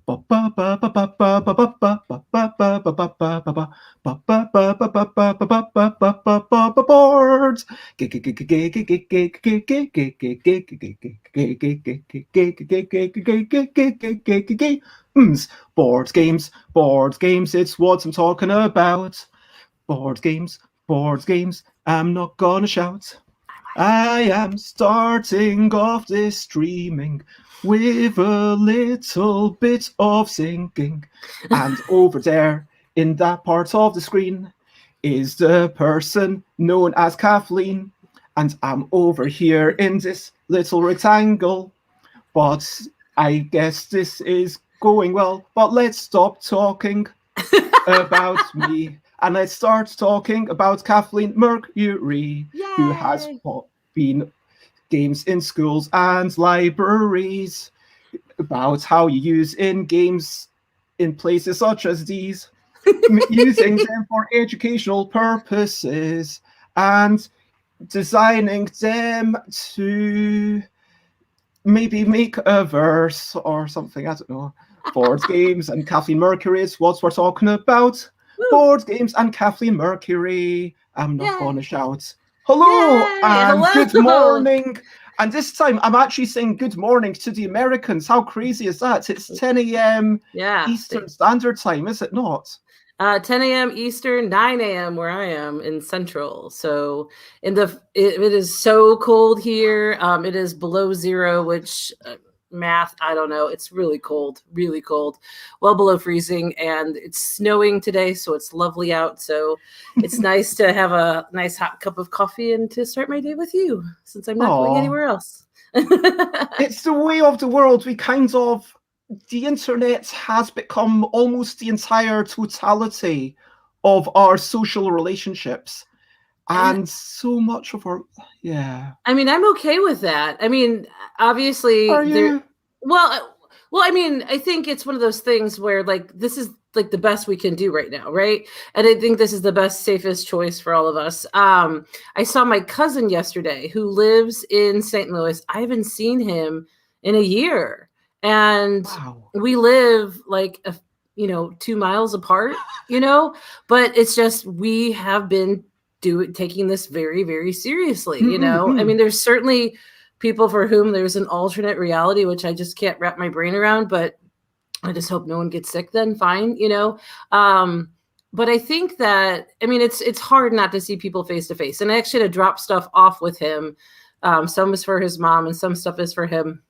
Boards. Board games, it's what I'm talking about. Board games, I'm not gonna shout. I am starting off this streaming with a little bit of singing. And over there, in that part of the screen, is the person known as Kathleen. And I'm over here in this little rectangle. But I guess this is going well. But let's stop talking about me. And let's start talking about Kathleen Mercury, who has been games in schools and libraries, about how you use in games in places such as these, using them for educational purposes and designing them to maybe make a verse or something, I don't know. Board games and Kathleen Mercury is what we're talking about. Woo. Board games and Kathleen Mercury. I'm not going to shout. Hello and good morning. And this time I'm actually saying good morning to the Americans. How crazy is that? It's 10 a.m. Eastern Standard Time, is it not? 10 a.m. Eastern, 9 a.m. where I am in Central. So it is so cold here. It is below zero, which math, I don't know. It's really cold, well below freezing, and it's snowing today, so it's lovely out. So it's nice to have a nice hot cup of coffee and to start my day with you, since I'm not going anywhere else. It's the way of the world. The internet has become almost the entire totality of our social relationships. And so much of our, I mean, I'm okay with that. I mean, obviously, Are you? Well, I mean, I think it's one of those things where, like, this is like the best we can do right now, right? And I think this is the best, safest choice for all of us. I saw my cousin yesterday who lives in St. Louis. I haven't seen him in a year. And we live like 2 miles apart, but it's just, we have been taking this very, very seriously, I mean, there's certainly people for whom there's an alternate reality, which I just can't wrap my brain around, but I just hope no one gets sick then, fine, but I think that, I mean, it's hard not to see people face to face. And I actually had to drop stuff off with him. Some is for his mom and some stuff is for him.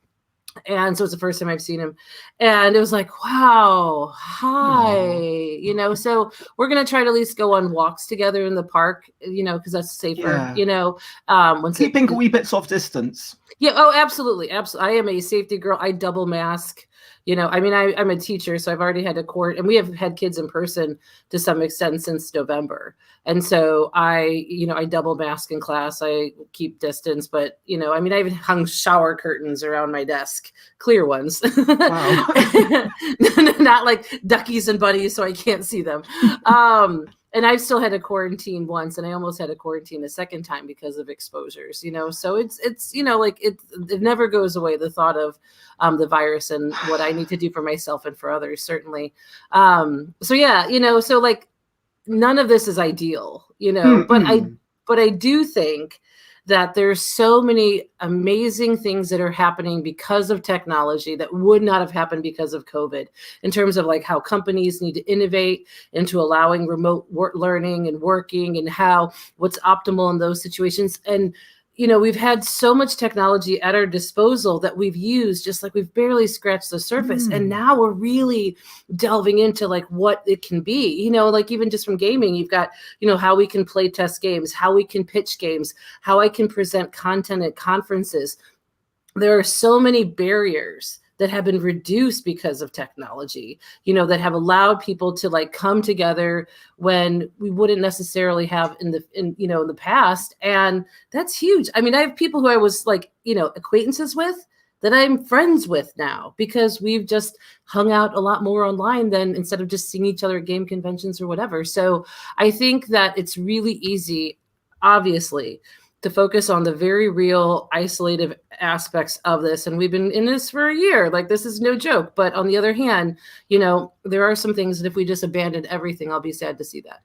And so it's the first time I've seen him. And it was like, wow, hi, so we're going to try to at least go on walks together in the park, because that's safer, keeping a wee bits of distance. Yeah. Oh, absolutely. Absolutely. I am a safety girl. I double mask. I mean, I'm a teacher, so I've already had to court, and we have had kids in person to some extent since November. And so I double mask in class. I keep distance, but I mean, I even hung shower curtains around my desk, clear ones. Wow. Not like duckies and buddies, so I can't see them. And I've still had to quarantine once, and I almost had to quarantine a second time because of exposures, so it's like it never goes away, the thought of the virus and what I need to do for myself and for others, certainly. So yeah, so like none of this is ideal, but I do think that there's so many amazing things that are happening because of technology that would not have happened because of COVID, in terms of like how companies need to innovate into allowing remote learning and working, and how what's optimal in those situations. And we've had so much technology at our disposal that we've used, just like we've barely scratched the surface. And now we're really delving into like what it can be, like even just from gaming, you've got, how we can play test games, how we can pitch games, how I can present content at conferences. There are so many barriers that have been reduced because of technology, that have allowed people to like come together when we wouldn't necessarily have in the past. And that's huge. I mean, I have people who I was like, acquaintances with that I'm friends with now, because we've just hung out a lot more online than instead of just seeing each other at game conventions or whatever. So I think that it's really easy, obviously, to focus on the very real isolative aspects of this. And we've been in this for a year. Like, this is no joke. But on the other hand, you know, there are some things that if we just abandoned everything, I'll be sad to see that.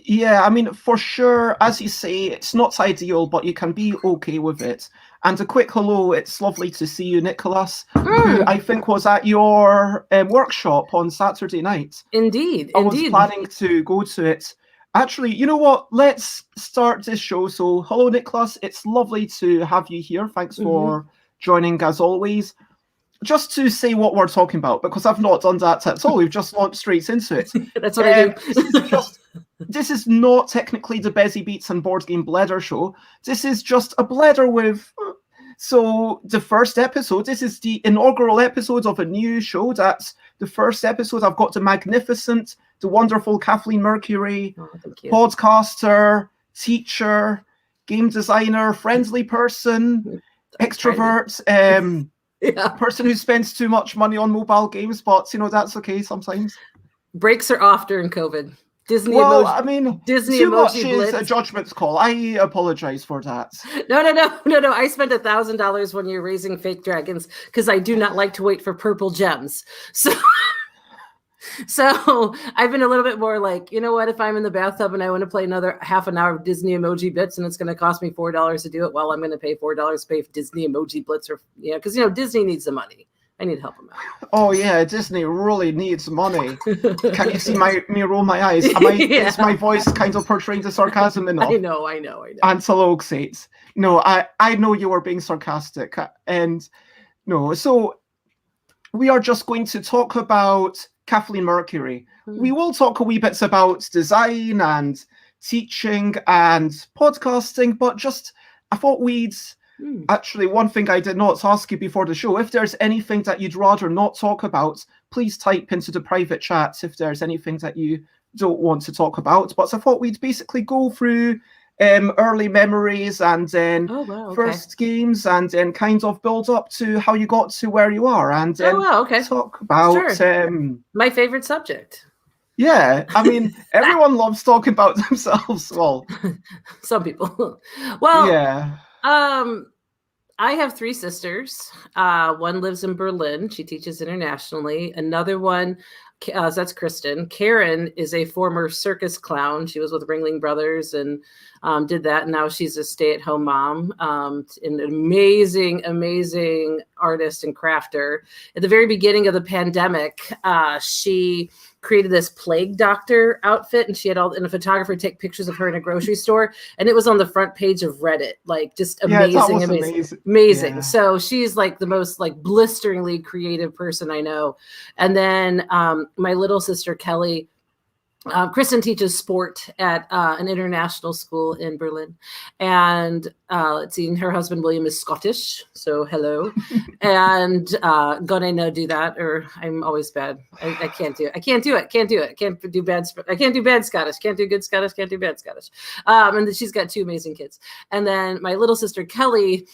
Yeah, I mean, for sure, as you say, it's not ideal, but you can be okay with it. And a quick hello, it's lovely to see you, Nicholas, who I think was at your workshop on Saturday night. Indeed, I was planning to go to it. Actually, you know what? Let's start this show. So, hello, Nicholas. It's lovely to have you here. Thanks for joining, as always. Just to say what we're talking about, because I've not done that at all. We've just launched straight into it. That's what I do. This is not technically the Busy Beats and Board Game Bledder show. This is just a bledder with... So the first episode, this is the inaugural episode of a new show. That's the first episode. I've got the magnificent, the wonderful Kathleen Mercury, podcaster, teacher, game designer, friendly person, extrovert, person who spends too much money on mobile games, but, you know, that's okay sometimes. Breaks are off during COVID. Disney too emoji much blitz. Is a judgment call. I apologize for that. No. I spent $1,000 one year raising fake dragons because I do not like to wait for purple gems. So I've been a little bit more like, you know what, if I'm in the bathtub and I want to play another half an hour of Disney emoji bits and it's going to cost me $4 to do it, well, I'm going to pay $4 to pay for Disney emoji blitz, or because Disney needs the money. I need to help them out. Oh yeah, Disney really needs money. Can you see me roll my eyes? Is my voice kind of portraying the sarcasm enough? I know. Antiloxates. No, I know you were being sarcastic. And no, so we are just going to talk about Kathleen Mercury. We will talk a wee bits about design and teaching and podcasting, but just I thought we'd... Actually, one thing I did not ask you before the show, if there's anything that you'd rather not talk about, please type into the private chats if there's anything that you don't want to talk about. But I thought we'd basically go through early memories and then first games and then kind of build up to how you got to where you are and then talk about... my favorite subject. Yeah, I mean, everyone loves talking about themselves. Well, some people. Well, yeah. I have 3 sisters. One lives in Berlin. She teaches internationally. Another one, that's Kristen. Karen is a former circus clown. She was with Ringling Brothers and did that. And now she's a stay-at-home mom, an amazing, amazing artist and crafter. At the very beginning of the pandemic, she created this plague doctor outfit, and she had a photographer take pictures of her in a grocery store, and it was on the front page of Reddit. Like, just amazing. Yeah. So she's like the most like blisteringly creative person I know. And then my little sister Kelly, Kristen teaches sport at an international school in Berlin, and let's see, her husband William is Scottish, so hello. And gonna no do that, or I'm always bad. I can't do it. I can't do bad Scottish. Can't do good Scottish. Can't do bad Scottish. And then she's got 2 amazing kids. And then my little sister Kelly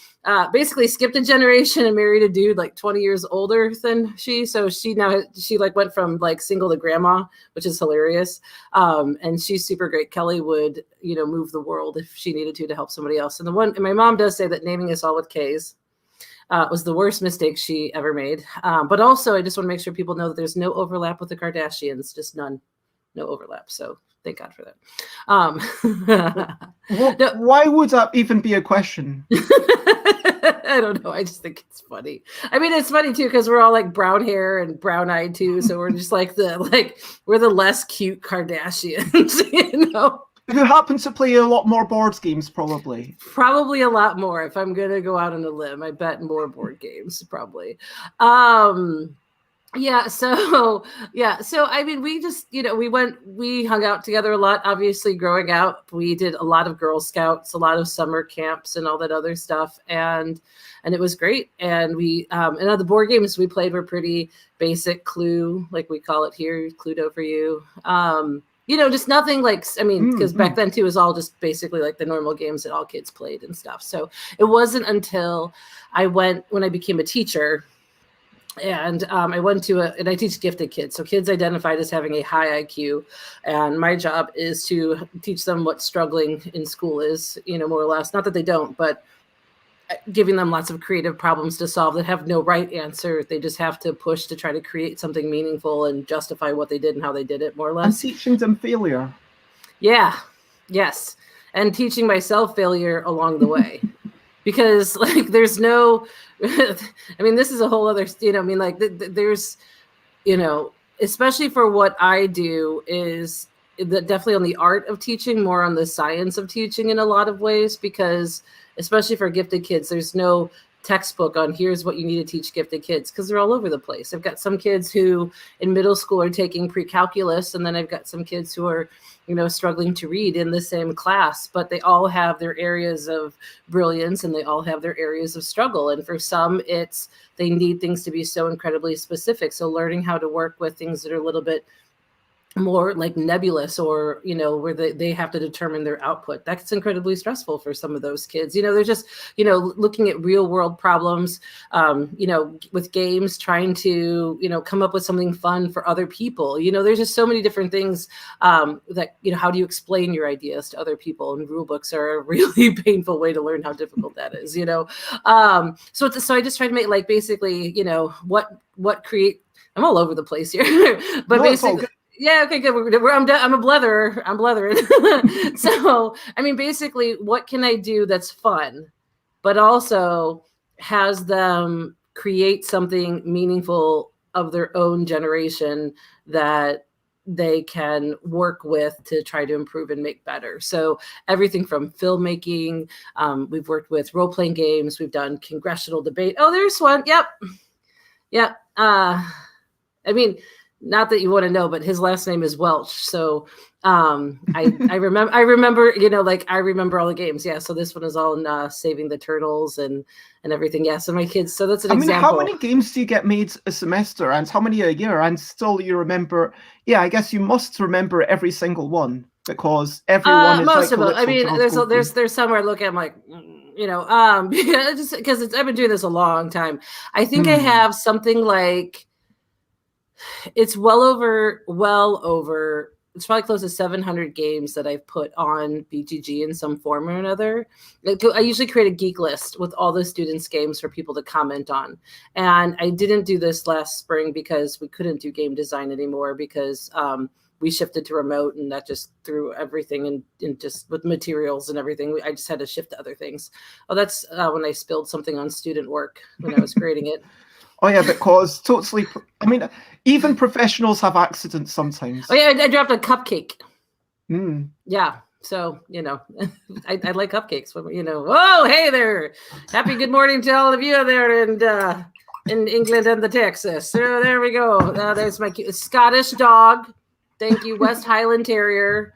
basically skipped a generation and married a dude like 20 years older than she. So she like went from like single to grandma, which is hilarious. And she's super great. Kelly would, move the world if she needed to help somebody else. And my mom does say that naming us all with K's was the worst mistake she ever made. But also, I just want to make sure people know that there's no overlap with the Kardashians, just none, no overlap. So thank God for that. Why would that even be a question? I don't know. I just think it's funny. I mean, it's funny too because we're all like brown hair and brown eyed too, so we're just like we're the less cute Kardashians, Who happen to play a lot more board games, probably. Probably a lot more. If I'm gonna go out on a limb, I bet more board games, probably. So I mean, we just, we hung out together a lot. Obviously, growing up, we did a lot of Girl Scouts, a lot of summer camps, and all that other stuff, and it was great. And we and the board games we played were pretty basic, Clue, like we call it here, Cluedo for you. Just nothing like, I mean, because back then too, it was all just basically like the normal games that all kids played and stuff. So it wasn't until when I became a teacher, And I went to and I teach gifted kids. So kids identified as having a high IQ. And my job is to teach them what struggling in school is, more or less. Not that they don't, but giving them lots of creative problems to solve that have no right answer. They just have to push to try to create something meaningful and justify what they did and how they did it, more or less. And teaching them failure. Yeah. Yes. And teaching myself failure along the way. Because there's no, this is a whole other, there's, especially for what I do is definitely on the art of teaching, more on the science of teaching in a lot of ways, because especially for gifted kids, there's no textbook on here's what you need to teach gifted kids, because they're all over the place. I've got some kids who in middle school are taking pre-calculus, and then I've got some kids who are struggling to read in the same class, but they all have their areas of brilliance and they all have their areas of struggle. And for some, it's they need things to be so incredibly specific. So learning how to work with things that are a little bit more like nebulous, or where they have to determine their output, that's incredibly stressful for some of those kids. They're just looking at real world problems, with games, trying to come up with something fun for other people. There's just so many different things that how do you explain your ideas to other people, and rule books are a really painful way to learn how difficult that is. So I just try to make basically what create. I'm all over the place here, but no, basically. Yeah, okay, good. I'm a bletherer. I'm blethering. So, basically, what can I do that's fun, but also has them create something meaningful of their own generation that they can work with to try to improve and make better. So everything from filmmaking, we've worked with role-playing games, we've done congressional debate. Oh, there's one. Yep. Not that you want to know, but his last name is Welch. So I remember, I remember all the games. Yeah. So this one is all in Saving the Turtles and everything. Yeah. So my kids, so that's an example. How many games do you get made a semester, and how many a year? And still you remember, I guess you must remember every single one, because everyone is most of them. There's some where I look at, I'm like, just because I've been doing this a long time. I think I have something like, it's well over, it's probably close to 700 games that I've put on BGG in some form or another. I usually create a geek list with all the students' games for people to comment on. And I didn't do this last spring because we couldn't do game design anymore, because we shifted to remote, and that just threw everything in just with materials and everything. I just had to shift to other things. Oh, that's when I spilled something on student work when I was creating it. Oh yeah, because totally. Even professionals have accidents sometimes. Oh yeah, I dropped a cupcake. Mm. Yeah, so I like cupcakes. Oh hey there, happy good morning to all of you there in England and the Texas. So there we go. There's my Scottish dog. Thank you, West Highland Terrier.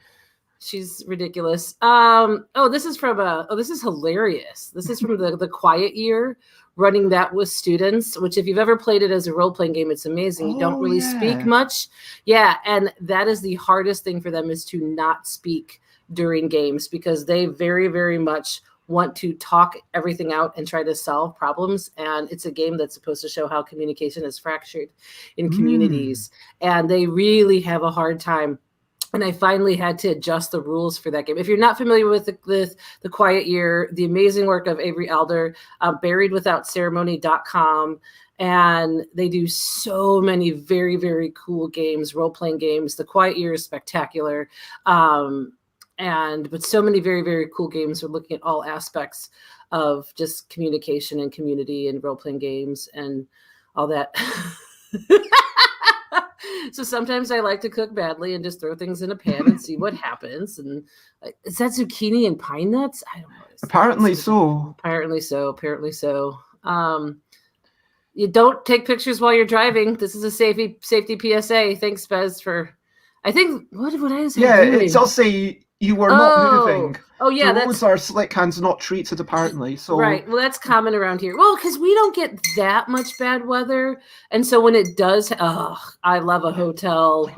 She's ridiculous. This is this is hilarious. This is from the Quiet Year, running that with students, which if you've ever played it as a role-playing game, it's amazing. You don't really speak much. Yeah, and that is the hardest thing for them, is to not speak during games, because they very, very much want to talk everything out and try to solve problems. And it's a game that's supposed to show how communication is fractured in communities. And they really have a hard time. And I finally had to adjust the rules for that game. If you're not familiar with the Quiet Year, the amazing work of Avery Alder, buriedwithoutceremony.com. And they do so many very, very cool games, role-playing games. The Quiet Year is spectacular. But so many very, very cool games. We're looking at all aspects of just communication and community and role-playing games and all that. So sometimes I like to cook badly and just throw things in a pan and see what happens. And is that zucchini and pine nuts? I don't know. Apparently so. Apparently so. You don't take pictures while you're driving. This is a safety PSA. Thanks, Bez, for. I think what I say? Yeah, it does say you were not moving. Oh yeah, the roads are slick and not treated, apparently. So right. Well, that's common around here. Well, because we don't get that much bad weather, and so when it does, I love a hotel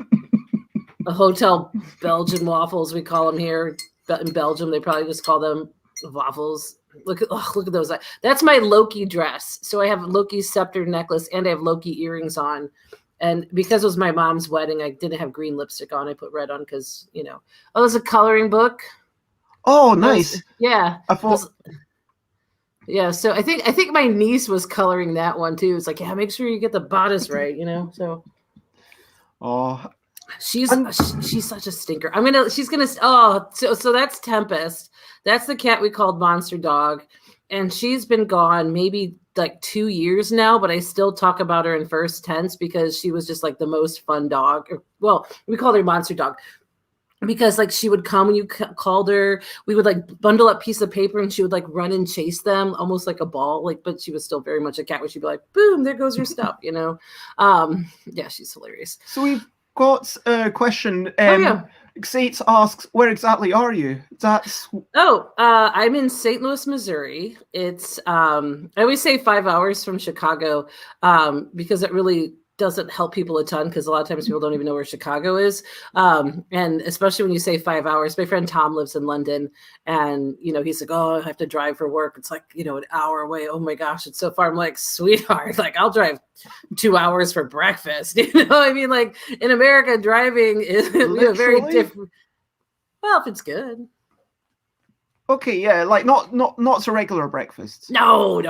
Belgian waffles. We call them here in Belgium. They probably just call them waffles. Look at those. That's my Loki dress. So I have Loki's scepter necklace and I have Loki earrings on. And because it was my mom's wedding, I didn't have green lipstick on. I put red on because, oh, there's a coloring book. Oh, nice. Yeah. I thought. Yeah, so I think my niece was coloring that one too. It's like, yeah, make sure you get the bodice right, So she's such a stinker. So that's Tempest. That's the cat we called Monster Dog, and she's been gone maybe like 2 years now, but I still talk about her in first tense because she was just like the most fun dog. Well, we called her Monster Dog. Because like she would come when you called her, we would like bundle up piece of paper and she would like run and chase them almost like a ball, like, but she was still very much a cat where she'd be like, boom, there goes your stuff, Yeah, she's hilarious. So we've got a question. Yeah. Xate asks, where exactly are you? I'm in St. Louis, Missouri. It's I always say 5 hours from Chicago because it really doesn't help people a ton because a lot of times people don't even know where Chicago is. And especially when you say 5 hours, my friend Tom lives in London and, he's like, oh, I have to drive for work. It's like, an hour away. Oh my gosh, it's so far. I'm like, sweetheart, like I'll drive 2 hours for breakfast. I mean, like in America, driving is very different. Well, if it's good. Okay, yeah, like not a regular breakfast. No.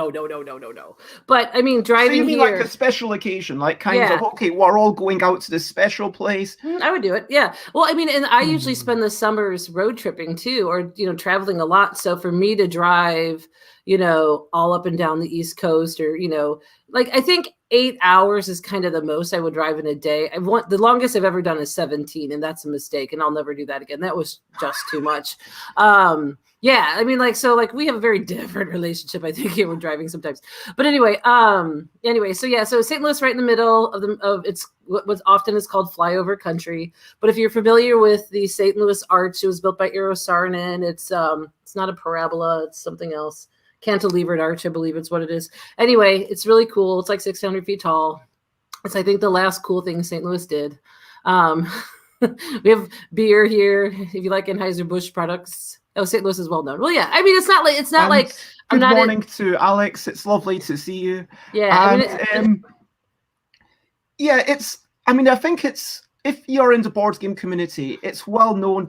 But I mean, driving. So you mean here, like a special occasion, like kind of okay, we're all going out to this special place. I would do it, yeah. Well, I mean, and I usually spend the summers road tripping too, or traveling a lot. So for me to drive, all up and down the East Coast, or like I think 8 hours is kind of the most I would drive in a day. The longest I've ever done is 17, and that's a mistake, and I'll never do that again. That was just too much. Yeah, I mean, we have a very different relationship, I think, here with driving sometimes. But anyway, so St. Louis, right in the middle of it's what often is called flyover country. But if you're familiar with the St. Louis Arch, it was built by Eero Saarinen. It's not a parabola, it's something else. Cantilevered arch, I believe it's what it is. Anyway, it's really cool. It's like 600 feet tall. It's, I think, the last cool thing St. Louis did. We have beer here. If you like Anheuser-Busch products. Oh, St. Louis is well known. Well, yeah. I mean, it's not like I'm good not morning to Alex. It's lovely to see you. Yeah. And, I think it's if you're in the board game community, it's well known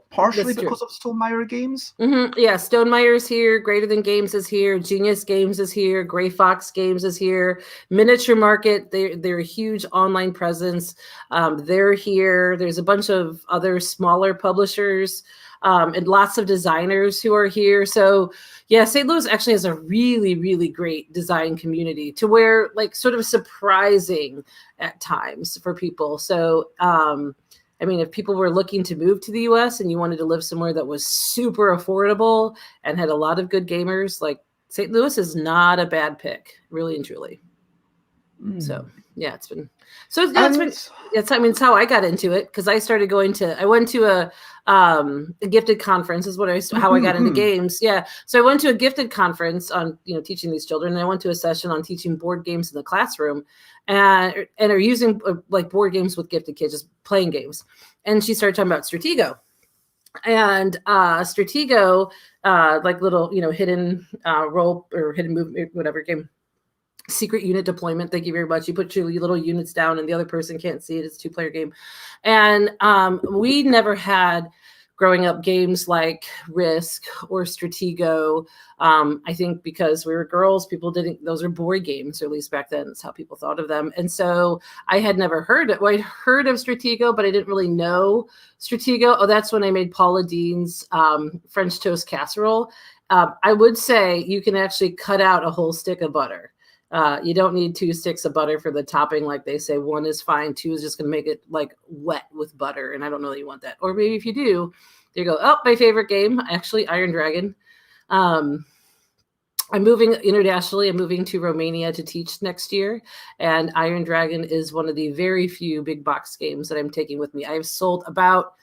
partially because of Stonemaier Games. Mm-hmm. Yeah, Stonemaier here. Greater Than Games is here. Genius Games is here. Gray Fox Games is here. Miniature Market, they're a huge online presence. They're here. There's a bunch of other smaller publishers. And lots of designers who are here. So yeah, St. Louis actually has a really, really great design community to where like sort of surprising at times for people. So, I mean, if people were looking to move to the US and you wanted to live somewhere that was super affordable and had a lot of good gamers, like St. Louis is not a bad pick, really and truly. So yeah, it's how I got into it because I went to a gifted conference is how I got into games. Yeah. So I went to a gifted conference on, teaching these children. And I went to a session on teaching board games in the classroom and are using like board games with gifted kids, just playing games. And she started talking about Stratego. And Stratego, like little, hidden role or hidden movement, whatever game. Secret unit deployment. Thank you very much. You put your little units down and the other person can't see it. It's a 2-player game. And we never had growing up games like Risk or Stratego. I think because we were girls, those are boy games, or at least back then, that's how people thought of them. And so I had never heard it. Well, I'd heard of Stratego, but I didn't really know Stratego. Oh, that's when I made Paula Dean's French toast casserole. I would say you can actually cut out a whole stick of butter. You don't need 2 sticks of butter for the topping. Like they say, 1 is fine. 2 is just going to make it like wet with butter. And I don't know that you want that. Or maybe if you do, you go, oh, my favorite game, actually Iron Dragon. I'm moving internationally. I'm moving to Romania to teach next year. And Iron Dragon is one of the very few big box games that I'm taking with me. I've sold about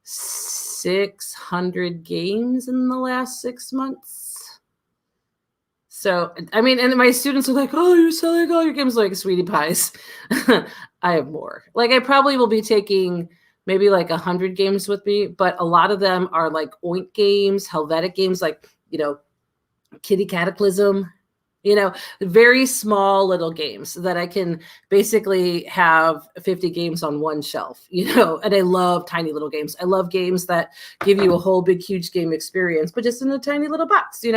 600 games in the last 6 months. So, I mean, and my students are like, oh, you're selling all your games, like, sweetie pies. I have more. Like, I probably will be taking maybe like 100 games with me, but a lot of them are like Oink games, Helvetic games, like, Kitty Cataclysm, very small little games that I can basically have 50 games on one shelf, and I love tiny little games. I love games that give you a whole big, huge game experience, but just in a tiny little box, So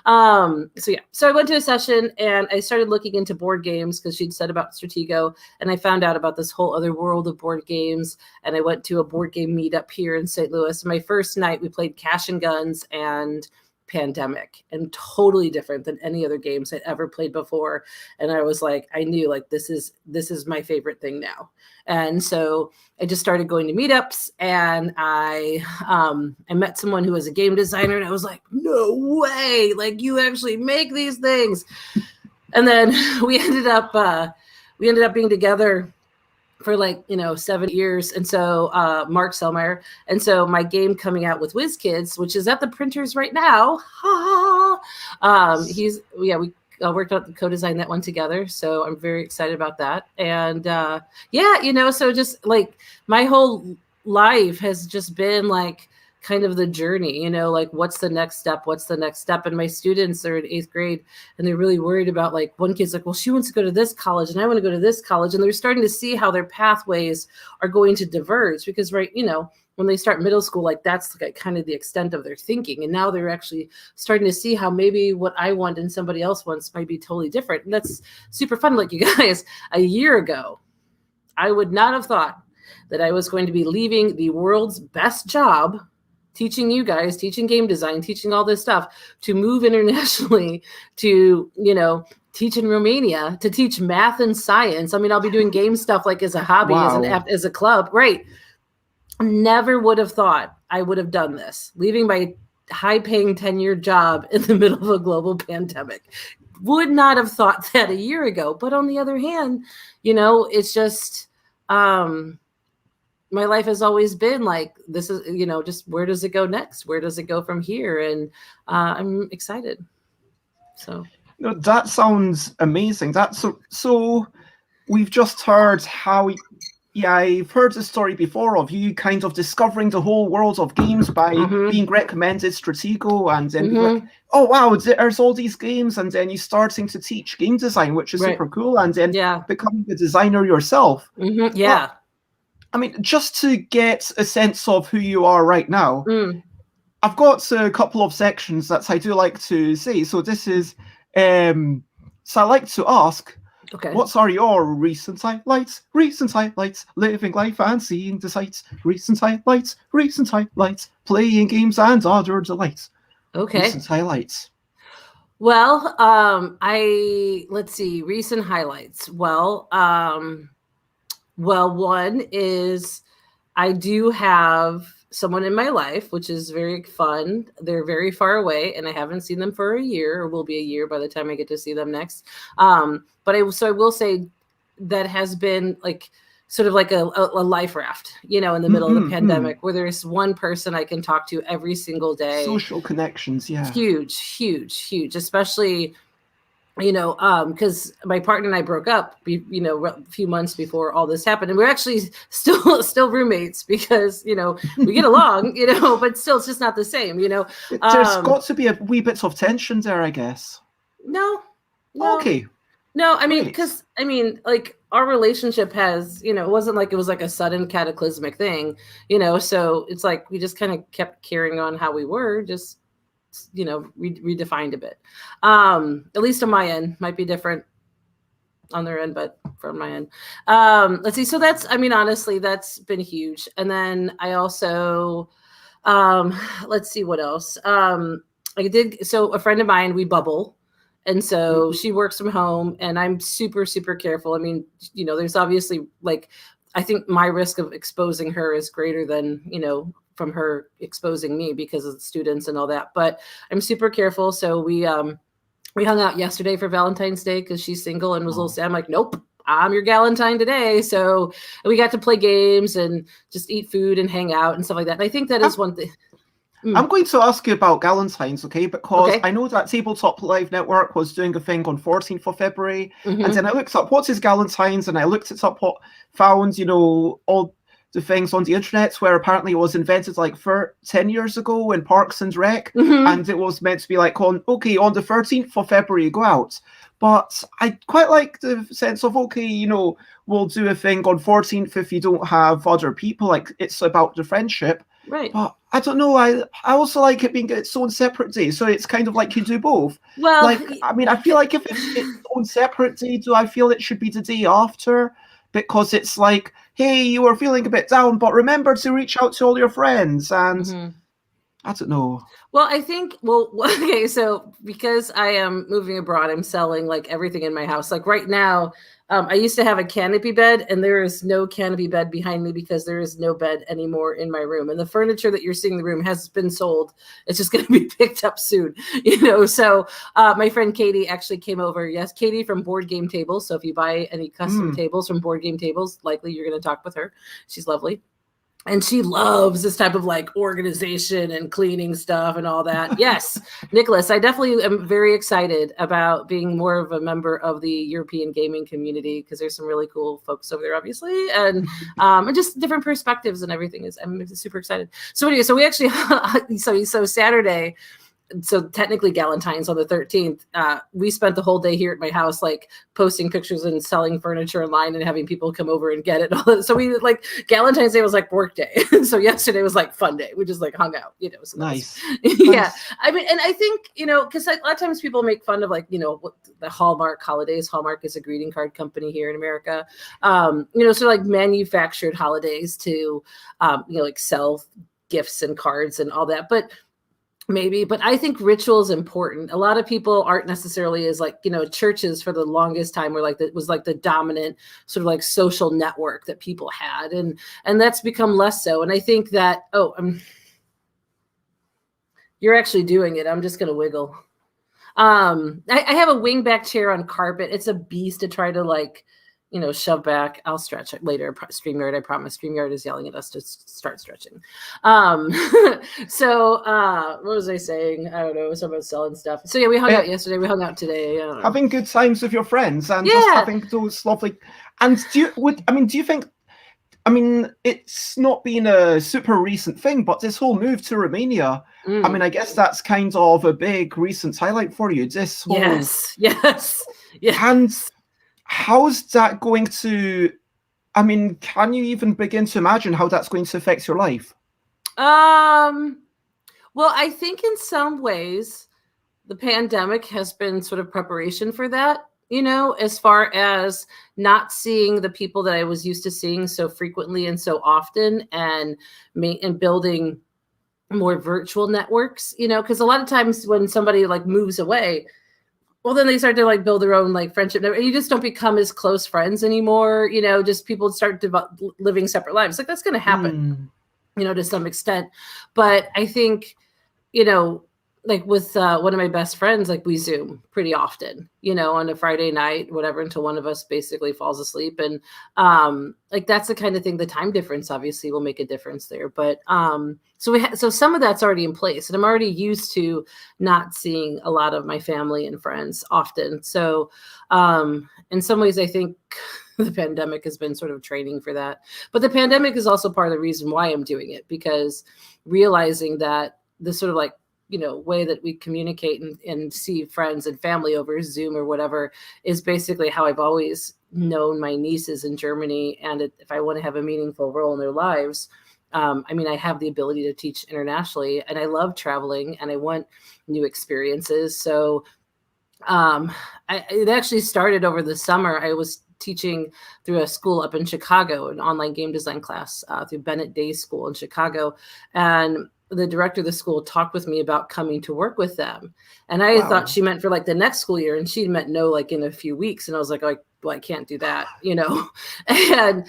I went to a session and I started looking into board games because she'd said about Stratego, and I found out about this whole other world of board games. And I went to a board game meetup here in St. Louis. My first night, we played Cash and Guns and Pandemic, and totally different than any other games I'd ever played before. And I was like, I knew like this is my favorite thing now. And so I just started going to meetups, and I met someone who was a game designer, and I was like, no way, like you actually make these things. And then we ended up being together for 7 years. And so Mark Selmeyer. And so my game coming out with Wizkids, which is at the printers right now. We worked out the co-design that one together. So I'm very excited about that. And so just like my whole life has just been like kind of the journey, like what's the next step? And my students are in 8th grade, and they're really worried about, like, one kid's like, well, she wants to go to this college and I want to go to this college. And they're starting to see how their pathways are going to diverge because, right, when they start middle school, like that's like kind of the extent of their thinking. And now they're actually starting to see how maybe what I want and somebody else wants might be totally different. And that's super fun. Like, you guys, a year ago, I would not have thought that I was going to be leaving the world's best job, teaching you guys, teaching game design, teaching all this stuff, to move internationally, to, teach in Romania, to teach math and science. I mean, I'll be doing game stuff like as a hobby, as a club, right? Never would have thought I would have done this, leaving my high-paying 10-year job in the middle of a global pandemic. Would not have thought that a year ago. But on the other hand, it's just... my life has always been like, this is, just where does it go next? Where does it go from here? And I'm excited. So. That sounds amazing. That's so we've just heard how, I've heard the story before of you kind of discovering the whole world of games by being recommended Stratego, and then like, oh wow, there's all these games, and then you starting to teach game design, which is super cool, and then becoming a designer yourself. Yeah. But, I mean, just to get a sense of who you are right now, I've got a couple of sections that I do like to say. So this is, so I like to ask, what are your recent highlights, living life and seeing the sights, recent highlights, playing games and other delights. Recent highlights. Well, let's see, recent highlights. Well, one is I do have someone in my life, which is very fun. They're very far away, and I haven't seen them for a year, or will be a year by the time I get to see them next. But I will say that has been like sort of like a life raft, in the middle of the pandemic, where there's one person I can talk to every single day. Social connections, yeah. Huge, especially... because my partner and I broke up, a few months before all this happened. And we're actually still roommates because, we get along, but still it's just not the same, There's got to be a wee bit of tension there, I guess. No. Okay. No, I mean, because, like our relationship has, it wasn't like it was like a sudden cataclysmic thing, so it's like we just kind of kept carrying on how we were, just redefined a bit. At least on my end, might be different on their end, but from my end. Let's see. So that's, honestly, that's been huge. And then I also, let's see what else. So a friend of mine, we bubble. And so she works from home, and I'm super, super careful. There's obviously I think my risk of exposing her is greater than, from her exposing me because of the students and all that. But I'm super careful. So we hung out yesterday for Valentine's Day because she's single and was a little sad. I'm like, nope, I'm your Galentine today. So we got to play games and just eat food and hang out and stuff like that. And I think that is one thing. I'm going to ask you about Galentine's, because I know that Tabletop Live Network was doing a thing on 14th of February, and then I looked up what is Galentine's, and I looked it up, found, all the things on the internet where apparently it was invented like 10 years ago in Parks and Rec, and it was meant to be like on the 13th of February, go out. But I quite like the sense of, okay, you know, we'll do a thing on 14th if you don't have other people, like it's about the friendship. Right. But I don't know, I also like it being its own separate day, so it's kind of like you do both. Well, like, I mean, I feel like if it's its own separate day, do I feel it should be the day after? Because it's like, hey, you were feeling a bit down, but remember to reach out to all your friends. And I don't know. Well, I think, okay, so because I am moving abroad, I'm selling like everything in my house. Like right now, I used to have a canopy bed, and there is no canopy bed behind me because there is no bed anymore in my room. And the furniture that you're seeing in the room has been sold. It's just going to be picked up soon, you know? So my friend Katie actually came over. Yes, Katie from Board Game Tables. So if you buy any custom tables from Board Game Tables, likely you're going to talk with her. She's lovely. And she loves this type of like organization and cleaning stuff and all that. Yes, Nicholas, I definitely am very excited about being more of a member of the European gaming community because there's some really cool folks over there, obviously, and just different perspectives and everything. I'm super excited. So anyway, so we actually so Saturday. So technically Galentine's on the 13th, we spent the whole day here at my house, like posting pictures and selling furniture online and having people come over and get it. So we like Galentine's Day was like work day. So yesterday was like fun day. We just like hung out, you know. So nice. Yeah. Nice. I mean, and I think, you know, because like, a lot of times people make fun of like, you know, what the Hallmark holidays. Hallmark is a greeting card company here in America. You know, so like manufactured holidays to, you know, like sell gifts and cards and all that. But I think ritual is important. A lot of people aren't necessarily as like, you know, churches for the longest time were like, that was like the dominant sort of like social network that people had. And that's become less so. And I think that, you're actually doing it. I'm just going to wiggle. I have a wingback chair on carpet. It's a beast to try to like, you know, shove back. I'll stretch it later. StreamYard, I promise. StreamYard is yelling at us to start stretching. So what was I saying? I don't know. It was about selling stuff. So yeah, we hung out yesterday. We hung out today. Having good times with your friends and just having those lovely. And do you think? I mean, it's not been a super recent thing, but this whole move to Romania. I mean, I guess that's kind of a big recent highlight for you. This whole yes. And how's that going to, I mean, can you even begin to imagine how that's going to affect your life? Well, I think in some ways the pandemic has been sort of preparation for that, you know, as far as not seeing the people that I was used to seeing so frequently and so often and building more virtual networks, you know, because a lot of times when somebody like moves away, well, then they start to like build their own like friendship. And you just don't become as close friends anymore. You know, just people start living separate lives. Like that's going to happen, you know, to some extent. But I think, you know, like with one of my best friends, like we Zoom pretty often, you know, on a Friday night, whatever, until one of us basically falls asleep. And like that's the kind of thing, the time difference obviously will make a difference there. But so some of that's already in place, and I'm already used to not seeing a lot of my family and friends often. So in some ways, I think the pandemic has been sort of training for that. But the pandemic is also part of the reason why I'm doing it, because realizing that the sort of like, you know, way that we communicate and see friends and family over Zoom or whatever is basically how I've always known my nieces in Germany. And if I want to have a meaningful role in their lives, I mean, I have the ability to teach internationally, and I love traveling and I want new experiences. So it actually started over the summer. I was teaching through a school up in Chicago, an online game design class through Bennett Day School in Chicago. And the director of the school talked with me about coming to work with them. And I thought she meant for like the next school year. And she meant no, like in a few weeks. And I was like, well, I can't do that, you know? And,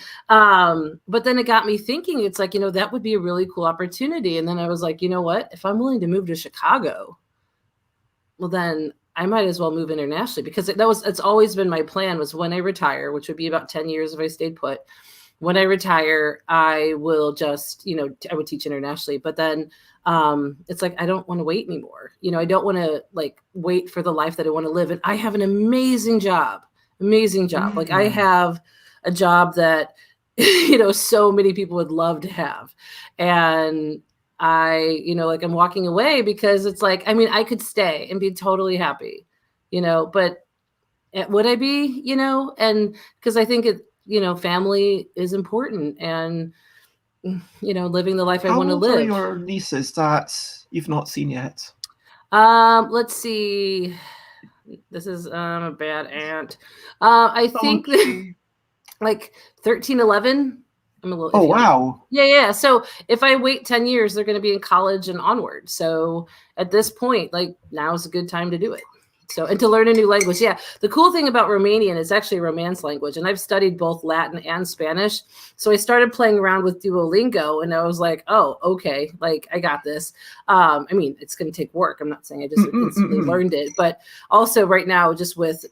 but then it got me thinking, it's like, you know, that would be a really cool opportunity. And then I was like, you know what, if I'm willing to move to Chicago, well, then I might as well move internationally, because it's always been my plan was when I retire, which would be about 10 years if I stayed put. When I retire, I will just, you know, I would teach internationally, but then it's like, I don't want to wait anymore. You know, I don't want to like wait for the life that I want to live. And I have an amazing job. Like I have a job that so many people would love to have. And I, like I'm walking away because it's like, I mean, I could stay and be totally happy, but would I be, and because I think family is important, and, living the life I How want to old are live. your nieces that you've not seen yet? Let's see. This is a bad aunt. I think like 13, 11. I'm a little iffy. Oh, wow. Yeah. So if I wait 10 years, they're going to be in college and onward. So at this point, like, now is a good time to do it. So, and to learn a new language. Yeah. The cool thing about Romanian is actually a Romance language. And I've studied both Latin and Spanish. So I started playing around with Duolingo, and I was like, oh, okay. Like, I got this. I mean, it's going to take work. I'm not saying I just instantly learned it, but also right now, just with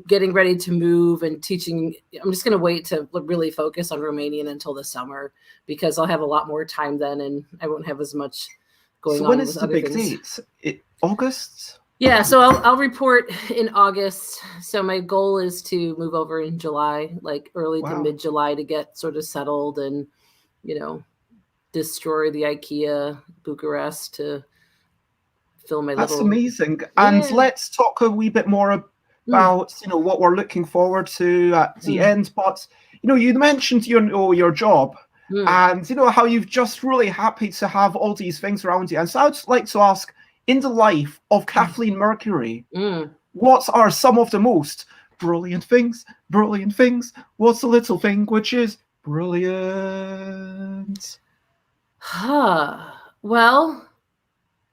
getting ready to move and teaching, I'm just going to wait to really focus on Romanian until the summer, because I'll have a lot more time then, and I won't have as much going on. So when is with the other big things. date? August? Yeah, so I'll report in August. So my goal is to move over in July, like early to mid-July, to get sort of settled and, destroy the IKEA Bucharest to film my That's little... amazing. And let's talk a wee bit more about, what we're looking forward to at the end. But, you mentioned your job and, how you've just really happy to have all these things around you. And so I'd like to ask, in the life of Kathleen Mercury, what are some of the most brilliant things? What's the little thing which is brilliant? Well,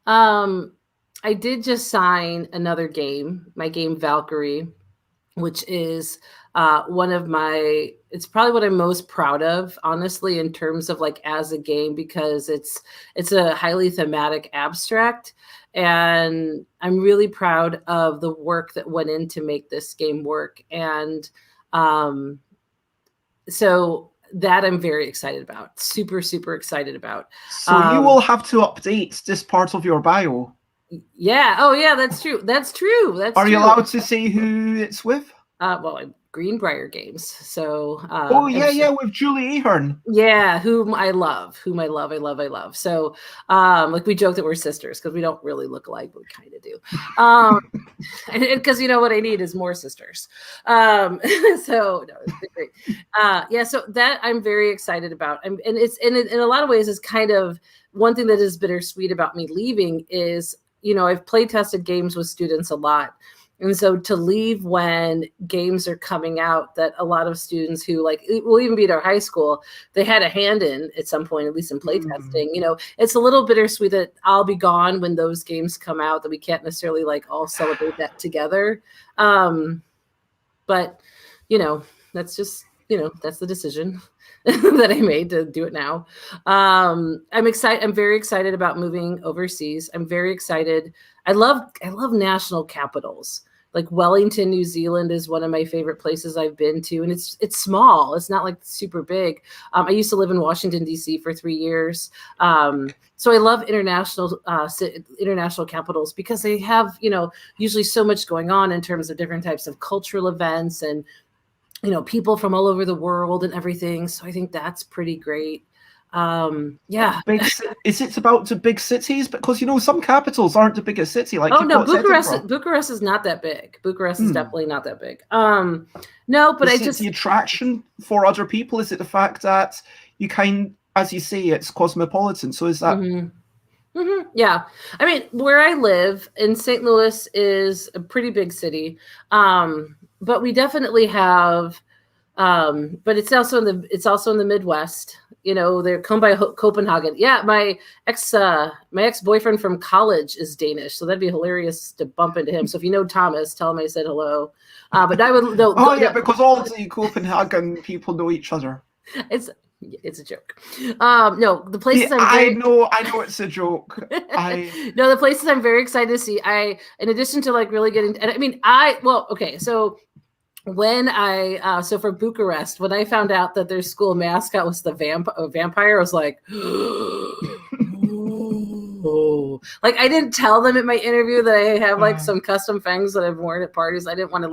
I did just sign another game, my game Valkyrie, which is it's probably what I'm most proud of, honestly, in terms of like as a game, because it's a highly thematic abstract, and I'm really proud of the work that went in to make this game work. And so that I'm very excited about, super, super excited about. So you will have to update this part of your bio. Yeah. Oh, yeah, that's true. Are you allowed to say who it's with? Well, Greenbrier Games. So. With Julie Ahern. Yeah, whom I love. So, like, we joke that we're sisters because we don't really look alike, but we kind of do. Because what I need is more sisters. So no, it's been great. So that I'm very excited about, and it's in a lot of ways is kind of one thing that is bittersweet about me leaving is, I've play tested games with students a lot. And so to leave when games are coming out that a lot of students who will even be at our high school, they had a hand in at some point, at least in play testing, it's a little bittersweet that I'll be gone when those games come out, that we can't necessarily all celebrate that together. But, that's just, that's the decision that I made to do it now. I'm excited. I'm very excited about moving overseas. I'm very excited. I love national capitals. Like Wellington, New Zealand is one of my favorite places I've been to. And it's small. It's not like super big. I used to live in Washington, D.C. for 3 years. So I love international capitals because they have, usually so much going on in terms of different types of cultural events and, people from all over the world and everything. So I think that's pretty great. Is it about the big cities? Because some capitals aren't the biggest city. Like Bucharest is not that big. Bucharest is definitely not that big. No, but the attraction for other people? Is it the fact that you as you say, it's cosmopolitan? So is that? Yeah, I mean, where I live in St. Louis is a pretty big city, but we definitely have. But it's also in the Midwest. They're come by Copenhagen. Yeah, my ex-boyfriend from college is Danish, so that'd be hilarious to bump into him. So if you know Thomas, tell him I said hello. But I would. Because all the Copenhagen people know each other. It's a joke. No, the places I know it's a joke. No, the places I'm very excited to see. In addition to really getting, and I mean, so when so for Bucharest, when I found out that their school mascot was the vampire, I was like, oh, I didn't tell them at my interview that I have some custom fangs that I've worn at parties. I didn't want to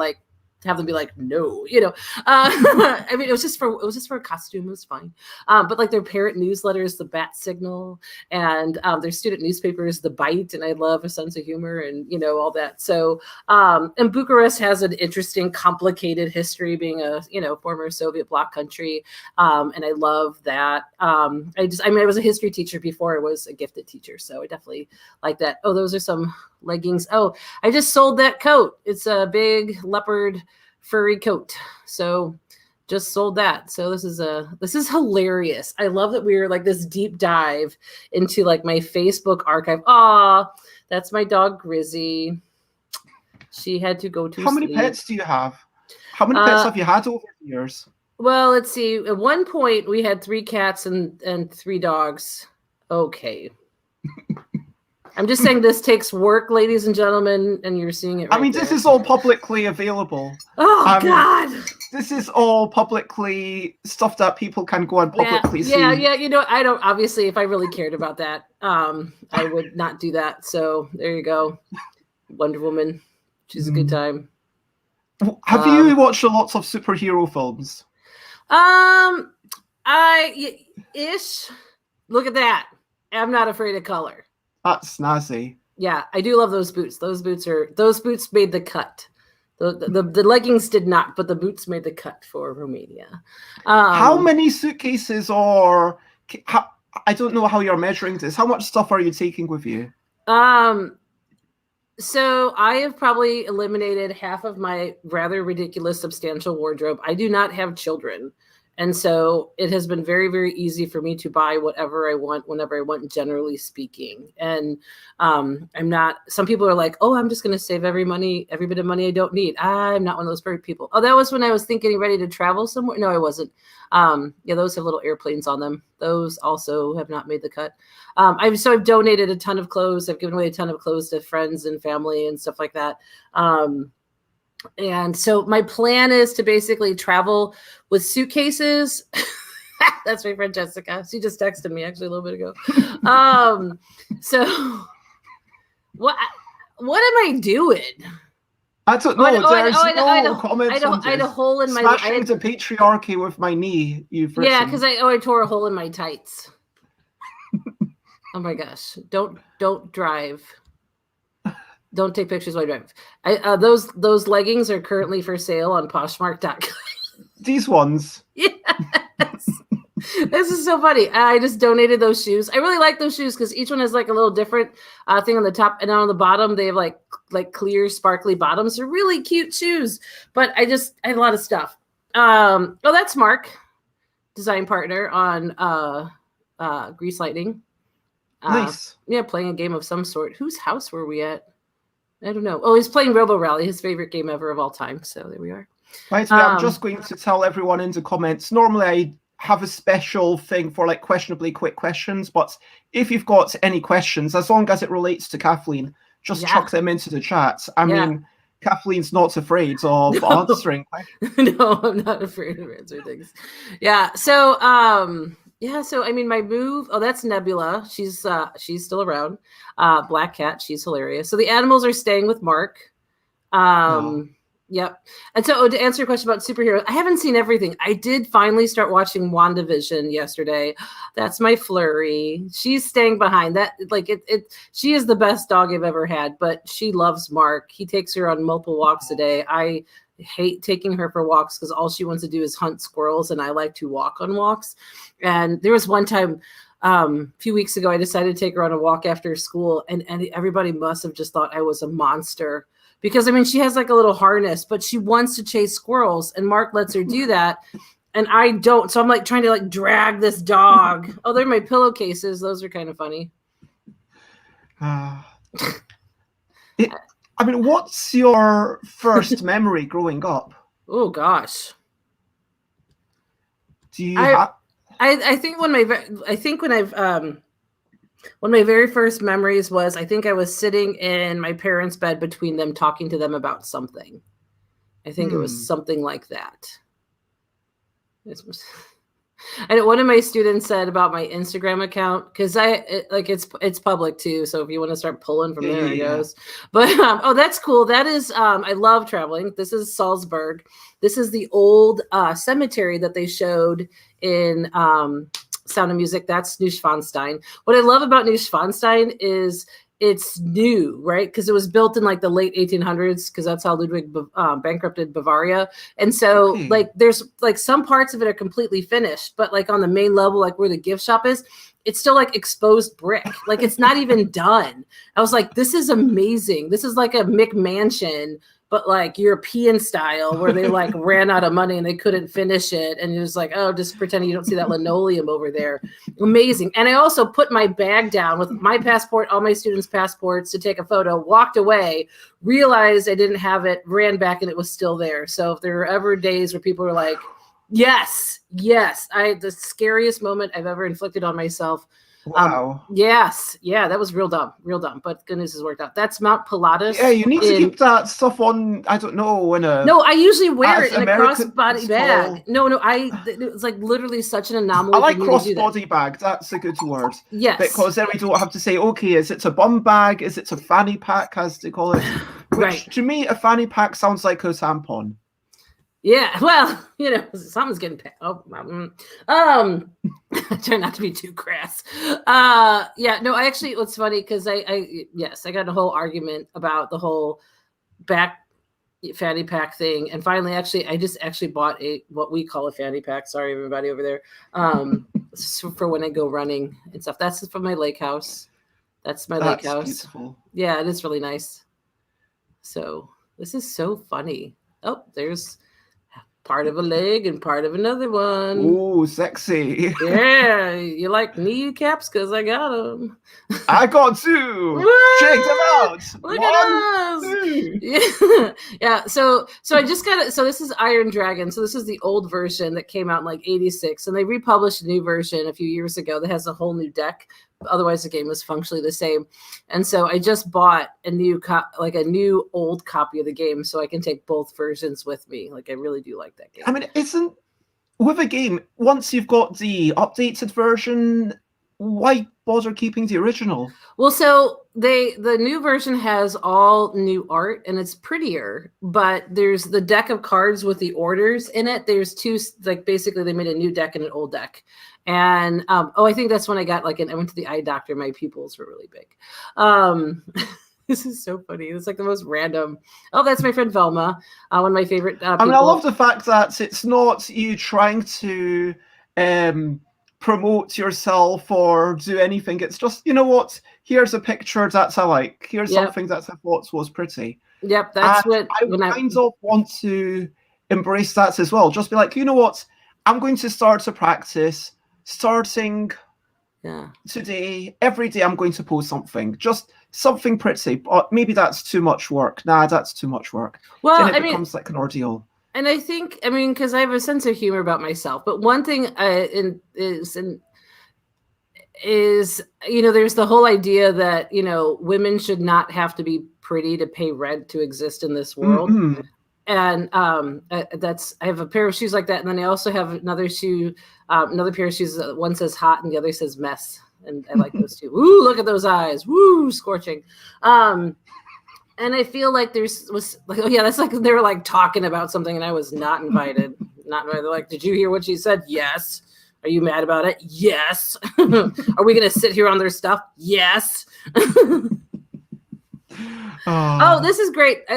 have them be like, no, you know. I mean, it was just for a costume. It was fine. But like their parent newsletter is the Bat Signal, and their student newspaper is the Bite, and I love a sense of humor and, you know, all that. So and Bucharest has an interesting, complicated history, being a, you know, former Soviet bloc country, and I love that. I was a history teacher before I was a gifted teacher, so I definitely like that. Oh, those are some leggings. Oh, I just sold that coat. It's a big leopard furry coat. So just sold that. So this is hilarious. I love that we're like this deep dive into like my Facebook archive. Aw, that's my dog Grizzy. She had to go to How many sleep. pets do you have? How many pets have you had over the years? Well, let's see. At one point we had 3 cats and 3 dogs. Okay. I'm just saying this takes work, ladies and gentlemen, and you're seeing it right I mean, there. this is all publicly available. Oh, God. This is all publicly stuff that people can go and publicly see. Yeah. You know, I don't, obviously, if I really cared about that, I would not do that. So there you go. Wonder Woman. She's a good time. Have you watched lots of superhero films? Ish. Look at that. I'm not afraid of color. That's snazzy. Yeah, I do love those boots. Those boots made the cut. The leggings did not, but the boots made the cut for Romania. How many suitcases I don't know how you're measuring this. How much stuff are you taking with you? So I have probably eliminated half of my rather ridiculous substantial wardrobe. I do not have children. And so it has been very, very easy for me to buy whatever I want, whenever I want, generally speaking. And I'm not, some people are like, oh, I'm just going to save every bit of money I don't need. I'm not one of those people. Oh, that was when I was getting ready to travel somewhere. No, I wasn't. Yeah, those have little airplanes on them. Those also have not made the cut. I've donated a ton of clothes. I've given away a ton of clothes to friends and family and stuff like that. And so my plan is to basically travel with suitcases. That's my friend Jessica. She just texted me actually a little bit ago. So what am I doing? I don't know. There's comments on this. I had a hole in my smashing the patriarchy with my knee. You've written. Yeah, because I tore a hole in my tights. Oh my gosh! Don't drive. Don't take pictures while you drive. Those leggings are currently for sale on Poshmark.com. These ones. Yes. This is so funny. I just donated those shoes. I really like those shoes because each one has like a little different thing on the top, and on the bottom they have like clear, sparkly bottoms. They're really cute shoes. But I had a lot of stuff. Oh, that's Mark, design partner on Grease Lightning. Nice. Yeah, playing a game of some sort. Whose house were we at? I don't know. Oh, he's playing Robo Rally, his favorite game ever of all time. So there we are. Right, so I'm just going to tell everyone in the comments. Normally, I have a special thing for like questionably quick questions, but if you've got any questions, as long as it relates to Kathleen, just chuck them into the chat. I mean, Kathleen's not afraid of answering questions. No, I'm not afraid of answering things. Yeah. So, so I mean, my move. Oh, that's Nebula. She's still around. Black Cat. She's hilarious. So the animals are staying with Mark. Yep. And so to answer your question about superheroes, I haven't seen everything. I did finally start watching WandaVision yesterday. That's my Flurry. She's staying behind. That she is the best dog I've ever had, but she loves Mark. He takes her on multiple walks a day. I hate taking her for walks because all she wants to do is hunt squirrels, and I like to walk on walks. And there was one time a few weeks ago, I decided to take her on a walk after school, and everybody must have just thought I was a monster. Because, I mean, she has like a little harness, but she wants to chase squirrels, and Mark lets her do that, and I don't. So I'm like trying to like drag this dog. Oh, they're my pillowcases. Those are kind of funny. I mean, what's your first memory growing up? Oh, gosh. Do you have... I think one of my very first memories was, I think I was sitting in my parents' bed between them, talking to them about something. I think it was something like that. And one of my students said about my Instagram account, because it's public too. So if you want to start pulling from there, it goes. But oh, that's cool. That is I love traveling. This is Salzburg. This is the old cemetery that they showed in Sound of Music. That's Neuschwanstein. What I love about Neuschwanstein is it's new, right? Because it was built in like the late 1800s, because that's how Ludwig bankrupted Bavaria. And so like there's like some parts of it are completely finished, but like on the main level, like where the gift shop is, it's still like exposed brick. Like it's not even done. I was like, this is amazing. This is like a McMansion, but like European style, where they like ran out of money and they couldn't finish it. And it was like, oh, just pretend you don't see that linoleum over there. Amazing. And I also put my bag down with my passport, all my students' passports, to take a photo, walked away, realized I didn't have it, ran back, and it was still there. So if there were ever days where people were like, yes, the scariest moment I've ever inflicted on myself. Wow. Yes. Yeah, that was real dumb. But goodness, it's worked out. That's Mount Pilatus. Yeah, you need to keep that stuff on, I don't know, in a... No, I usually wear it in a American crossbody bag. No, it was like literally such an anomaly. I like crossbody bag. That's a good word. Yes. Because then we don't have to say, okay, is it a bum bag? Is it a fanny pack, as they call it? Which, right. To me, a fanny pack sounds like a tampon. Yeah, well, something's getting I try not to be too crass. I actually, what's funny, because I got a whole argument about the whole back fanny pack thing, and finally, I just bought what we call a fanny pack. Sorry, everybody over there. For when I go running and stuff. That's from my lake house. That's my lake house. Beautiful. Yeah, it is really nice. So this is so funny. Oh, there's part of a leg and part of another one. Ooh, sexy. Yeah, you like kneecaps? Because I got them. I got two. Check them out. Look at us. Two. Yeah. So I just got it. So this is Iron Dragon. So this is the old version that came out in like 86. And they republished a new version a few years ago that has a whole new deck. Otherwise, the game was functionally the same. And so I just bought a new old copy of the game, so I can take both versions with me. Like, I really do like that game. I mean, isn't with a game, once you've got the updated version, why bother keeping the original? Well, so the new version has all new art and it's prettier, but there's the deck of cards with the orders in it. There's two, like basically they made a new deck and an old deck. And I think that's when I got I went to the eye doctor. My pupils were really big. This is so funny. It's like the most random. Oh, that's my friend Velma, one of my favorite people. I mean, I love the fact that it's not you trying to promote yourself or do anything. It's just, you know what? Here's a picture that I like. Here's something that I thought was pretty. Yep, that's and I kind of want to embrace that as well. Just be like, you know what? I'm going to start a practice. Starting today, every day I'm going to post something, just something pretty. But maybe that's too much work. Nah, that's too much work. Well, then it becomes like an ordeal. And I think, because I have a sense of humor about myself. But one thing is there's the whole idea that women should not have to be pretty to pay rent to exist in this world. Mm-hmm. And I have a pair of shoes like that, and then I also have another pair of shoes. One says hot, and the other says mess, and I like those too. Ooh, look at those eyes! Woo, scorching. And I feel like that's like they were like talking about something, and I was not invited. They're like, did you hear what she said? Yes. Are you mad about it? Yes. Are we gonna sit here on their stuff? Yes. Oh, this is great.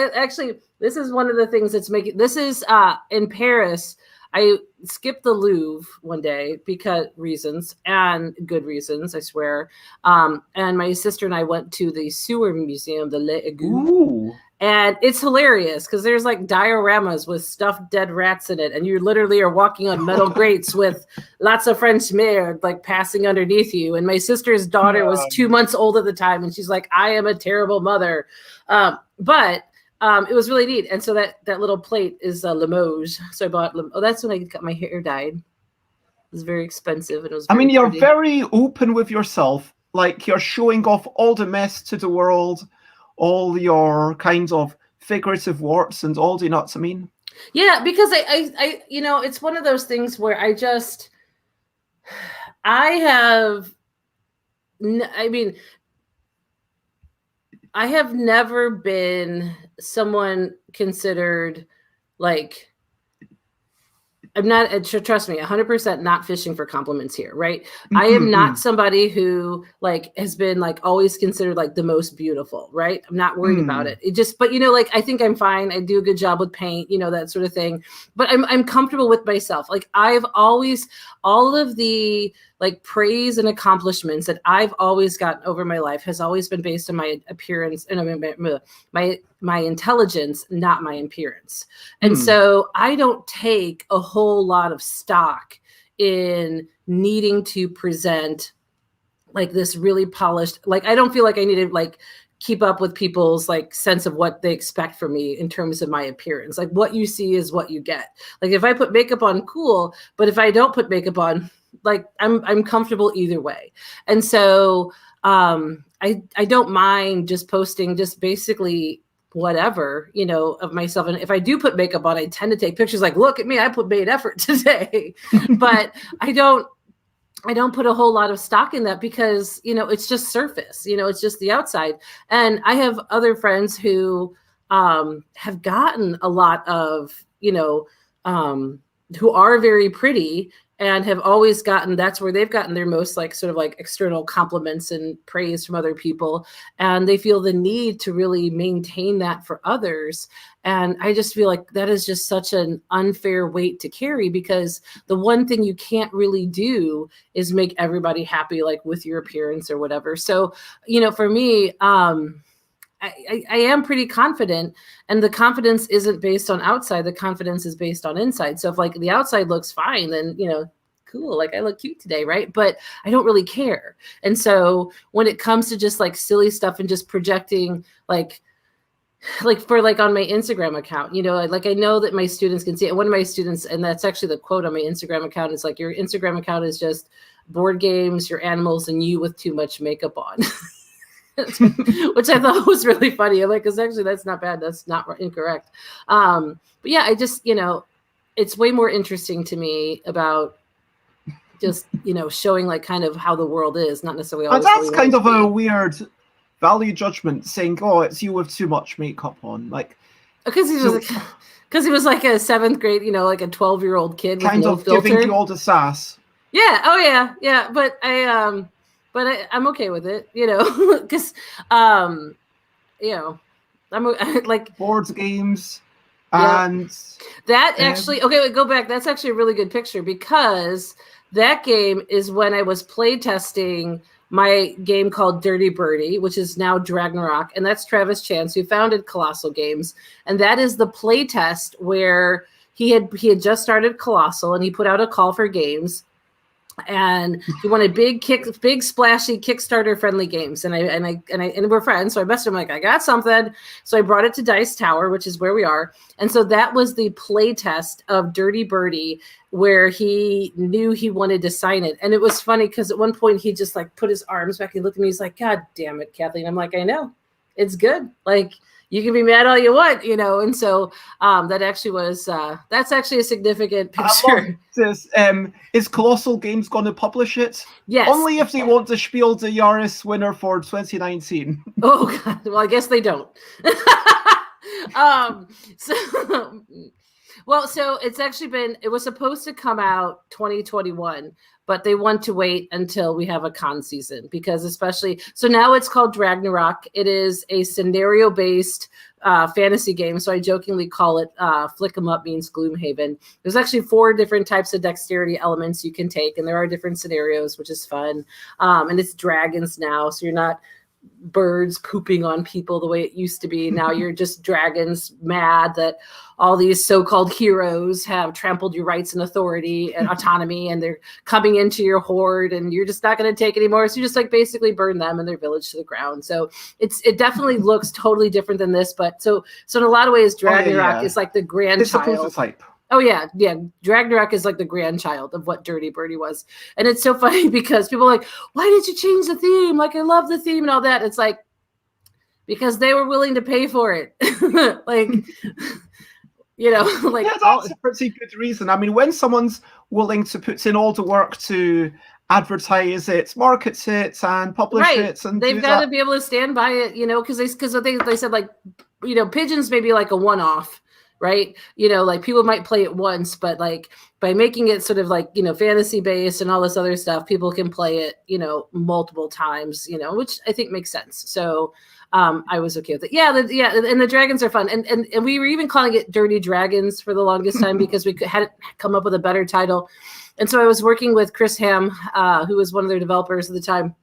This is one of the things that's making this is in Paris. I skipped the Louvre one day because reasons and good reasons, I swear. And my sister and I went to the sewer museum, the Les Égouts. Ooh. And it's hilarious because there's like dioramas with stuffed dead rats in it. And you literally are walking on metal grates with lots of French merde like passing underneath you. And my sister's daughter was 2 months old at the time. And she's like, I am a terrible mother. But it was really neat. And so that little plate is Limoges. So I bought, that's when I got my hair dyed. It was very expensive. And it was you're very open with yourself. Like you're showing off all the mess to the world. All your kinds of figurative warts and all, do you know what I mean? Yeah, because I it's one of those things where I just, I have, I mean, I have never been someone considered like, I'm not, trust me, 100% not fishing for compliments here, right? I am not somebody who like has been like always considered like the most beautiful, right? I'm not worried about it. It just, but you know, like I think I'm fine. I do a good job with paint, you know, that sort of thing. But I'm comfortable with myself. Like I've always, all of the like praise and accomplishments that I've always gotten over my life has always been based on my appearance and my intelligence, not my appearance. And so I don't take a whole lot of stock in needing to present like this really polished, like I don't feel like I need to like keep up with people's like sense of what they expect from me in terms of my appearance. Like what you see is what you get. Like if I put makeup on, cool, but if I don't put makeup on, like I'm comfortable either way. And so I don't mind just posting just basically whatever, you know, of myself. And if I do put makeup on, I tend to take pictures like, look at me, I made effort today. But I don't put a whole lot of stock in that because, you know, it's just surface, you know, it's just the outside. And I have other friends who have gotten a lot of, you know, who are very pretty and have always gotten, that's where they've gotten their most like sort of like external compliments and praise from other people. And they feel the need to really maintain that for others. And I just feel like that is just such an unfair weight to carry because the one thing you can't really do is make everybody happy, like with your appearance or whatever. So, you know, for me, I am pretty confident, and the confidence isn't based on outside. The confidence is based on inside. So if like the outside looks fine, then, you know, cool, like I look cute today, right? But I don't really care. And so when it comes to just like silly stuff and just projecting like for like on my Instagram account, you know, like I know that my students can see it. One of my students, and that's actually the quote on my Instagram account, is like, your Instagram account is just board games, your animals, and you with too much makeup on. Which I thought was really funny. I'm like, because actually that's not bad. That's not incorrect. But yeah, I just, you know, it's way more interesting to me about just, you know, showing like kind of how the world is, not necessarily always. And that's kind of a weird value judgment, saying, "Oh, it's you with too much makeup on." Like, because he was like a 7th grade, you know, like a 12-year-old kid with no filter, giving you all the sass. Yeah. Oh yeah. Yeah. But I'm okay with it, you know, because, you know, I'm like board games. Yeah. And that actually, okay, wait, go back. That's actually a really good picture because that game is when I was play testing my game called Dirty Birdie, which is now Dragnarok. And that's Travis Chance, who founded Kolossal Games. And that is the play test where he had just started Kolossal and he put out a call for games. And he wanted big splashy Kickstarter friendly games. And we're friends. So I messaged him like, I got something. So I brought it to Dice Tower, which is where we are. And so that was the play test of Dirty Birdie, where he knew he wanted to sign it. And it was funny because at one point he just like put his arms back and looked at me. He's like, God damn it, Kathleen. I'm like, I know, it's good. Like, you can be mad all you want, you know. And so that actually was that's actually a significant picture. This, is Kolossal Games going to publish it? Yes. Only if they want the Spiel des Jahres winner for 2019. Oh God. Well, I guess they don't. So it's actually it was supposed to come out 2021, but they want to wait until we have a con season because so now it's called Dragnarok. It is a scenario-based fantasy game. So I jokingly call it Flick 'em Up means Gloomhaven. There's actually 4 different types of dexterity elements you can take, and there are different scenarios, which is fun. And it's dragons now, so you're not birds pooping on people the way it used to be. Now you're just dragons mad that all these so-called heroes have trampled your rights and authority and autonomy, and they're coming into your horde, and you're just not going to take anymore. So you just like basically burn them and their village to the ground. So it definitely looks totally different than this, but so in a lot of ways, Dragnarok is like the grandchild. It's a prototype. Oh yeah. Dragnarok is like the grandchild of what Dirty Birdie was. And it's so funny because people are like, why did you change the theme? Like, I love the theme and all that. It's like, because they were willing to pay for it. Like, You know, like Yeah, that's a pretty good reason. I mean, when someone's willing to put in all the work to advertise it, market it, and publish right, it, and they've do got to that. be able to stand by it, you know, because they said like, you know, pigeons may be like a one-off, right? You know, like people might play it once, but like by making it sort of like, you know, fantasy based and all this other stuff, people can play it, you know, multiple times, you know, which I think makes sense. So I was okay with it. Yeah, and the dragons are fun, and we were even calling it Dirty Dragons for the longest time because we hadn't come up with a better title. And so I was working with Chris Ham, who was one of their developers at the time.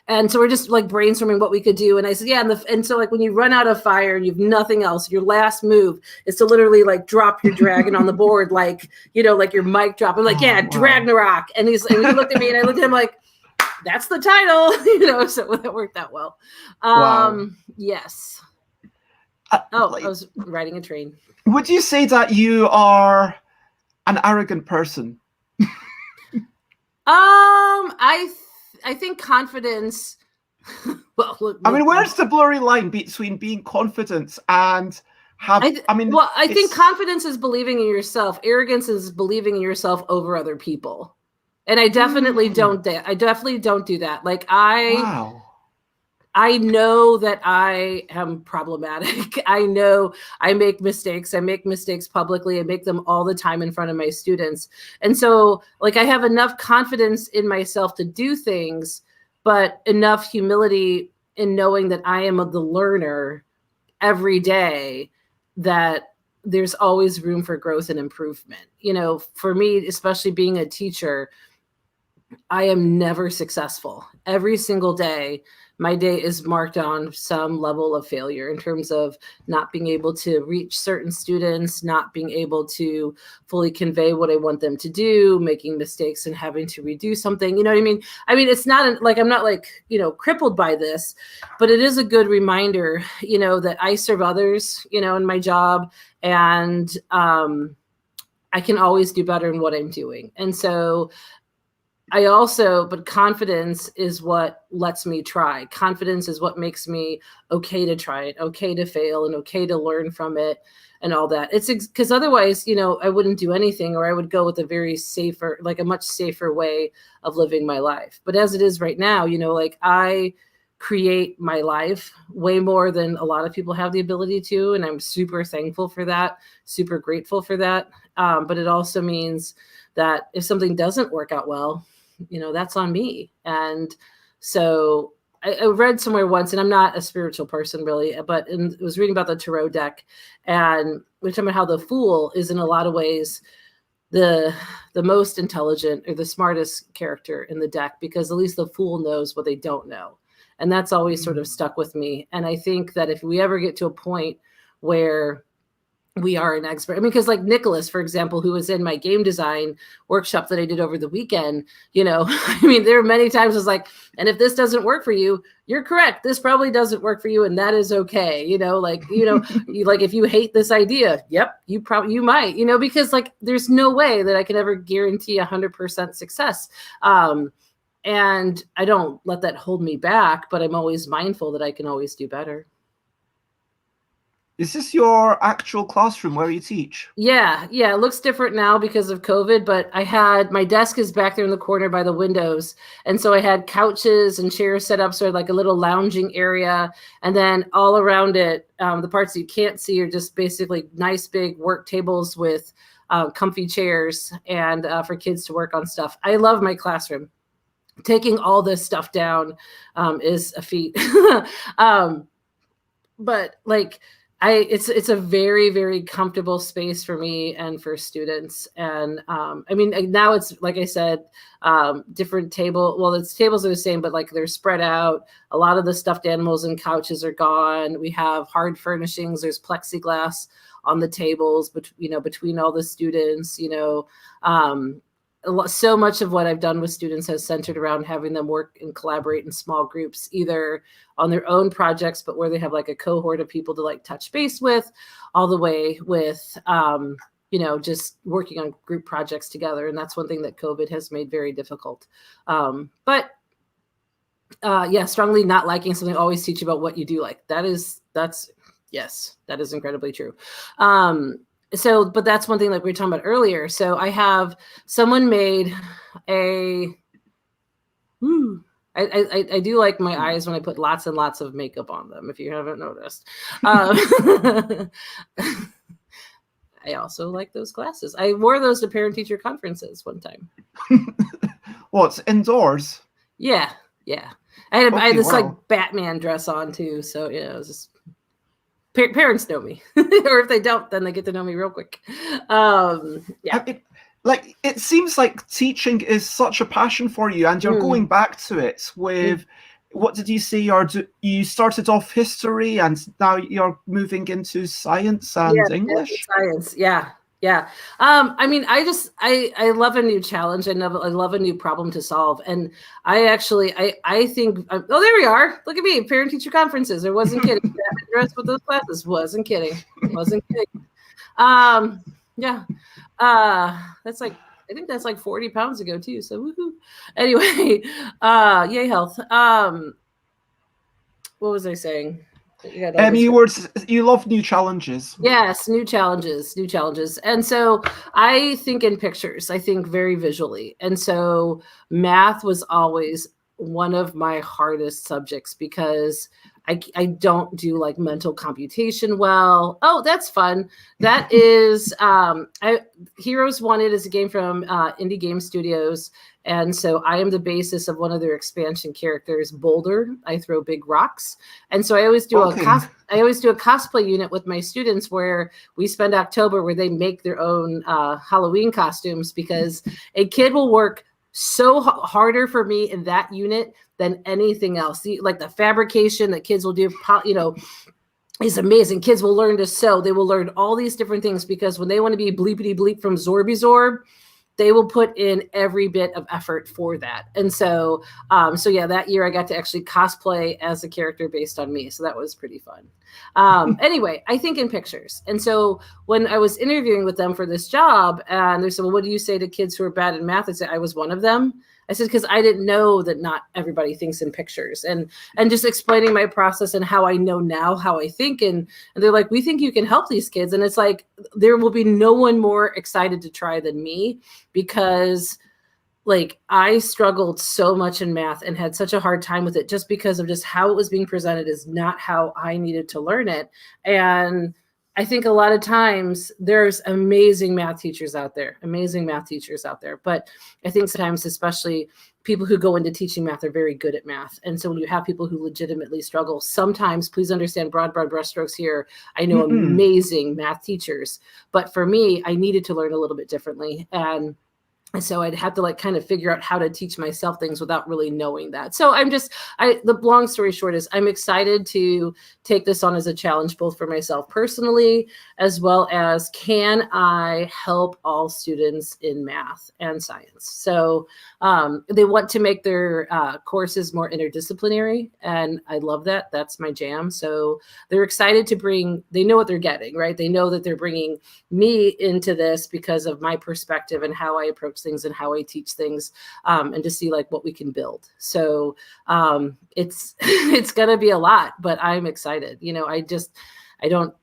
And so we're just like brainstorming what we could do. And I said, yeah. And so like when you run out of fire and you've nothing else, your last move is to literally like drop your dragon on the board, like, you know, like your mic drop. I'm like, yeah, wow. Dragnarok. And he looked at me and I looked at him like, that's the title, you know, so that worked out well. Wow. Yes. I was riding a train. Would you say that you are an arrogant person? I think confidence. Well, look, I mean, where's the blurry line between being confident and I think confidence is believing in yourself. Arrogance is believing in yourself over other people. And I definitely don't do that. Like I know that I am problematic. I know I make mistakes. I make mistakes publicly. I make them all the time in front of my students. And so like I have enough confidence in myself to do things, but enough humility in knowing that I am the learner every day, that there's always room for growth and improvement. You know, for me, especially being a teacher, I am never successful. Every single day, my day is marked on some level of failure in terms of not being able to reach certain students, not being able to fully convey what I want them to do, making mistakes and having to redo something. You know what I mean? I mean, it's not like I'm not like, you know, crippled by this, but it is a good reminder, you know, that I serve others, you know, in my job, and I can always do better in what I'm doing. And so but confidence is what lets me try. Confidence is what makes me okay to try it, okay to fail, and okay to learn from it and all that. It's because otherwise, you know, I wouldn't do anything, or I would go with a much safer way of living my life. But as it is right now, you know, like I create my life way more than a lot of people have the ability to. And I'm super thankful for that, super grateful for that. But it also means that if something doesn't work out well, you know, that's on me. And so I read somewhere once, and I'm not a spiritual person really, but I was reading about the tarot deck, and we're talking about how the Fool is in a lot of ways the most intelligent or the smartest character in the deck, because at least the Fool knows what they don't know. And that's always sort of stuck with me. And I think that if we ever get to a point where we are an expert. I mean, because like Nicholas, for example, who was in my game design workshop that I did over the weekend, you know, I mean, there are many times I was like, and if this doesn't work for you, you're correct. This probably doesn't work for you. And that is okay. You know, like, you know, like if you hate this idea, yep, you might, you know, because like, there's no way that I can ever guarantee 100% success. And I don't let that hold me back, but I'm always mindful that I can always do better. Is this your actual classroom where you teach? Yeah. It looks different now because of COVID, but my desk is back there in the corner by the windows. And so I had couches and chairs set up, so like a little lounging area. And then all around it, the parts that you can't see are just basically nice big work tables with comfy chairs and for kids to work on stuff. I love my classroom. Taking all this stuff down is a feat. But like, it's a very, very comfortable space for me and for students. And I mean, now it's, like I said, different the tables are the same, but like they're spread out. A lot of the stuffed animals and couches are gone. We have hard furnishings. There's plexiglass on the tables, but you know, between all the students, you know, so much of what I've done with students has centered around having them work and collaborate in small groups, either on their own projects, but where they have like a cohort of people to like touch base with, all the way with, you know, just working on group projects together. And that's one thing that COVID has made very difficult. But strongly not liking something, always teach about what you do like. That is incredibly true. but that's one thing like we were talking about earlier. So I have someone made a, I do like my eyes when I put lots and lots of makeup on them, if you haven't noticed. I also like those glasses. I wore those to parent-teacher conferences one time. What's indoors? Yeah. I had this like Batman dress on too. So yeah, it was just parents know me, or if they don't, then they get to know me real quick. Yeah. It seems like teaching is such a passion for you, and you're going back to it with. What did you say? You started off history, and now you're moving into science and English. Science, yeah. I mean, I love a new challenge. I love a new problem to solve, and I think. Oh, there we are. Look at me, parent-teacher conferences. I wasn't kidding. That dress with those glasses. Wasn't kidding. Yeah. That's like. I think that's like 40 pounds ago too. So woohoo. Anyway, yay health. What was I saying? You love new challenges. Yes, new challenges. And so I think in pictures. I think very visually. And so math was always one of my hardest subjects because I don't do like mental computation well. Oh, that's fun. That is Heroes Wanted is a game from Indie Game Studios. And so I am the basis of one of their expansion characters, Boulder. I throw big rocks. And so I always do a cosplay unit with my students where we spend October where they make their own Halloween costumes, because a kid will work so harder for me in that unit than anything else. Like the fabrication that kids will do, is amazing. Kids will learn to sew. They will learn all these different things, because when they want to be bleepity bleep from Zorbizorb, they will put in every bit of effort for that. And so, that year I got to actually cosplay as a character based on me. So that was pretty fun. Anyway, I think in pictures. And so when I was interviewing with them for this job, and they said, well, what do you say to kids who are bad in math? I said, I was one of them. I said, because I didn't know that not everybody thinks in pictures, and just explaining my process and how I know now how I think. And they're like, we think you can help these kids. And it's like, there will be no one more excited to try than me, because like I struggled so much in math and had such a hard time with it just because of just how it was being presented is not how I needed to learn it. And I think a lot of times there's amazing math teachers out there, but I think sometimes, especially people who go into teaching math, are very good at math. And so when you have people who legitimately struggle, sometimes, please understand, broad brushstrokes here, I know amazing math teachers, but for me, I needed to learn a little bit differently. And so I'd have to like kind of figure out how to teach myself things without really knowing that. So the long story short is I'm excited to take this on as a challenge, both for myself personally, as well as can I help all students in math and science. So they want to make their courses more interdisciplinary. And I love that. That's my jam. So they're excited they know what they're getting, right? They know that they're bringing me into this because of my perspective and how I approach things and how I teach things, and to see like what we can build. So it's going to be a lot, but I'm excited. I don't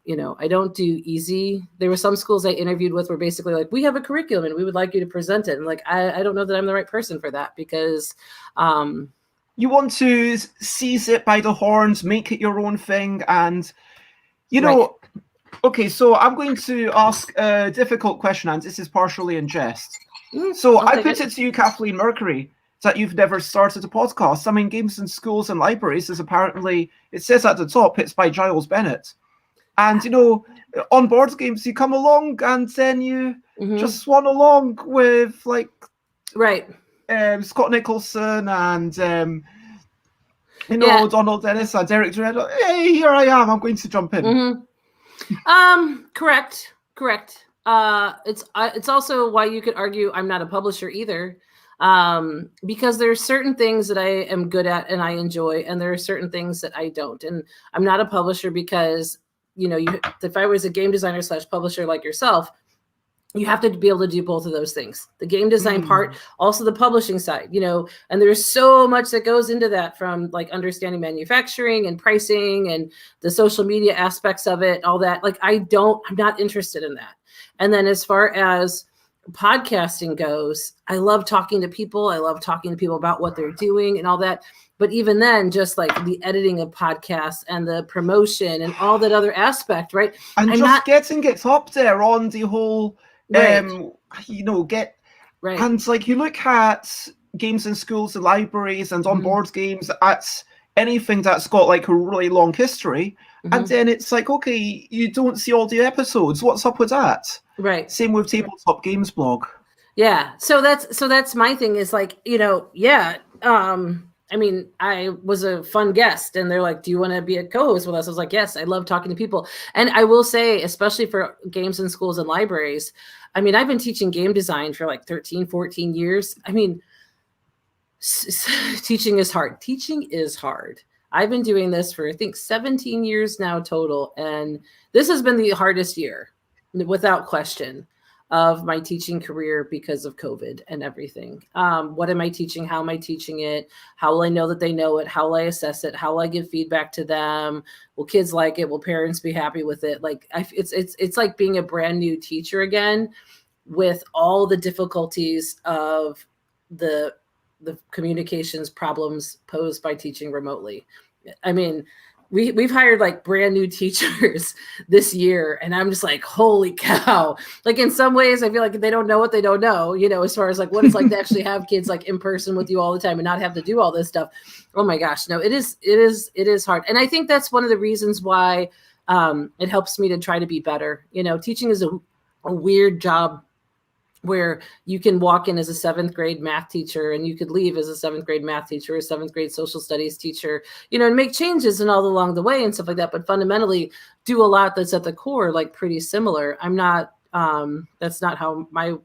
do easy. There were some schools I interviewed with where basically like, we have a curriculum and we would like you to present it. And like, I don't know that I'm the right person for that, because you want to seize it by the horns, make it your own thing. And, Right. Okay, so I'm going to ask a difficult question, and this is partially in jest. So I put it to you, Kathleen Mercury, that you've never started a podcast. I mean, Games in Schools and Libraries is apparently, it says at the top, it's by Giles Bennett. And, on board games, you come along and then you just swan along with, like, right. Scott Nicholson and, Donald Dennis and Derek Dredd. Hey, here I am. I'm going to jump in. Correct. It's also why you could argue I'm not a publisher either, because there are certain things that I am good at and I enjoy, and there are certain things that I don't. And I'm not a publisher because, if I was a game designer / publisher like yourself, you have to be able to do both of those things. The game design part, also the publishing side, and there's so much that goes into that, from like understanding manufacturing and pricing and the social media aspects of it, all that. Like, I'm not interested in that. And then as far as podcasting goes, I love talking to people. I love talking to people about what they're doing and all that. But even then, just like the editing of podcasts and the promotion and all that other aspect, right? And I'm just not getting it up there on the whole, right. Right. And like you look at games in schools and libraries and on board games, at anything that's got like a really long history, and then it's like, okay, you don't see all the episodes. What's up with that? Right. Same with Tabletop Games blog. Yeah. So that's my thing is like, yeah. I mean, I was a fun guest and they're like, do you want to be a co-host with us? I was like, yes, I love talking to people. And I will say, especially for games in schools and libraries, I mean, I've been teaching game design for like 13, 14 years. I mean, teaching is hard. Teaching is hard. I've been doing this for, I think, 17 years now total. And this has been the hardest year, without question, of my teaching career because of COVID and everything. What am I teaching? How am I teaching it? How will I know that they know it? How will I assess it? How will I give feedback to them? Will kids like it? Will parents be happy with it? Like it's like being a brand new teacher again, with all the difficulties of the communications problems posed by teaching remotely. I mean, we've hired like brand new teachers this year, and I'm just like, holy cow. Like in some ways I feel like they don't know what they don't know, as far as like what it's like to actually have kids like in person with you all the time and not have to do all this stuff. Oh my gosh, no, it is hard. And I think that's one of the reasons why it helps me to try to be better. Teaching is a weird job where you can walk in as a 7th grade math teacher and you could leave as a 7th grade math teacher or 7th grade social studies teacher, and make changes and all along the way and stuff like that. But fundamentally do a lot that's at the core, like pretty similar. I'm not, that's not how my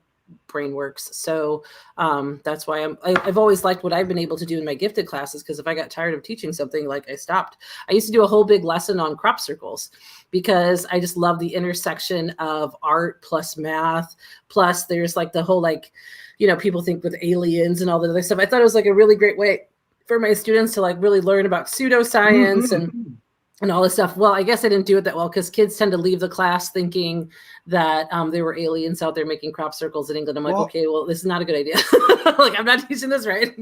brain works. So that's why I've always liked what I've been able to do in my gifted classes, because if I got tired of teaching something, like I stopped. I used to do a whole big lesson on crop circles because I just love the intersection of art plus math, plus there's like the whole like, people think with aliens and all the other stuff. I thought it was like a really great way for my students to like really learn about pseudoscience and all this stuff. Well, I guess I didn't do it that well because kids tend to leave the class thinking that there were aliens out there making crop circles in England. I'm like, okay, well, this is not a good idea. Like, I'm not teaching this right.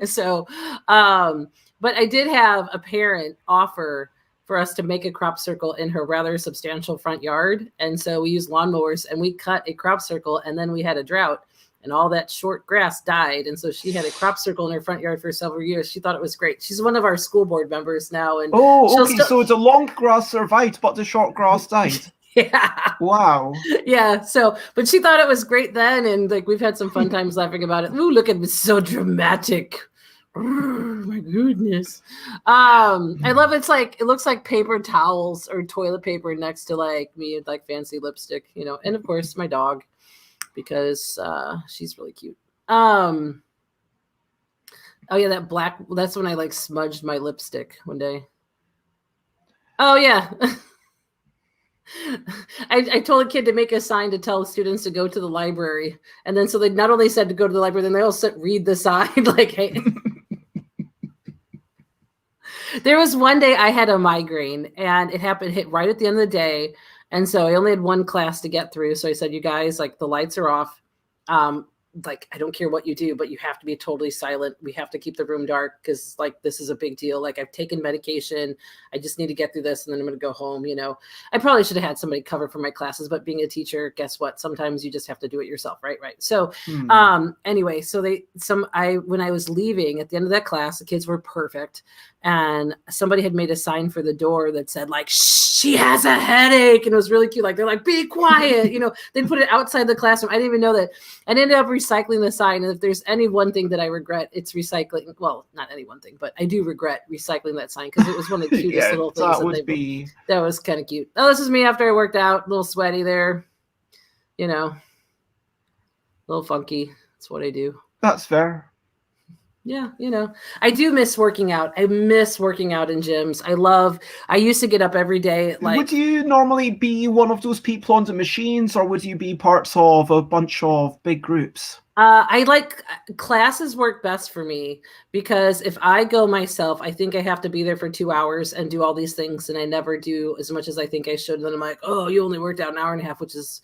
So, but I did have a parent offer for us to make a crop circle in her rather substantial front yard. And so we used lawnmowers and we cut a crop circle, and then we had a drought. And all that short grass died. And so she had a crop circle in her front yard for several years. She thought it was great. She's one of our school board members now. And okay. So the long grass survived, but the short grass died. Yeah. Wow. Yeah. So, but she thought it was great then. And like, we've had some fun times laughing about it. Ooh, look at it. It's so dramatic. Oh, my goodness. I love it's like, it looks like paper towels or toilet paper next to like me with like fancy lipstick, and of course my dog, because she's really cute. Oh yeah, that black, that's when I like smudged my lipstick one day. Oh yeah. I told a kid to make a sign to tell students to go to the library. And then so they not only said to go to the library, then they also said read the sign. Like, hey. There was one day I had a migraine and it hit right at the end of the day. And so I only had one class to get through. So I said, you guys, like the lights are off. Like, I don't care what you do, but you have to be totally silent. We have to keep the room dark because like, this is a big deal. Like I've taken medication. I just need to get through this. And then I'm going to go home. I probably should have had somebody cover for my classes, but being a teacher, guess what? Sometimes you just have to do it yourself. Right. So, anyway, so when I was leaving at the end of that class, the kids were perfect. And somebody had made a sign for the door that said like, she has a headache. And it was really cute. Like, they're like, be quiet. They put it outside the classroom. I didn't even know that. I ended up recycling the sign. And if there's any one thing that I regret, it's recycling. Well, not any one thing, but I do regret recycling that sign because it was one of the cutest little things. That was kind of cute. Oh, this is me after I worked out. A little sweaty there. A little funky. That's what I do. That's fair. Yeah, I do miss working out. I miss working out in gyms. I used to get up every day. Would you normally be one of those people on the machines, or would you be parts of a bunch of big groups? I like classes work best for me because if I go myself, I think I have to be there for 2 hours and do all these things, and I never do as much as I think I should. And then I'm like, oh, you only worked out an hour and a half, which is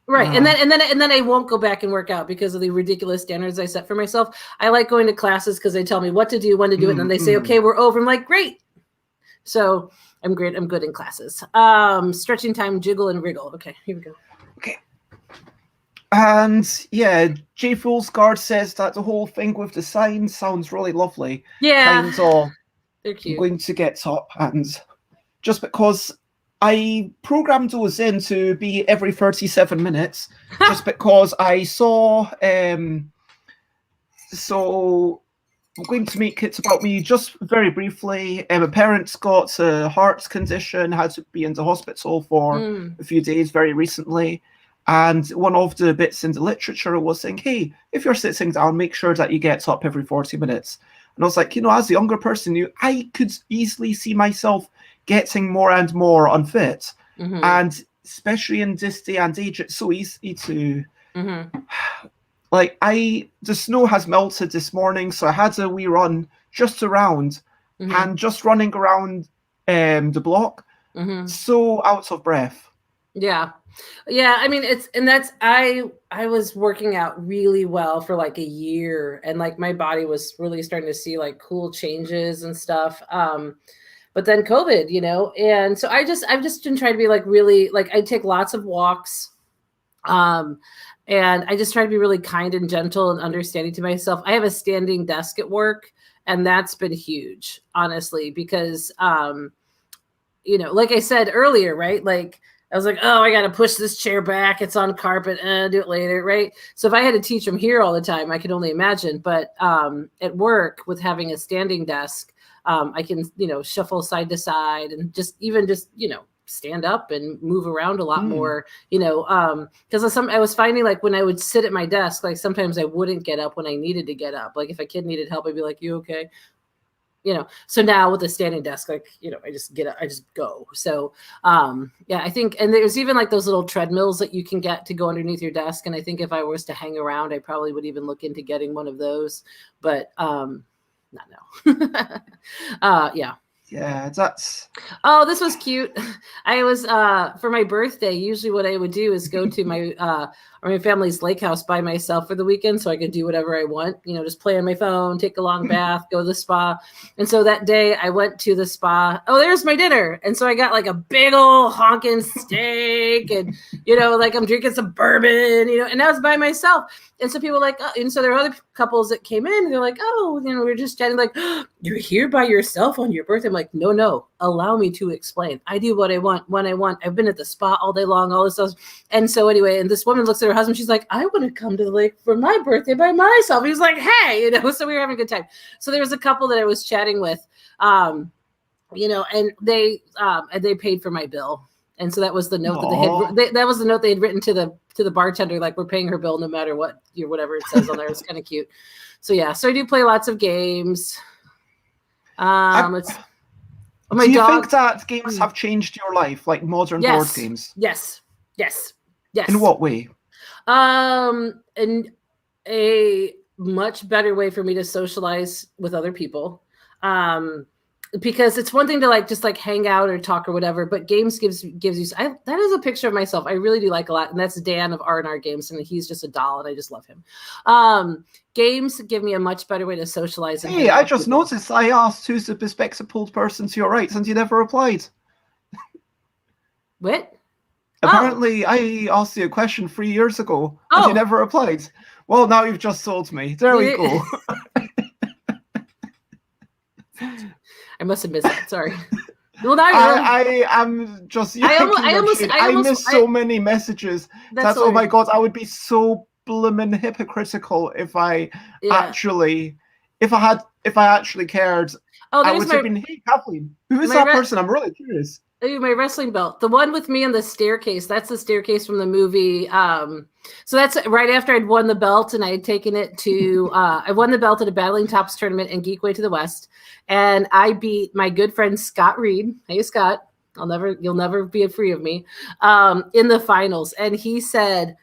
right. And then I won't go back and work out because of the ridiculous standards I set for myself. I like going to classes because they tell me what to do, when to do it, and then they say, okay, we're over. I'm like, great. So I'm great. I'm good in classes. Stretching time, jiggle and wriggle. Okay, here we go. Okay. And yeah, J Fool's Guard says that the whole thing with the signs sounds really lovely. Yeah. Kind of. They're cute. I'm going to get top hands. Just because I programmed those in to be every 37 minutes, just because I saw, so I'm going to make it about me just very briefly. My parents got a heart condition, had to be in the hospital for a few days very recently. And one of the bits in the literature was saying, hey, if you're sitting down, make sure that you get up every 40 minutes. And I was like, as a younger person, I could easily see myself getting more and more unfit. And especially in this day and age, it's so easy to... Like, the snow has melted this morning, so I had a wee run just around, and just running around the block, so out of breath. Yeah. I mean, I was working out really well for like a year, and like my body was really starting to see like cool changes and stuff. But then COVID, and so I've just been trying to be like really, like I take lots of walks. And I just try to be really kind and gentle and understanding to myself. I have a standing desk at work, and that's been huge, honestly, because, like I said earlier, right? Like I was like, oh, I got to push this chair back. It's on carpet. Do it later. Right. So if I had to teach them here all the time, I could only imagine. But at work with having a standing desk, I can, shuffle side to side and just stand up and move around a lot more, because I was finding like when I would sit at my desk, like sometimes I wouldn't get up when I needed to get up. Like if a kid needed help, I'd be like, you okay? So now with a standing desk, like, I just get up, I just go. So, I think, and there's even like those little treadmills that you can get to go underneath your desk. And I think if I was to hang around, I probably would even look into getting one of those, but, not now. Yeah. Yeah, that's... Oh, this was cute. I was, for my birthday, usually what I would do is go to my family's lake house by myself for the weekend so I could do whatever I want, just play on my phone, take a long bath, go to the spa. And so that day I went to the spa. Oh, there's my dinner. And so I got like a big old honking steak and, like I'm drinking some bourbon, and I was by myself. And so people were like, oh, and so there were other couples that came in and they're like, oh, we were just chatting like, oh, you're here by yourself on your birthday. I'm like, no, allow me to explain. I do what I want when I want. I've been at the spa all day long, all this stuff. And so anyway, and this woman looks at her husband. She's like, I want to come to the lake for my birthday by myself. He was like, hey, so we were having a good time. So there was a couple that I was chatting with, and they paid for my bill. And so that was the note that was the note they had written to the bartender, like we're paying her bill no matter what, whatever it says on there. It's kind of cute. So yeah, so I do play lots of games. Do you think that games have changed your life, like modern board games? Yes. In what way? In a much better way for me to socialize with other people. Because it's one thing to like just like hang out or talk or whatever, but games gives you that is a picture of myself I really do like a lot, and that's Dan of R&R Games, and he's just a doll and I just love him. Games give me a much better way to socialize. Hey, I just noticed I asked who's the bespectacled person to your right and you never replied. What? Apparently I asked you a question 3 years ago and you never replied. Well, now you've just told me. There we go. I must have missed that. Sorry. Well, now I am just. I miss so many messages. That's oh my god! I would be so bloomin' hypocritical if I actually cared. Oh, I would have been. Hey, Kathleen, who is that person? I'm really curious. Oh, my wrestling belt. The one with me on the staircase. That's the staircase from the movie. So that's right after I'd won the belt and I had taken it to, I won the belt at a Battling Tops tournament in Geekway to the West. And I beat my good friend, Scott Reed. Hey, Scott, you'll never be free of me, in the finals. And he said,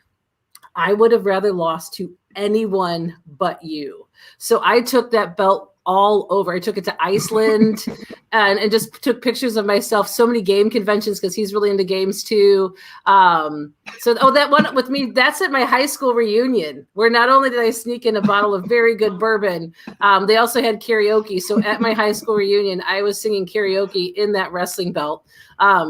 I would have rather lost to anyone but you. So I took that belt all over. I took it to Iceland and just took pictures of myself. So many game conventions because he's really into games too. That one with me, that's at my high school reunion where not only did I sneak in a bottle of very good bourbon, they also had karaoke. So at my high school reunion, I was singing karaoke in that wrestling belt.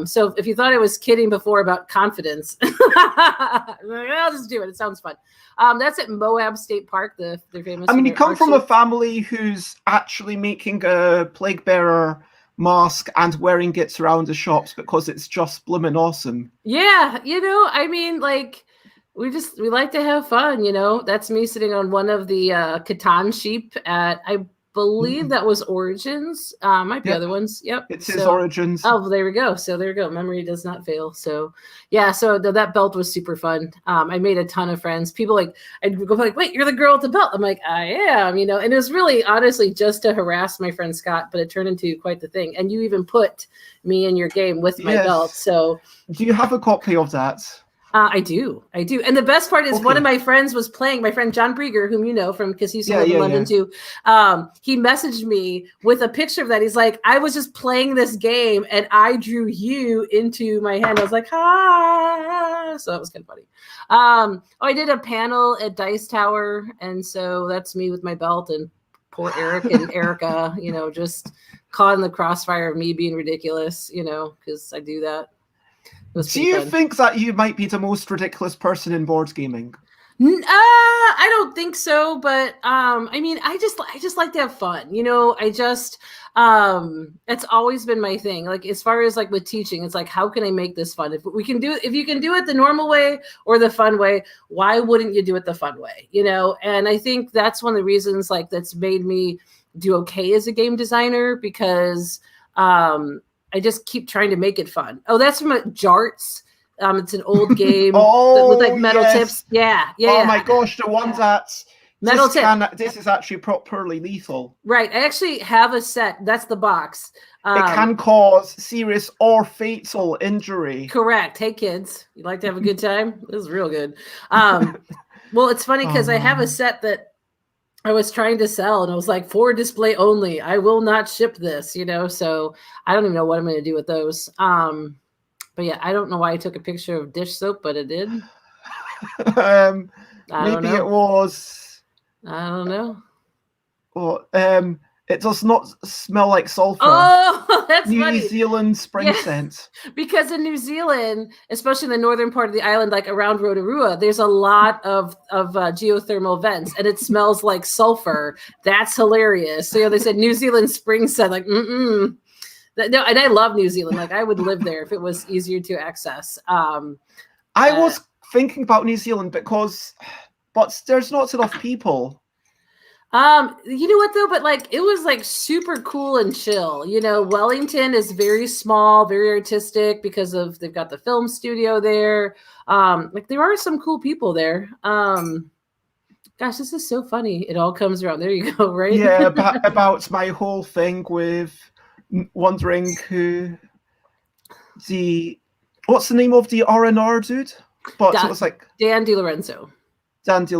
So if you thought I was kidding before about confidence, I'll just do it. It sounds fun. That's at Moab State Park. They're famous. I mean, you come from a family who's actually making a plague bearer mask and wearing it around the shops because it's just bloomin' awesome. Yeah, I mean, like we like to have fun. That's me sitting on one of the Catan sheep at I believe that was Origins. Might be other ones. Yep. It's his Origins. Oh, there we go. So there we go. Memory does not fail. So yeah, so that belt was super fun. I made a ton of friends. People I'd go like, wait, you're the girl with the belt. I'm like, I am, and it was really honestly just to harass my friend Scott, but it turned into quite the thing. And you even put me in your game with my belt. So do you have a copy of that? I do. And the best part is one of my friends was playing, my friend John Brieger, whom you know from, because he's in London too. He messaged me with a picture of that. He's like, I was just playing this game and I drew you into my hand. I was like, ah. So that was kind of funny. I did a panel at Dice Tower. And so that's me with my belt and poor Eric and Erica, just caught in the crossfire of me being ridiculous, because I do that. Do you think that you might be the most ridiculous person in board gaming? I don't think so, but I mean, I just like to have fun. It's always been my thing. Like as far as like with teaching, it's like, how can I make this fun? If you can do it the normal way or the fun way, why wouldn't you do it the fun way? And I think that's one of the reasons like that's made me do okay as a game designer because I just keep trying to make it fun. Oh, that's from Jarts. It's an old game with like metal tips. Yeah. Oh my gosh, the one that's metal tip. This is actually properly lethal. Right. I actually have a set. That's the box. It can cause serious or fatal injury. Correct. Hey kids, you like to have a good time? This is real good. Well, it's funny because I have a set that I was trying to sell and I was like, for display only. I will not ship this, so I don't even know what I'm going to do with those. But yeah, I don't know why I took a picture of dish soap, but it did. Maybe it was. I don't know. Well, it does not smell like sulfur. Oh, that's New funny. Zealand spring scent. Because in New Zealand, especially in the northern part of the island, like around Rotorua, there's a lot of geothermal vents, and it smells like sulfur. That's hilarious. So they said New Zealand spring scent, like No, and I love New Zealand. Like I would live there if it was easier to access. I was thinking about New Zealand but there's not enough people. You know what though? But like it was like super cool and chill. Wellington is very small, very artistic because they've got the film studio there. Like there are some cool people there. Gosh, this is so funny. It all comes around. There you go, right? Yeah, about my whole thing with wondering what's the name of the R&R dude? But it was like Dan DiLorenzo. But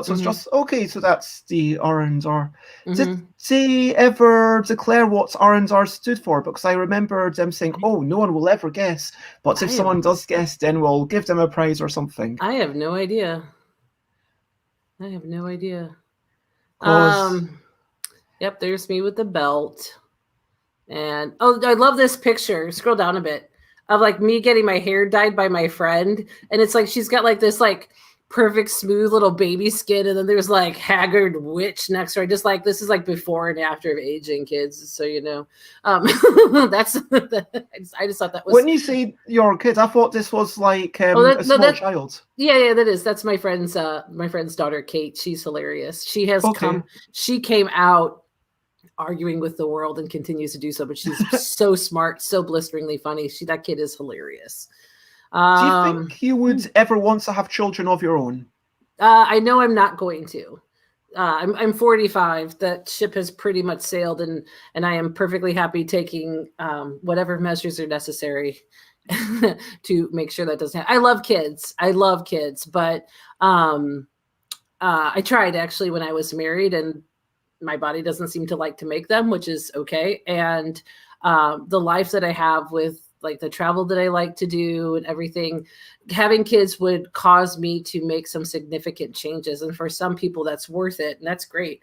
it was just okay. So that's the R&R. Did they ever declare what R&R stood for? Because I remember them saying, "Oh, no one will ever guess, but if someone does guess, then we'll give them a prize or something." I have no idea. Yep, there's me with the belt, and I love this picture. Scroll down a bit of like me getting my hair dyed by my friend, and it's like she's got like this like perfect smooth little baby skin, and then there's like haggard witch next to her. Just like this is like before and after of aging, kids, so that's I just thought that was. When you say your kid, I thought this was like a small child. Yeah, that's my friend's daughter Kate. She's hilarious. She came out arguing with the world and continues to do so. But she's so smart, so blisteringly funny. That kid is hilarious. Do you think you would ever want to have children of your own? I know I'm not going to. I'm 45. That ship has pretty much sailed, and I am perfectly happy taking whatever measures are necessary to make sure that doesn't happen. I love kids, but I tried actually when I was married, and my body doesn't seem to like to make them, which is okay. And the life that I have with like the travel that I like to do and everything, having kids would cause me to make some significant changes. And for some people that's worth it. And that's great.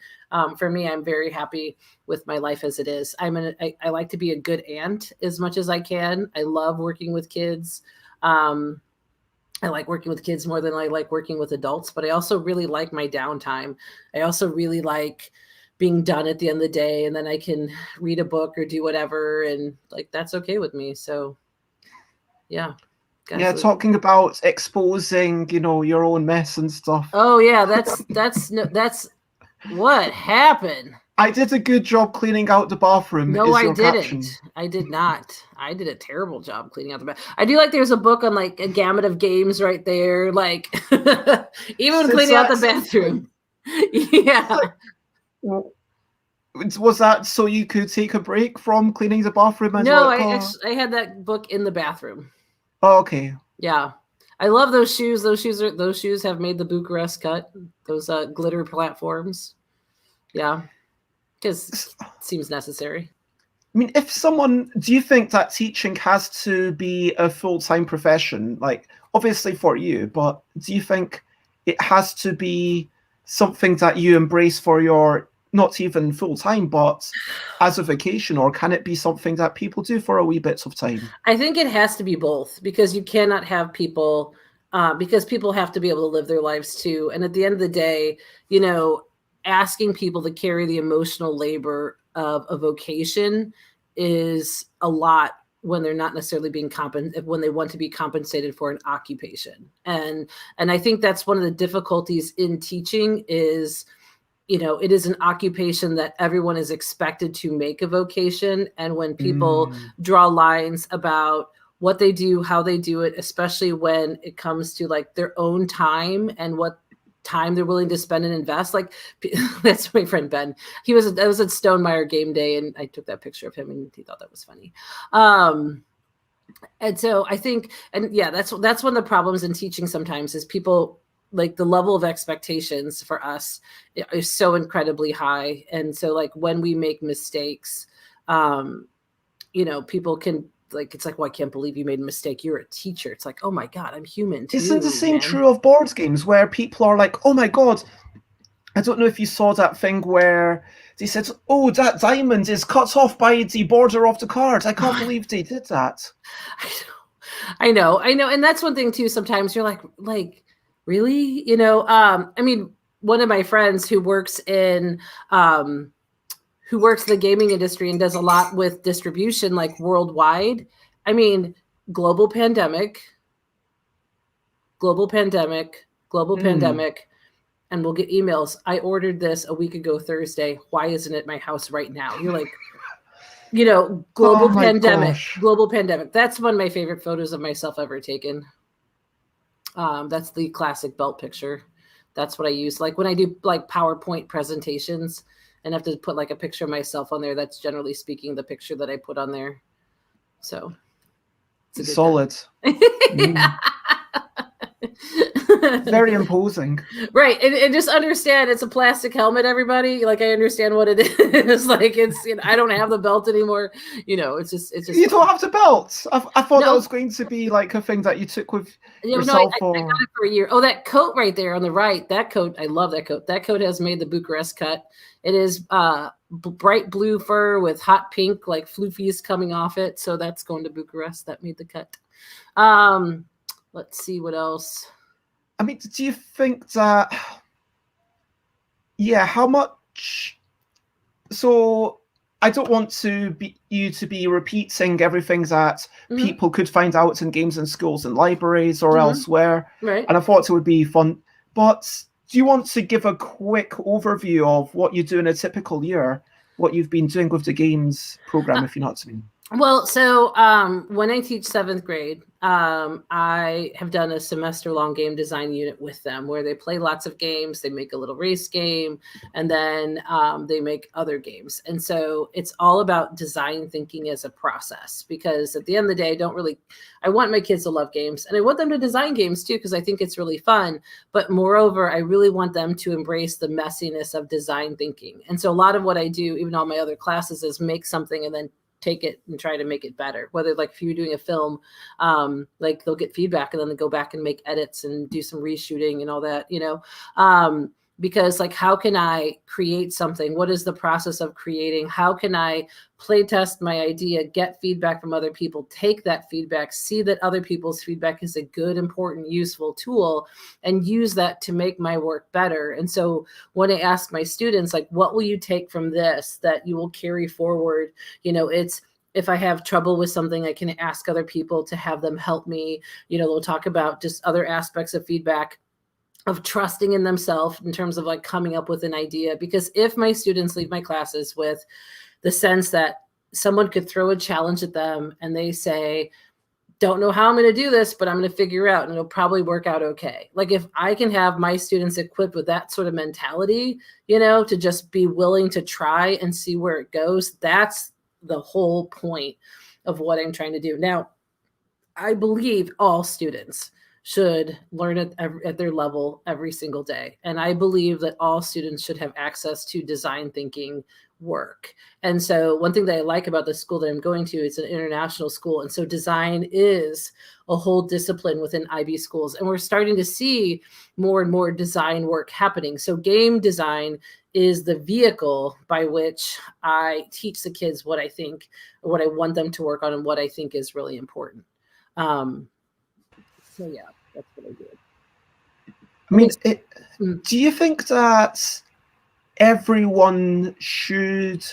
For me, I'm very happy with my life as it is. I like to be a good aunt as much as I can. I love working with kids. I like working with kids more than I like working with adults, but I also really like my downtime. I also really like being done at the end of the day, and then I can read a book or do whatever, and like that's okay with me. So yeah. Yeah, talking about exposing, your own mess and stuff. Oh yeah, that's what happened. I did a good job cleaning out the bathroom. No, I didn't. Caption. I did not. I did a terrible job cleaning out the bathroom. I do like there's a book on like a gamut of games right there, like even cleaning out the bathroom. Yeah. Was that so you could take a break from cleaning the bathroom? And no, I had that book in the bathroom. Oh, okay. Yeah, I love those shoes. Those shoes have made the Bucharest cut. Those glitter platforms. Yeah, because it seems necessary. I mean, do you think that teaching has to be a full-time profession? Like, obviously for you, but do you think it has to be something that you embrace for your, not even full-time, but as a vacation, or can it be something that people do for a wee bit of time? I think it has to be both, because you cannot have people, because people have to be able to live their lives too. And at the end of the day, asking people to carry the emotional labor of a vocation is a lot when they're not necessarily being when they want to be compensated for an occupation. And I think that's one of the difficulties in teaching is, it is an occupation that everyone is expected to make a vocation. And when people draw lines about what they do, how they do it, especially when it comes to like their own time and what time they're willing to spend and invest. Like that's my friend Ben. I was at Stonemeyer game day, and I took that picture of him, and he thought that was funny. And so I think, and yeah, that's one of the problems in teaching sometimes is people, like the level of expectations for us is so incredibly high. And so like when we make mistakes, people can like, it's like, well, I can't believe you made a mistake. You're a teacher. It's like, oh my God, I'm human too. Isn't the same true of board games where people are like, oh my God, I don't know if you saw that thing where they said, oh, that diamond is cut off by the border of the card. I can't believe they did that. I know. And that's one thing too. Sometimes you're like, really? I mean, one of my friends who works in the gaming industry and does a lot with distribution, like worldwide. I mean, global pandemic, and we'll get emails. I ordered this a week ago Thursday. Why isn't it at my house right now? You're like, global pandemic. That's one of my favorite photos of myself ever taken. That's the classic belt picture. That's what I use. Like when I do like PowerPoint presentations and have to put like a picture of myself on there, that's generally speaking the picture that I put on there. So it's solid. Very imposing. Right. And just understand it's a plastic helmet, everybody. Like I understand what it is. Like it's, I don't have the belt anymore. It's just you don't have the belt. I thought that was going to be like a thing that you took with yourself. I got it for a year. Oh, that coat right there on the right. That coat, I love that coat. That coat has made the Bucharest cut. It is bright blue fur with hot pink like floofies coming off it. So that's going to Bucharest. That made the cut. Let's see what else. I mean, do you think that, how much, so I don't want you to be repeating everything that people could find out in games and schools and libraries or elsewhere. Right. And I thought it would be fun, but do you want to give a quick overview of what you do in a typical year? what you've been doing with the games program, if you know what I mean. Well, so when I teach 7th grade, I have done a semester-long game design unit with them where they play lots of games. They make a little race game, and then they make other games. And so it's all about design thinking as a process, because at the end of the day, I want my kids to love games, and I want them to design games too, because I think it's really fun. But moreover, I really want them to embrace the messiness of design thinking. And so a lot of what I do, even all my other classes, is make something and then take it and try to make it better. Whether like if you're doing a film, like they'll get feedback and then they go back and make edits and do some reshooting and all that, because like, how can I create something? What is the process of creating? How can I play test my idea, get feedback from other people, take that feedback, see that other people's feedback is a good, important, useful tool, and use that to make my work better? And so when I ask my students, like, what will you take from this that you will carry forward? It's, if I have trouble with something, I can ask other people to have them help me. They'll talk about just other aspects of feedback, of trusting in themselves in terms of like coming up with an idea. Because if my students leave my classes with the sense that someone could throw a challenge at them and they say, don't know how I'm going to do this, but I'm going to figure it out and it'll probably work out okay. Like if I can have my students equipped with that sort of mentality, to just be willing to try and see where it goes, that's the whole point of what I'm trying to do. Now, I believe all students should learn at their level every single day. And I believe that all students should have access to design thinking work. And so one thing that I like about the school that I'm going to, it's an international school. And so design is a whole discipline within IB schools. And we're starting to see more and more design work happening. So game design is the vehicle by which I teach the kids what I think, what I want them to work on, and what I think is really important. So yeah, that's what I did. I mean, do you think that everyone should,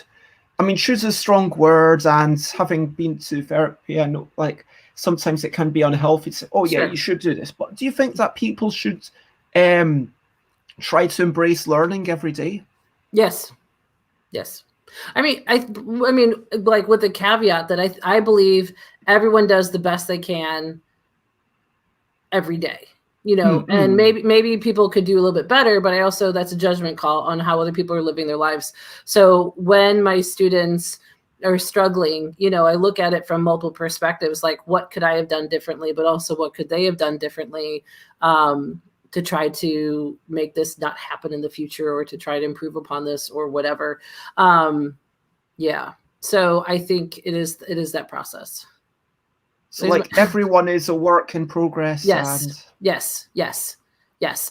should a strong word, and having been to therapy, I know like sometimes it can be unhealthy to say, oh yeah, sure, you should do this. But do you think that people should try to embrace learning every day? Yes. I mean, like with the caveat that I believe everyone does the best they can every day, and maybe people could do a little bit better, but that's a judgment call on how other people are living their lives. So when my students are struggling, I look at it from multiple perspectives, like what could I have done differently, but also what could they have done differently, to try to make this not happen in the future, or to try to improve upon this or whatever. Yeah. So I think it is that process. So like everyone is a work in progress. Yes.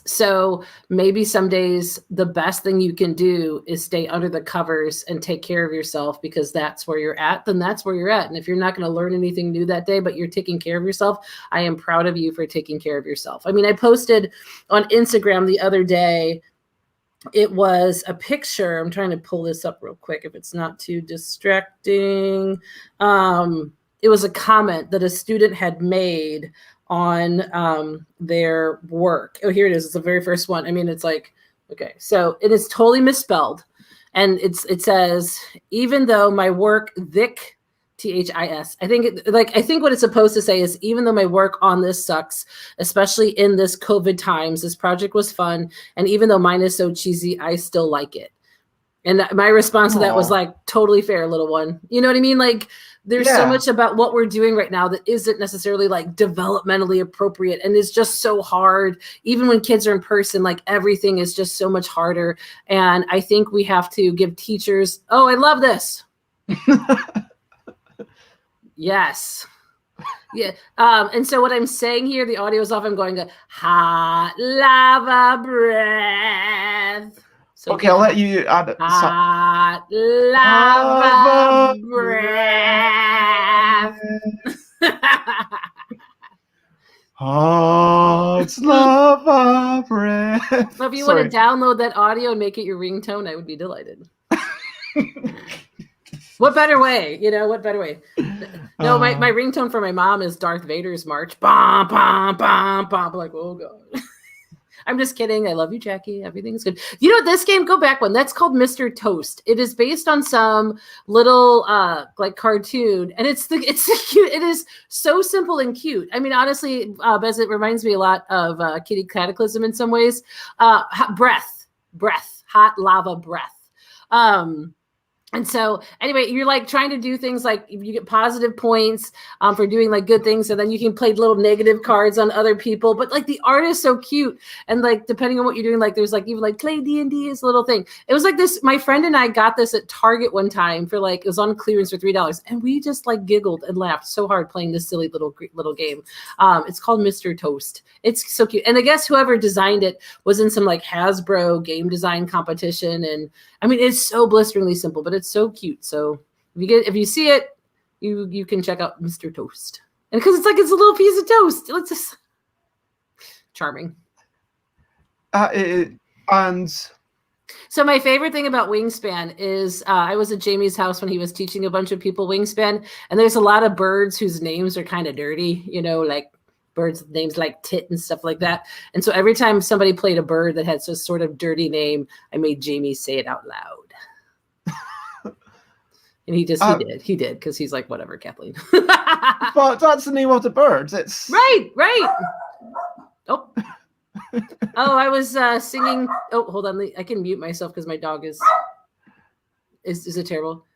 So maybe some days the best thing you can do is stay under the covers and take care of yourself, because that's where you're at, then that's where you're at. And if you're not going to learn anything new that day, but you're taking care of yourself, I am proud of you for taking care of yourself. I mean, I posted on Instagram the other day, it was a picture. I'm trying to pull this up real quick if it's not too distracting. It was a comment that a student had made on their work. Oh, here it is. It's the very first one. I mean, it's like, okay, so it is totally misspelled. And it says, even though my work, THIS, I think what it's supposed to say is, even though my work on this sucks, especially in this COVID times, this project was fun. And even though mine is so cheesy, I still like it. And my response to that was like, totally fair, little one. You know what I mean? Like, there's so much about what we're doing right now that isn't necessarily like developmentally appropriate. And it's just so hard. Even when kids are in person, like everything is just so much harder. And I think we have to give teachers, I love this. Yes. Yeah. And so what I'm saying here, the audio is off. I'm going to hot lava breath. So okay, I'll let you add it. Hot lava breath. Hot lava breath. So if you want to download that audio and make it your ringtone, I would be delighted. What better way? What better way? No, my ringtone for my mom is Darth Vader's march. Bom, bom, bom, bom. Like, oh God. I'm just kidding. I love you, Jackie. Everything's good. You know, this game, go back one. That's called Mr. Toast. It is based on some little like cartoon, and it's cute. It is so simple and cute. I mean, honestly, Bez, it reminds me a lot of Kitty Cataclysm in some ways. Breath, hot lava breath. And so anyway, you're like trying to do things like you get positive points for doing like good things. And then you can play little negative cards on other people. But like the art is so cute. And like, depending on what you're doing, like there's like even like play D&D is a little thing. It was like this, my friend and I got this at Target one time for like, it was on clearance for $3. And we just like giggled and laughed so hard playing this silly little game. It's called Mr. Toast. It's so cute. And I guess whoever designed it was in some like Hasbro game design competition. And I mean, it's so blisteringly simple, but it's so cute. So if you see it, you can check out Mr. Toast. And because it's a little piece of toast. It's just charming. And so my favorite thing about Wingspan is I was at Jamie's house when he was teaching a bunch of people Wingspan, and there's a lot of birds whose names are kind of dirty, you know, like birds with names like Tit and stuff like that. And so every time somebody played a bird that had some sort of dirty name, I made Jamie say it out loud. And he did because he's like, whatever, Kathleen. But that's the name of the birds. It's right. Oh, I was singing. Oh, hold on. I can mute myself because my dog is it terrible?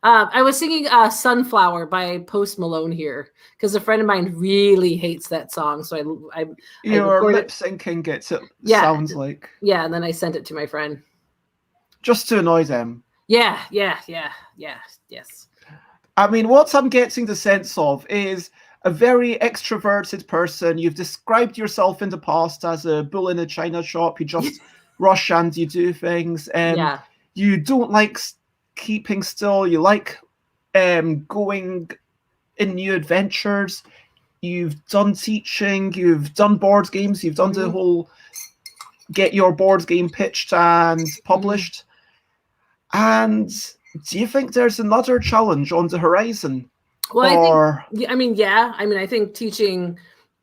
I was singing Sunflower by Post Malone here because a friend of mine really hates that song. So you're lip syncing it. Sounds like. Yeah, and then I sent it to my friend. Just to annoy them. Yeah, yes. I mean, what I'm getting the sense of is a very extroverted person. You've described yourself in the past as a bull in a china shop. You just rush and you do things. You don't like keeping still. You like going in new adventures. You've done teaching. You've done board games. You've done the whole get your board game pitched and published. And do you think there's another challenge on the horizon? Well, I think teaching,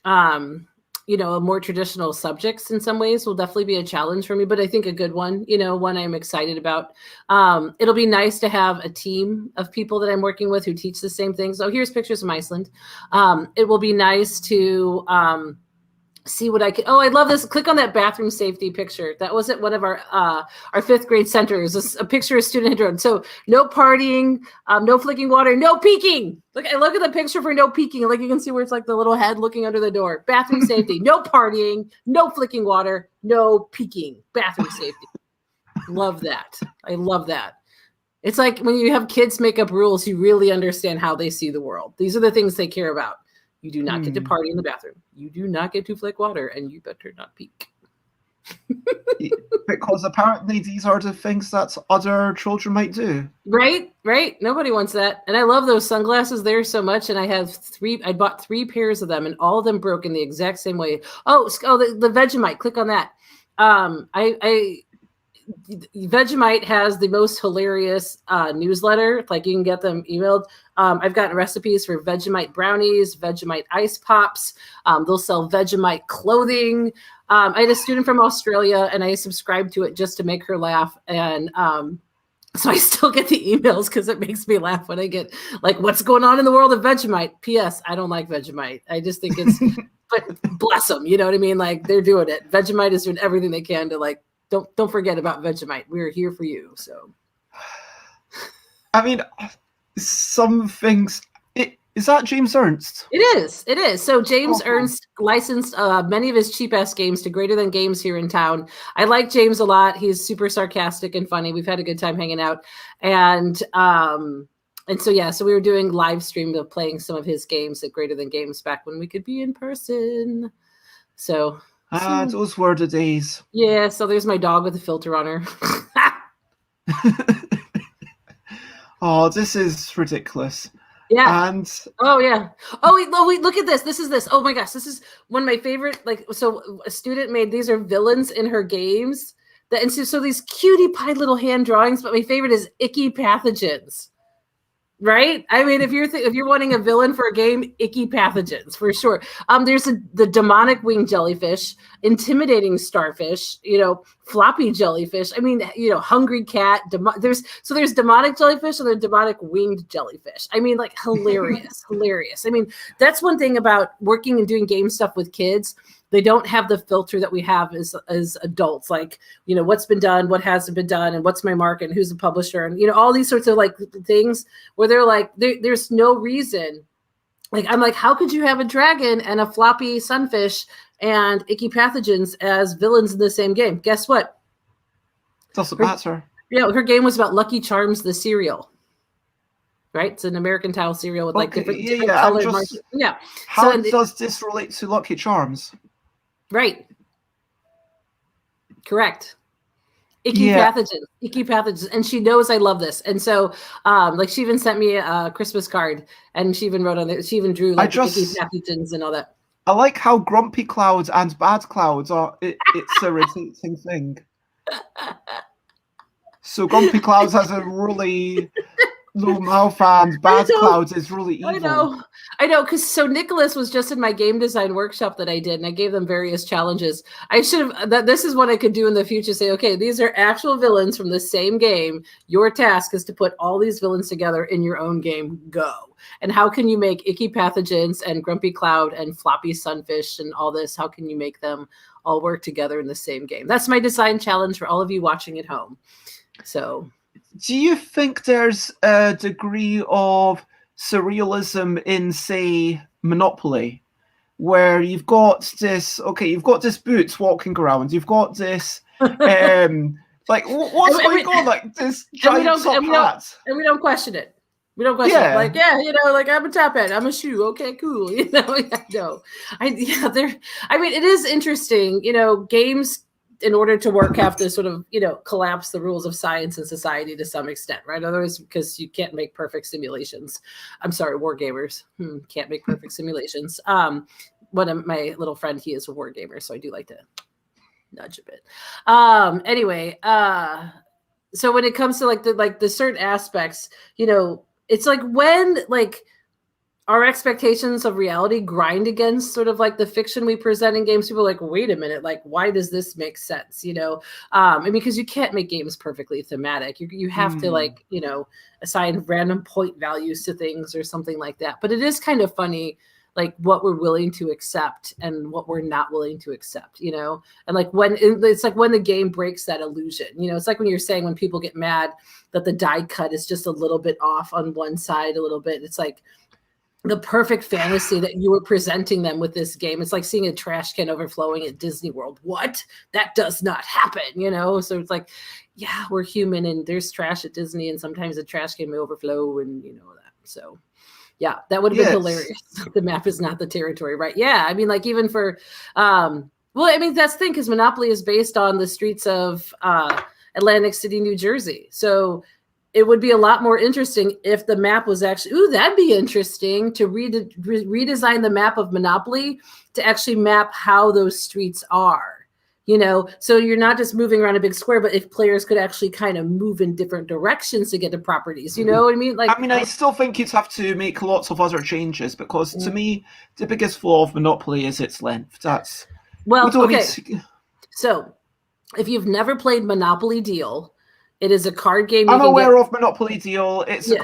more traditional subjects in some ways will definitely be a challenge for me, but I think a good one, one I'm excited about. It'll be nice to have a team of people that I'm working with who teach the same things. So here's pictures from Iceland. It will be nice to see what I can. Oh, I love this. Click on that bathroom safety picture. That was at one of our fifth grade centers. A picture of student had drawn. So no partying, no flicking water, no peeking. Look at the picture for no peeking. Like you can see where it's like the little head looking under the door. Bathroom safety, no partying, no flicking water, no peeking. Bathroom safety. Love that. I love that. It's like when you have kids make up rules, you really understand how they see the world. These are the things they care about. You do not get to party in the bathroom. You do not get to flick water, and you better not peek. Because apparently these are the things that other children might do. Right. Nobody wants that. And I love those sunglasses there so much. And I bought 3 pairs of them, and all of them broke in the exact same way. The Vegemite. Click on that. Vegemite has the most hilarious newsletter. Like you can get them emailed. I've gotten recipes for Vegemite brownies, Vegemite ice pops. They'll sell Vegemite clothing. I had a student from Australia, and I subscribed to it just to make her laugh. And so I still get the emails because it makes me laugh when I get like, what's going on in the world of Vegemite? P.S. I don't like Vegemite. I just think it's, but bless them. You know what I mean? Like they're doing it. Vegemite is doing everything they can to like, don't forget about Vegemite. We're here for you. So, I mean, some things. Is that James Ernst? It is. So James Ernst licensed many of his cheap-ass games to Greater Than Games here in town. I like James a lot. He's super sarcastic and funny. We've had a good time hanging out. And so we were doing live stream of playing some of his games at Greater Than Games back when we could be in person. So those were the days. Yeah, so there's my dog with a filter on her. Oh, this is ridiculous. Yeah. And wait, look at this. This is oh my gosh, this is one of my favorite. Like, so a student made, these are villains in her games, so these cutie pie little hand drawings, but my favorite is icky pathogens. Right? I mean, if you're wanting a villain for a game, icky pathogens for sure. There's the demonic winged jellyfish, intimidating starfish, floppy jellyfish. I mean, hungry cat. There's demonic jellyfish and there's demonic winged jellyfish. I mean, like hilarious, hilarious. I mean, that's one thing about working and doing game stuff with kids. They don't have the filter that we have as adults, like, what's been done, what hasn't been done, and what's my market, and who's the publisher, and, all these sorts of like things where they're like, there's no reason. Like, I'm like, how could you have a dragon and a floppy sunfish and icky pathogens as villains in the same game? Guess what? Doesn't matter. Her game was about Lucky Charms, the cereal. Right, it's an American style cereal with like different colored markings. Yeah. How does this relate to Lucky Charms? Right. Correct. Icky pathogens. And she knows I love this. And so, like, she even sent me a Christmas card, and she even wrote on it. She even drew like icky pathogens and all that. I like how grumpy clouds and bad clouds are. It's a rotating thing. So grumpy clouds has a really low mouth, and bad clouds is really evil. I know, because Nicholas was just in my game design workshop that I did, and I gave them various challenges. I should have, this is what I could do in the future, say, okay, these are actual villains from the same game. Your task is to put all these villains together in your own game. Go. And how can you make icky pathogens and grumpy cloud and floppy sunfish and all this? How can you make them all work together in the same game? That's my design challenge for all of you watching at home. So... do you think there's a degree of surrealism in, say, Monopoly, where you've got this boots walking around, you've got this, like, what's going on? Like, this giant top hat. And we don't question it. We don't question it. Like, like, I'm a top hat, I'm a shoe. Okay, cool. No. I mean, it is interesting, games, in order to work, have to sort of, collapse the rules of science and society to some extent, right? Otherwise, because you can't make perfect simulations. I'm sorry, war gamers can't make perfect simulations. One of my little friend, he is a war gamer, so I do like to nudge a bit. Anyway, so when it comes to the certain aspects, it's like when our expectations of reality grind against sort of like the fiction we present in games. People are like, wait a minute, like, why does this make sense? And because you can't make games perfectly thematic. You have to assign random point values to things or something like that. But it is kind of funny, like what we're willing to accept and what we're not willing to accept, and like when it's like when the game breaks that illusion, it's like when you're saying when people get mad that the die cut is just a little bit off on one side, a little bit. It's like, the perfect fantasy that you were presenting them with this game. It's like seeing a trash can overflowing at Disney World. What? That does not happen, So it's like, yeah, we're human and there's trash at Disney and sometimes the trash can may overflow and that. So yeah, that would have been hilarious. The map is not the territory, right? Yeah. I mean, like even for, well, I mean, that's the thing, because Monopoly is based on the streets of Atlantic City, New Jersey. So it would be a lot more interesting if the map was actually, that'd be interesting to redesign the map of Monopoly to actually map how those streets are, so you're not just moving around a big square, but if players could actually kind of move in different directions to get to properties, you know what I mean? Like, I mean, I still think you'd have to make lots of other changes because to me, the biggest flaw of Monopoly is its length. So if you've never played Monopoly Deal, it is a card game. I'm aware of Monopoly Deal. It's a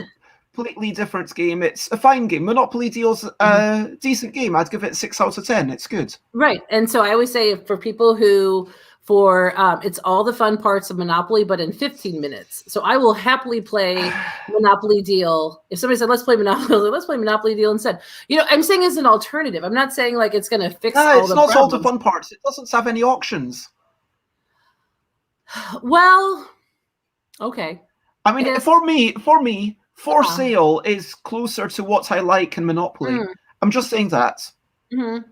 completely different game. It's a fine game. Monopoly Deal's a decent game. I'd give it 6 out of 10. It's good. Right. And so I always say for people who, it's all the fun parts of Monopoly, but in 15 minutes. So I will happily play Monopoly Deal. If somebody said, let's play Monopoly Deal instead. I'm saying as an alternative. I'm not saying like it's going to fix all the problems. It's not all the fun parts. It doesn't have any auctions. Well... okay. I mean, for me, for sale is closer to what I like in Monopoly. I'm just saying that. Mm-hmm.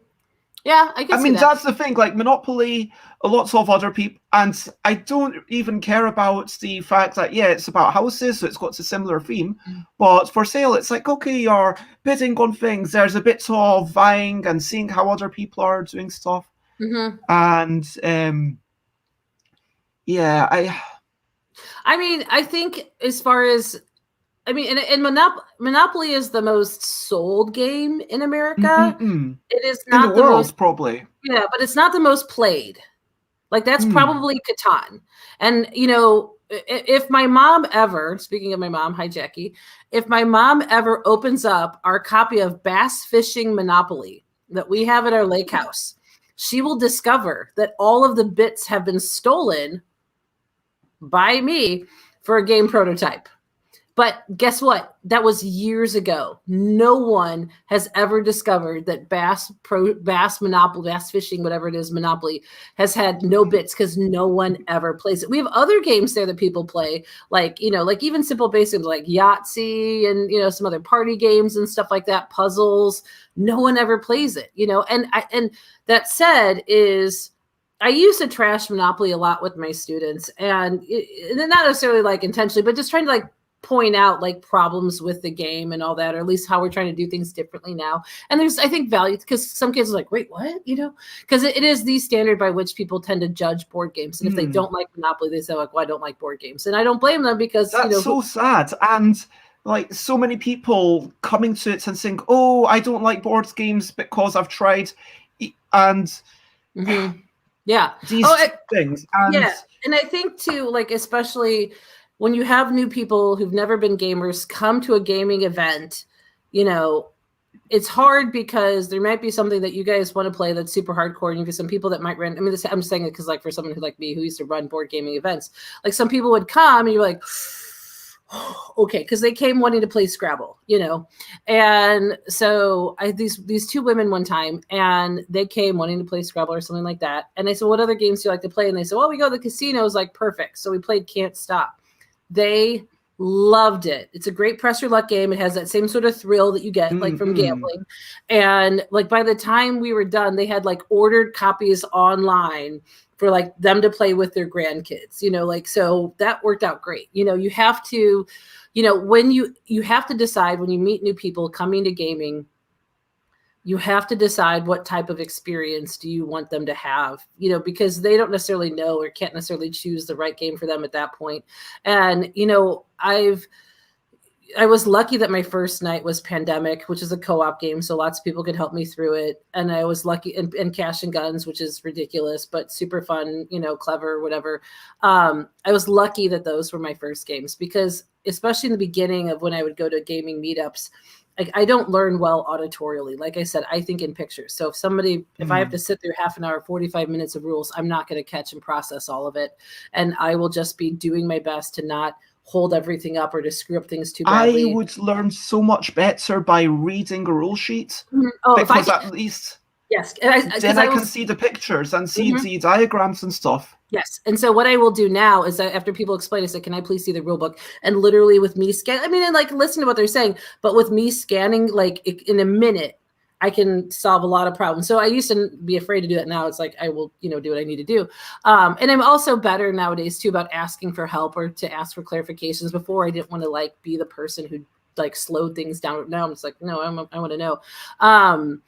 Yeah, I guess. I mean, that's the thing. Like Monopoly, a lot of other people, and I don't even care about the fact that it's about houses, so it's got a similar theme. But for sale, it's like, okay, you're bidding on things. There's a bit of vying and seeing how other people are doing stuff. And I mean, I think as far as I mean, and Monopoly is the most sold game in America. Mm-mm. It is In the not the most, world, probably. yeah, but it's not the most played. Like that's Hmm. probably Catan. And you know, if my mom ever, speaking of my mom, hi Jackie, if my mom ever opens up our copy of Bass Fishing Monopoly that we have at our lake house, she will discover that all of the bits have been stolen by me for a game prototype. But guess what? That was years ago. No one has ever discovered that Bass Monopoly, Bass Fishing, whatever it is, Monopoly has had no bits because no one ever plays it. We have other games there that people play, like like even simple basics like Yahtzee and some other party games and stuff like that, puzzles. No one ever plays it, and that said is I used to trash Monopoly a lot with my students, and not necessarily like intentionally, but just trying to like point out like problems with the game and all that, or at least how we're trying to do things differently now. And there's, I think, value because some kids are like, wait, what? Because it is the standard by which people tend to judge board games. And if they don't like Monopoly, they say like, well, I don't like board games. And I don't blame them because, That's so sad. And like so many people coming to it and saying, oh, I don't like board games because I've tried. And yeah, these things. And yeah. And I think too, like, especially when you have new people who've never been gamers come to a gaming event, it's hard because there might be something that you guys want to play that's super hardcore, and you have some people that might run. I mean, I'm just saying it because, like, for someone who like me who used to run board gaming events, like some people would come and you're like, okay, because they came wanting to play Scrabble, and so these two women one time, and they came wanting to play Scrabble or something like that, and I said, what other games do you like to play? And they said, well, we go to the casino. Is like perfect, so we played Can't Stop. They loved it. It's a great press your luck game. It has that same sort of thrill that you get like from gambling. And like by the time we were done, they had like ordered copies online for like them to play with their grandkids, like, so that worked out great. You have to, when you have to decide when you meet new people coming to gaming, you have to decide what type of experience do you want them to have, because they don't necessarily know or can't necessarily choose the right game for them at that point. And, I was lucky that my first night was Pandemic, which is a co-op game. So lots of people could help me through it. And I was lucky and Cash and Guns, which is ridiculous, but super fun, clever, whatever. I was lucky that those were my first games because especially in the beginning of when I would go to gaming meetups, like I don't learn well auditorially. Like I said, I think in pictures. So if I have to sit through half an hour, 45 minutes of rules, I'm not going to catch and process all of it. And I will just be doing my best to not hold everything up or to screw up things too badly. I would learn so much better by reading a rule sheet. Because at least yes, then I can see the pictures and see the diagrams and stuff. Yes. And so what I will do now is that after people explain, I say, can I please see the rule book? And literally with me and like listen to what they're saying, but with me scanning, like in a minute, I can solve a lot of problems. So I used to be afraid to do that. Now it's like, I will, do what I need to do. And I'm also better nowadays too about asking for help or to ask for clarifications. Before I didn't want to like be the person who like slowed things down. Now I'm just like, no, I want to know.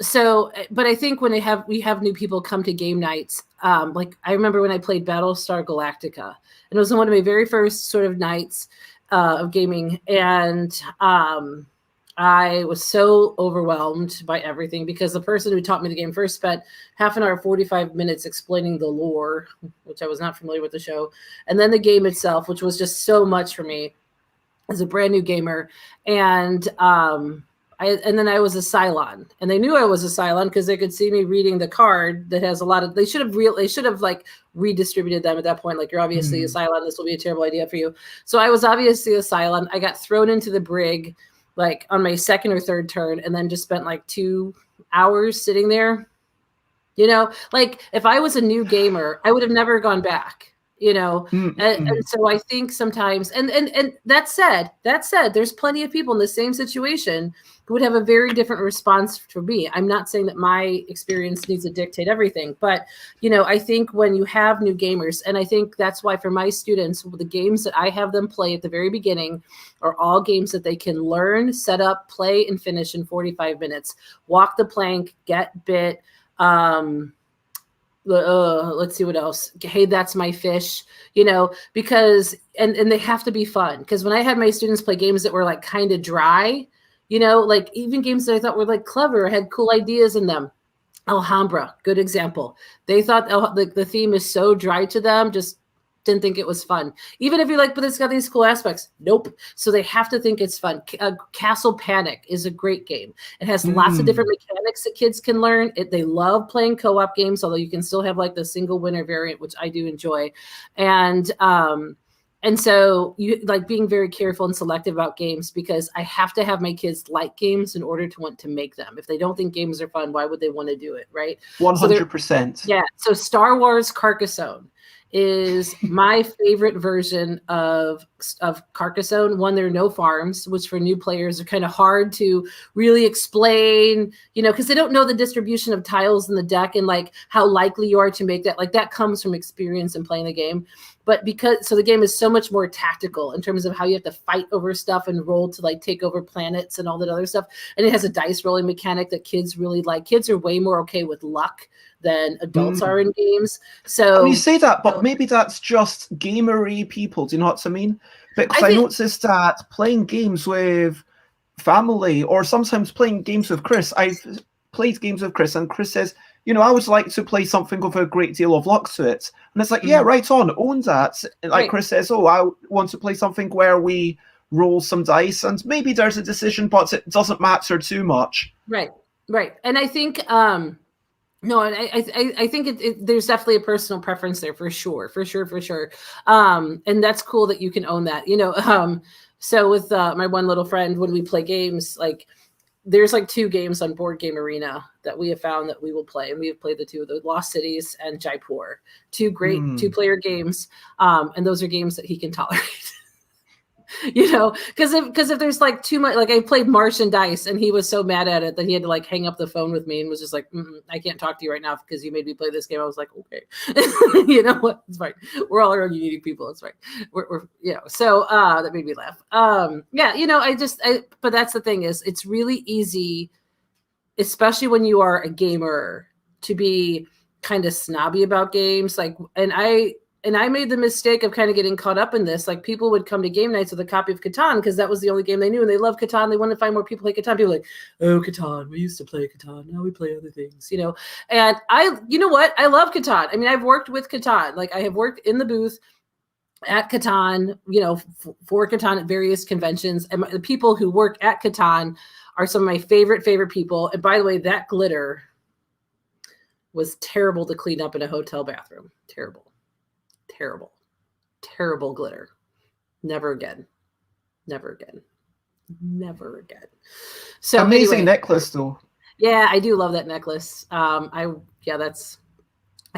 So, but I think when we have new people come to game nights, like I remember when I played Battlestar Galactica, and it was one of my very first sort of nights of gaming, and I was so overwhelmed by everything because the person who taught me the game first spent half an hour, 45 minutes explaining the lore, which I was not familiar with the show, and then the game itself, which was just so much for me as a brand new gamer, and then I was a Cylon, and they knew I was a Cylon because they could see me reading the card that has a lot of. They should have like redistributed them at that point. Like, you're obviously a Cylon. This will be a terrible idea for you. So I was obviously a Cylon. I got thrown into the brig like on my second or third turn, and then just spent like 2 hours sitting there. Like if I was a new gamer, I would have never gone back. And so I think sometimes, and that said, there's plenty of people in the same situation who would have a very different response for me. I'm not saying that my experience needs to dictate everything, but, I think when you have new gamers, and I think that's why for my students, the games that I have them play at the very beginning are all games that they can learn, set up, play, and finish in 45 minutes, walk the plank, get bit, let's see what else. Hey, that's my fish, because and they have to be fun. Because when I had my students play games that were like kind of dry, like even games that I thought were like clever, had cool ideas in them. Alhambra, good example. They thought the theme is so dry to them, just didn't think it was fun. Even if you're like, but it's got these cool aspects. Nope. So they have to think it's fun. Castle Panic is a great game. It has lots of different mechanics that kids can learn. They love playing co-op games, although you can still have like the single winner variant, which I do enjoy. And so you like being very careful and selective about games, because I have to have my kids like games in order to want to make them. If they don't think games are fun, why would they want to do it? Right. 100%. Yeah. So Star Wars Carcassonne is my favorite version of Carcassonne. One, there are no farms, which for new players are kind of hard to really explain, because they don't know the distribution of tiles in the deck and like how likely you are to make that. Like that comes from experience in playing the game. But so the game is so much more tactical in terms of how you have to fight over stuff and roll to like take over planets and all that other stuff. And it has a dice rolling mechanic that kids really like. Kids are way more okay with luck than adults are in games. So you say that, but maybe that's just gamery people. Do you know what I mean? Because I noticed that playing games with family, or sometimes playing games with Chris, I've played games with Chris, and Chris says, I would like to play something with a great deal of luck to it. And it's like, yeah, right on, own that. And like Chris says, I want to play something where we roll some dice, and maybe there's a decision, but it doesn't matter too much. Right. And I think, no, and I think there's definitely a personal preference there for sure. And that's cool that you can own that, so with my one little friend, when we play games, like there's like 2 games on Board Game Arena that we have found that we will play. And we have played the 2 of the Lost Cities and Jaipur, 2 great 2-player games. And those are games that he can tolerate. Because if there's like too much, like I played Martian Dice and he was so mad at it that he had to like hang up the phone with me and was just like, I can't talk to you right now because you made me play this game. I was like, okay, you know what? It's fine. We're all our own unique people. It's fine. We're so that made me laugh. But that's the thing is it's really easy, especially when you are a gamer, to be kind of snobby about games. And I made the mistake of kind of getting caught up in this. Like people would come to game nights with a copy of Catan because that was the only game they knew, and they love Catan. They wanted to find more people play Catan. People were like, oh, Catan. We used to play Catan. Now we play other things, And you know what? I love Catan. I mean, I've worked with Catan. Like I have worked in the booth at Catan, for Catan at various conventions. And the people who work at Catan are some of my favorite people. And by the way, that glitter was terrible to clean up in a hotel bathroom. Terrible glitter. Never again. So amazing necklace though. Yeah, I do love that necklace. I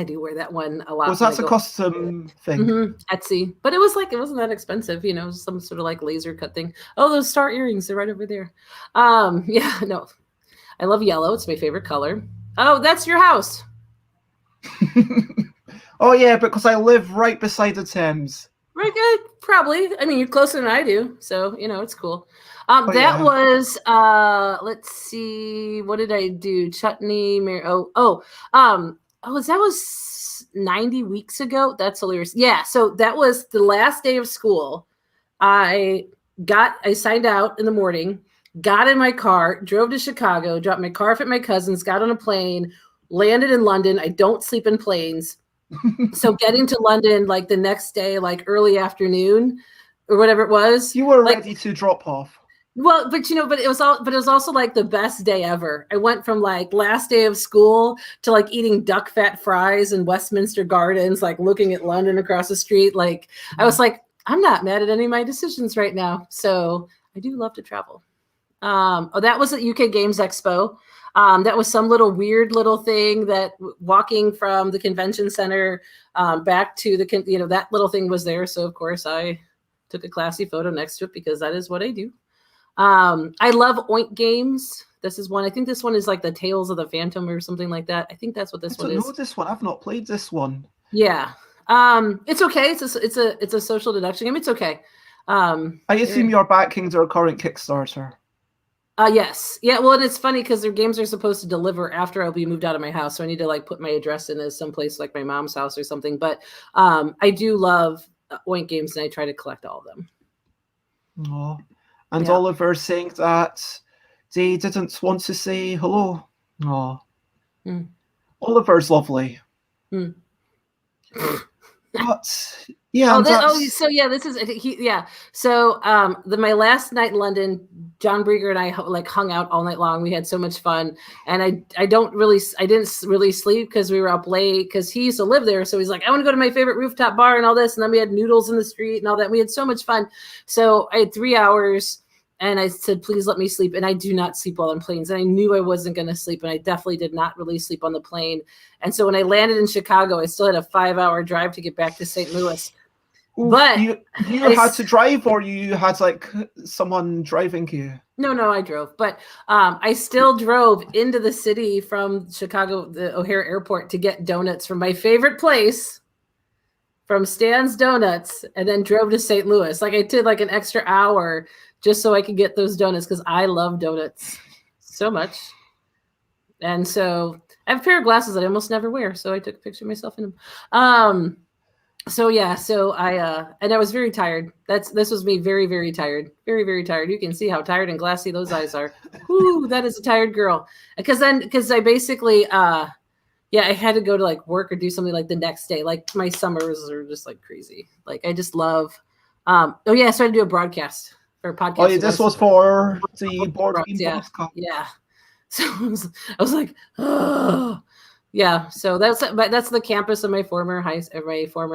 do wear that one a lot. Was that a custom thing? Etsy, but it wasn't that expensive. Some sort of like laser cut thing. Oh, those star earrings, they're right over there. No, I love yellow. It's my favorite color. Oh, that's your house. Oh yeah, because I live right beside the Thames. Right, good. Probably. I mean, you're closer than I do, so it's cool. Was let's see, what did I do? Chutney, that was 90 weeks ago. That's hilarious. Yeah, so that was the last day of school. I signed out in the morning, got in my car, drove to Chicago, dropped my car off at my cousin's, got on a plane, landed in London. I don't sleep in planes. So getting to London like the next day, like early afternoon or whatever it was, you were ready to drop off. Well, but it was also like the best day ever. I went from like last day of school to like eating duck fat fries in Westminster Gardens, like looking at London across the street. Like I was like, I'm not mad at any of my decisions right now. So I do love to travel. That was at UK Games Expo. That was some little weird little thing that walking from the convention center back to that little thing was there. So of course I took a classy photo next to it because that is what I do. I love Oink games. This is one. I think this one is like the Tales of the Phantom or something like that. I think that's what this one is. I don't know this one. I've not played this one. Yeah. It's okay. It's a social deduction game. It's okay. I assume you're backing their current Kickstarter. Yes. Yeah. Well, and it's funny because their games are supposed to deliver after I'll be moved out of my house. So I need to like put my address in as someplace like my mom's house or something. But I do love Oink games and I try to collect all of them. Oh, and Yeah. Oliver saying that they didn't want to say hello. Oh, Oliver's lovely. But yeah, and that's... so yeah, this is yeah. So my last night in London, John Brieger and I like hung out all night long. We had so much fun, and I didn't really sleep because we were up late because he used to live there. So he's like, I want to go to my favorite rooftop bar and all this, and then we had noodles in the street and all that. We had so much fun. So I had 3 hours. And I said, please let me sleep. And I do not sleep well on planes. And I knew I wasn't going to sleep. And I definitely did not really sleep on the plane. And so when I landed in Chicago, I still had a 5-hour drive to get back to St. Louis. Oof, but you had to drive, or you had like someone driving you? No, I drove. But I still drove into the city from Chicago, the O'Hare Airport, to get donuts from my favorite place, from Stan's Donuts, and then drove to St. Louis. Like I did like an extra hour just so I could get those donuts because I love donuts so much. And so I have a pair of glasses that I almost never wear. So I took a picture of myself in them. So yeah, so and I was very tired. This was me very, very tired. Very, very tired. You can see how tired and glassy those eyes are. Whoo, that is a tired girl. Because I basically, I had to go to like work or do something like the next day. Like my summers are just like crazy. Like I just love, so I started to do a broadcast. Or podcast. Oh, yeah, this was for the board game podcast. Yeah. So I was like, oh, yeah. So that's the campus of my former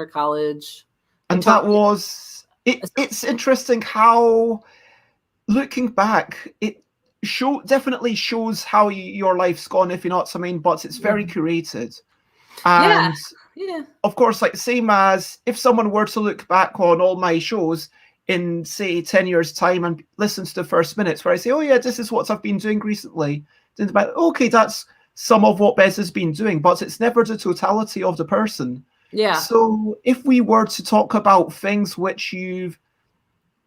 college. And that was it. It's interesting how, looking back, it definitely shows how your life's gone, if you know what I mean. But it's very curated, and of course, like same as if someone were to look back on all my shows in say 10 years time and listen to the first minutes where I say, oh yeah, this is what I've been doing recently, then about, okay, that's some of what Bez has been doing, but it's never the totality of the person. Yeah. So if we were to talk about things which you've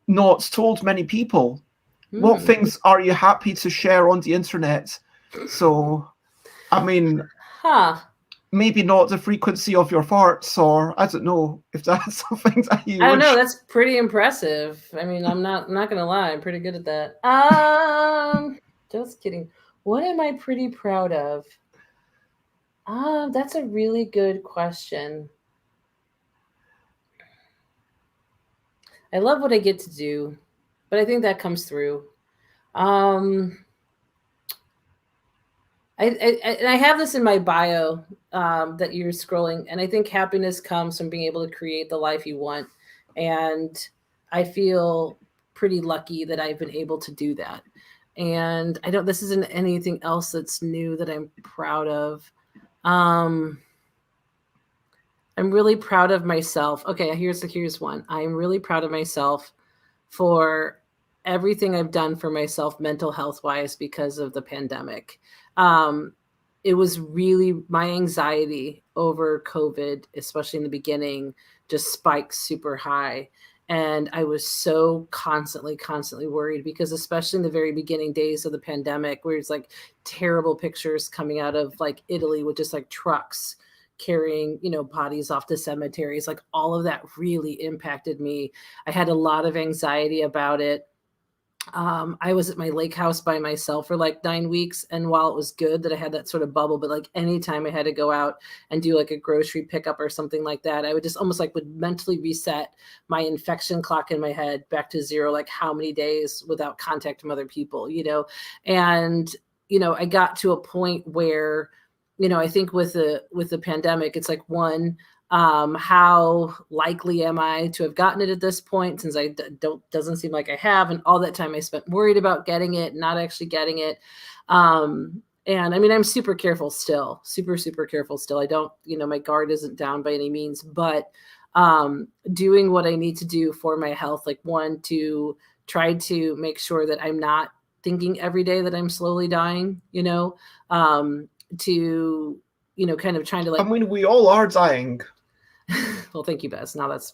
not told many people, what things are you happy to share on the internet? So I mean, maybe not the frequency of your farts, or I don't know if that's something that you... I don't know. That's pretty impressive. I mean, I'm not gonna lie. I'm pretty good at that. Just kidding. What am I pretty proud of? That's a really good question. I love what I get to do, but I think that comes through. I have this in my bio that you're scrolling, and I think happiness comes from being able to create the life you want. And I feel pretty lucky that I've been able to do that. And this isn't anything else that's new that I'm proud of. I'm really proud of myself. Okay, here's one. I'm really proud of myself for everything I've done for myself mental health wise because of the pandemic. It was really my anxiety over COVID, especially in the beginning, just spiked super high. And I was so constantly worried because especially in the very beginning days of the pandemic, where it's like terrible pictures coming out of like Italy with just like trucks carrying, bodies off the cemeteries, like all of that really impacted me. I had a lot of anxiety about it. I was at my lake house by myself for like 9 weeks. And while it was good that I had that sort of bubble, but like anytime I had to go out and do like a grocery pickup or something like that, I would just almost like would mentally reset my infection clock in my head back to zero, like how many days without contact from other people, and, I got to a point where, I think with the pandemic, it's like one, how likely am I to have gotten it at this point, since doesn't seem like I have, and all that time I spent worried about getting it, not actually getting it. And I mean, I'm super careful still, super careful still. I don't, my guard isn't down by any means, but doing what I need to do for my health, like one, to try to make sure that I'm not thinking every day that I'm slowly dying, to, kind of trying to like... I mean, we all are dying. Well, thank you, Bess. Now that's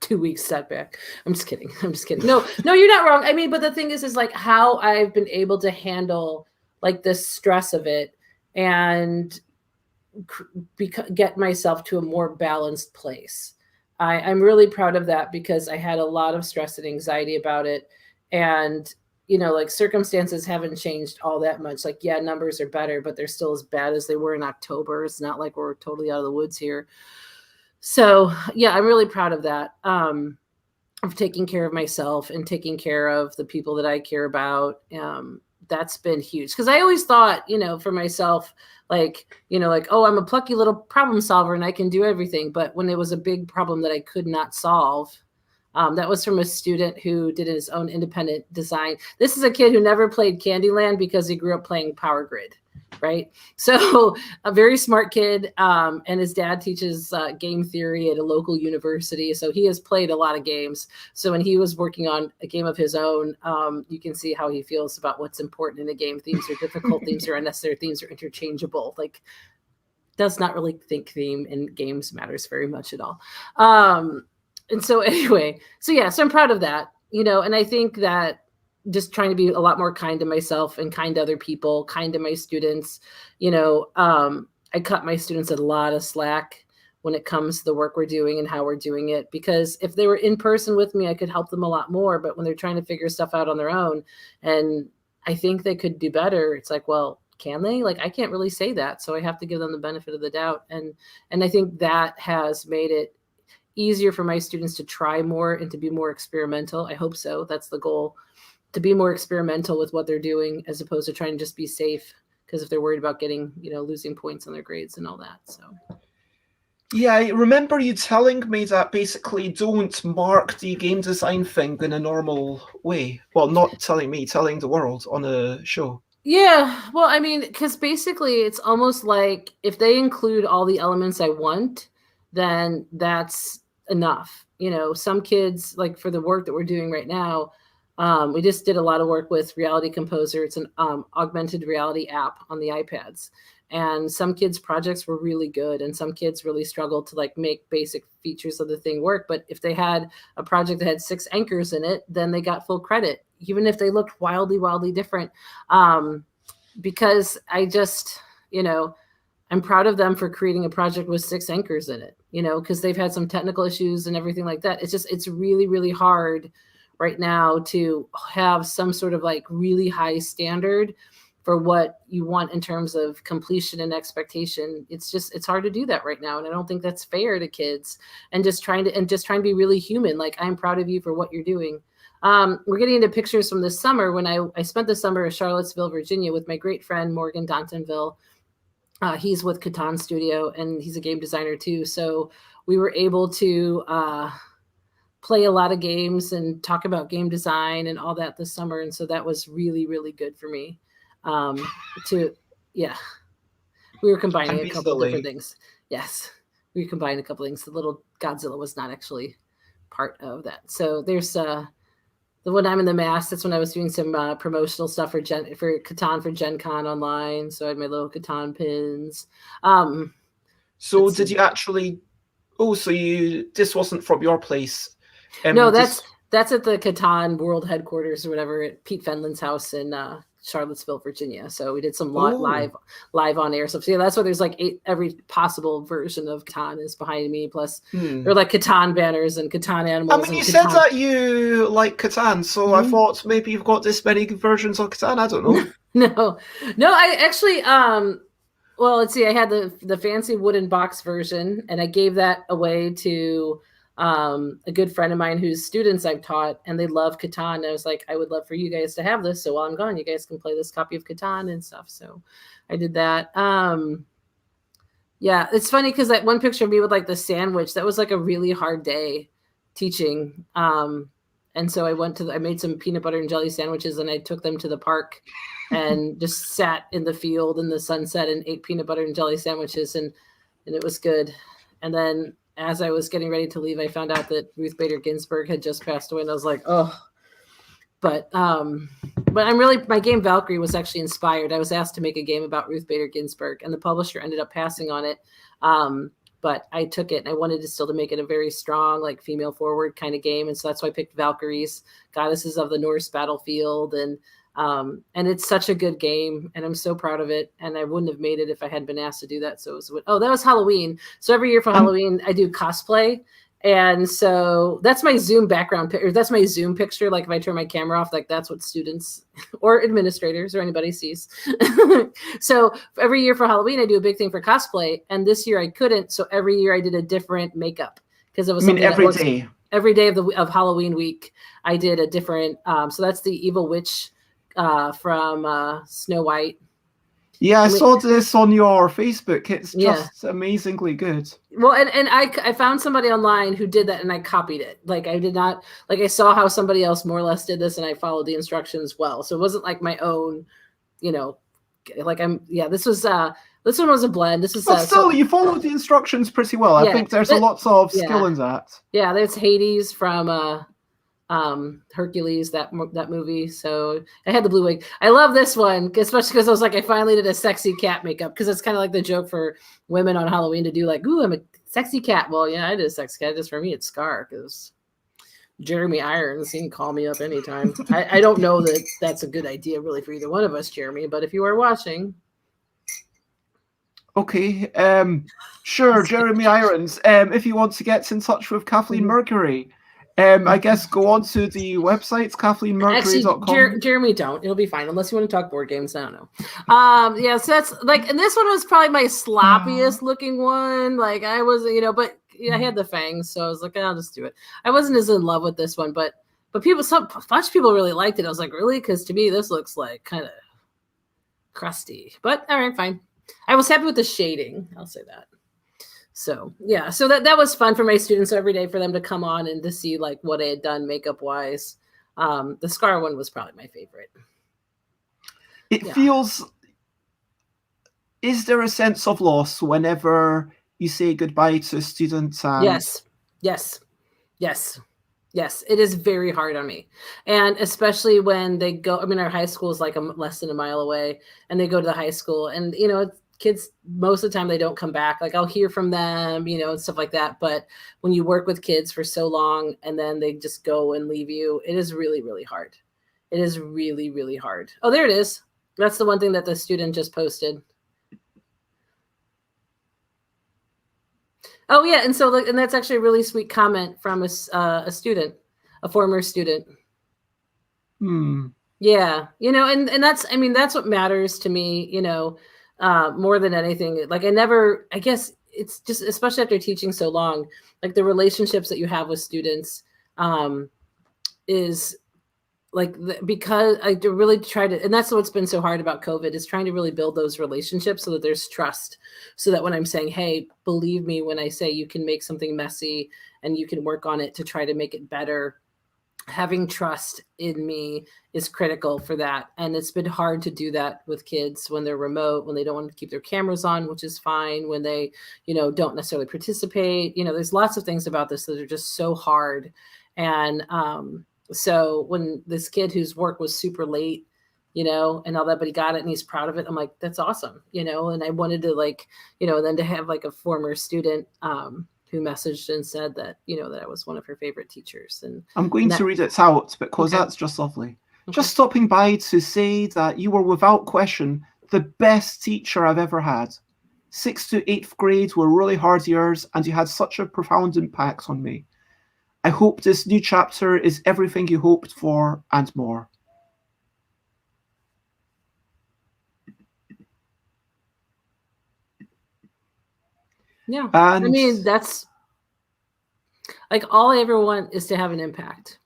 2 week setback. I'm just kidding. No, you're not wrong. I mean, but the thing is like how I've been able to handle like the stress of it and get myself to a more balanced place. I'm really proud of that because I had a lot of stress and anxiety about it. And, like circumstances haven't changed all that much. Like, yeah, numbers are better, but they're still as bad as they were in October. It's not like we're totally out of the woods here. So yeah, I'm really proud of that. Of taking care of myself and taking care of the people that I care about. That's been huge. Cause I always thought, for myself, like, oh, I'm a plucky little problem solver and I can do everything. But when it was a big problem that I could not solve, that was from a student who did his own independent design. This is a kid who never played Candyland because he grew up playing Power Grid. Right. So a very smart kid. And his dad teaches game theory at a local university. So he has played a lot of games. So when he was working on a game of his own, you can see how he feels about what's important in a game. Themes are difficult. Themes are unnecessary. Themes are interchangeable. Like, does not really think theme in games matters very much at all. And so anyway, so I'm proud of that, and I think that just trying to be a lot more kind to myself and kind to other people, kind to my students. I cut my students a lot of slack when it comes to the work we're doing and how we're doing it, because if they were in person with me, I could help them a lot more. But when they're trying to figure stuff out on their own and I think they could do better, it's like, well, can they? Like, I can't really say that. So I have to give them the benefit of the doubt. And I think that has made it easier for my students to try more and to be more experimental. I hope so. That's the goal. To be more experimental with what they're doing as opposed to trying to just be safe, because if they're worried about getting, losing points on their grades and all that. So. Yeah, I remember you telling me that basically don't mark the game design thing in a normal way. Well, not telling me, telling the world on a show. Yeah, well, I mean, because basically it's almost like if they include all the elements I want, then that's enough. Some kids, like for the work that we're doing right now, we just did a lot of work with Reality Composer. It's an augmented reality app on the iPads. And some kids' projects were really good. And some kids really struggled to like make basic features of the thing work. But if they had a project that had 6 anchors in it, then they got full credit, even if they looked wildly, wildly different. Because I just, I'm proud of them for creating a project with 6 anchors in it, because they've had some technical issues and everything like that. It's really, really hard right now to have some sort of like really high standard for what you want in terms of completion and expectation. It's hard to do that right now. And I don't think that's fair to kids, and just trying to be really human. Like, I'm proud of you for what you're doing. We're getting into pictures from this summer when I spent the summer in Charlottesville, Virginia with my great friend, Morgan Dontonville. He's with Catan Studio and he's a game designer too. So we were able to, play a lot of games and talk about game design and all that this summer. And so that was really, really good for me. We were combining a couple different things. Yes. We combined a couple things. The little Godzilla was not actually part of that. So there's, the one I'm in the mask, that's when I was doing some promotional stuff for Catan for Gen Con online. So I had my little Catan pins. So did you actually, this wasn't from your place? No, that's at the Catan World Headquarters or whatever at Pete Fenlin's house in Charlottesville, Virginia. So we did some live on air stuff. So that's why there's like every possible version of Catan is behind me. Plus there are like Catan banners and Catan animals. I mean, you said that you like Catan, so I thought maybe you've got this many versions of Catan. I don't know. No, I actually, well, let's see. I had the fancy wooden box version, and I gave that away to a good friend of mine whose students I've taught, and they love Catan. And I was like, I would love for you guys to have this. So while I'm gone, you guys can play this copy of Catan and stuff. So I did that. Yeah, it's funny because that one picture of me with like the sandwich, that was like a really hard day teaching. And so I made some peanut butter and jelly sandwiches, and I took them to the park and just sat in the field in the sunset and ate peanut butter and jelly sandwiches. And it was good. And then as I was getting ready to leave, I found out that Ruth Bader Ginsburg had just passed away, and I was like, oh. But my game Valkyrie was actually inspired. I was asked to make a game about Ruth Bader Ginsburg, and the publisher ended up passing on it but I took it and I wanted to still to make it a very strong, like female forward kind of game. And so that's why I picked Valkyries, goddesses of the Norse battlefield. And it's such a good game and I'm so proud of it. And I wouldn't have made it if I hadn't been asked to do that. So that was Halloween. So every year for Halloween, I do cosplay. And so that's my Zoom background picture. That's my Zoom picture. Like if I turn my camera off, like that's what students or administrators or anybody sees. So every year for Halloween, I do a big thing for cosplay. And this year I couldn't. So every year I did a different makeup because it was every day of Halloween week. I did a different. So that's the evil witch from Snow White. Yeah, I saw this on your Facebook. It's just amazingly good. Well, and I found somebody online who did that and I copied it. Like I did not, like I saw how somebody else more or less did this and I followed the instructions well. So it wasn't like my own, like this one was a blend. This is but still, you followed the instructions pretty well. I think there's a lot of skill in that. Yeah, there's Hades from Hercules, that movie. So I had the blue wig. I love this one, especially because I was like, I finally did a sexy cat makeup because it's kind of like the joke for women on Halloween to do like, ooh, I'm a sexy cat. Well, yeah, I did a sexy cat. Just for me, it's Scar because Jeremy Irons, he can call me up anytime. I don't know that that's a good idea really for either one of us, Jeremy, but if you are watching. Okay, sure, Jeremy Irons. If you want to get in touch with Kathleen Mercury, I guess go on to the website, KathleenMercury.com. Actually, Jeremy, don't. It'll be fine unless you want to talk board games. I don't know. So that's like, and this one was probably my sloppiest looking one. Like I was, but I had the fangs, so I was like, I'll just do it. I wasn't as in love with this one, but a bunch of people really liked it. I was like, really? Because to me, this looks like kind of crusty. But all right, fine. I was happy with the shading. I'll say that. So yeah, so that was fun for my students every day for them to come on and to see like what I had done makeup wise. The Scar one was probably my favorite. It feels. Is there a sense of loss whenever you say goodbye to a student? Yes. It is very hard on me, and especially when they go. I mean, our high school is like less than a mile away, and they go to the high school, and kids most of the time they don't come back. Like I'll hear from them, and stuff like that. But when you work with kids for so long and then they just go and leave you, it is really, really hard. It is really, really hard. Oh, there it is. That's the one thing that the student just posted. Oh yeah, and so and that's actually a really sweet comment from a student, a former student. Yeah, and that's what matters to me. More than anything, like I guess it's just, especially after teaching so long, like the relationships that you have with students is like, because I really try to, and that's what's been so hard about COVID is trying to really build those relationships so that there's trust, so that when I'm saying, hey, believe me when I say you can make something messy and you can work on it to try to make it better. Having trust in me is critical for that. And it's been hard to do that with kids when they're remote, when they don't want to keep their cameras on, which is fine, when they, don't necessarily participate. There's lots of things about this that are just so hard. And so when this kid whose work was super late, and all that, but he got it and he's proud of it, I'm like, that's awesome, and I wanted to then to have like a former student who messaged and said that, that I was one of her favorite teachers. And I'm going to read it out because that's just lovely. Okay. Just stopping by to say that you were without question the best teacher I've ever had. 6th to 8th grade were really hard years and you had such a profound impact on me. I hope this new chapter is everything you hoped for and more. Yeah, and that's like all I ever want is to have an impact,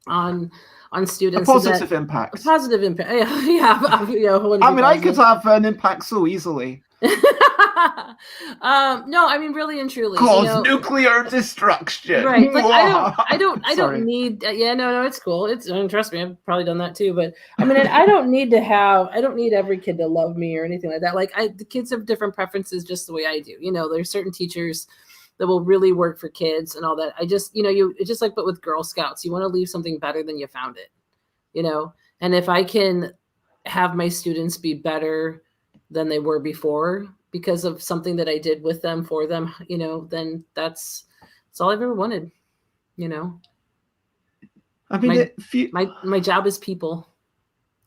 on students. A positive impact. A positive impact. Yeah. I could have an impact so easily. No, really and truly. Cause nuclear destruction. Right. Like I don't need. No, it's cool. Trust me, I've probably done that too. But I don't need every kid to love me or anything like that. Like the kids have different preferences, just the way I do. There's certain teachers that will really work for kids and all that. I just, it's just like, but with Girl Scouts, you want to leave something better than you found it. And if I can have my students be better than they were before, because of something that I did with them, for them, you know, then that's all I've ever wanted, you know. I mean, My job is people,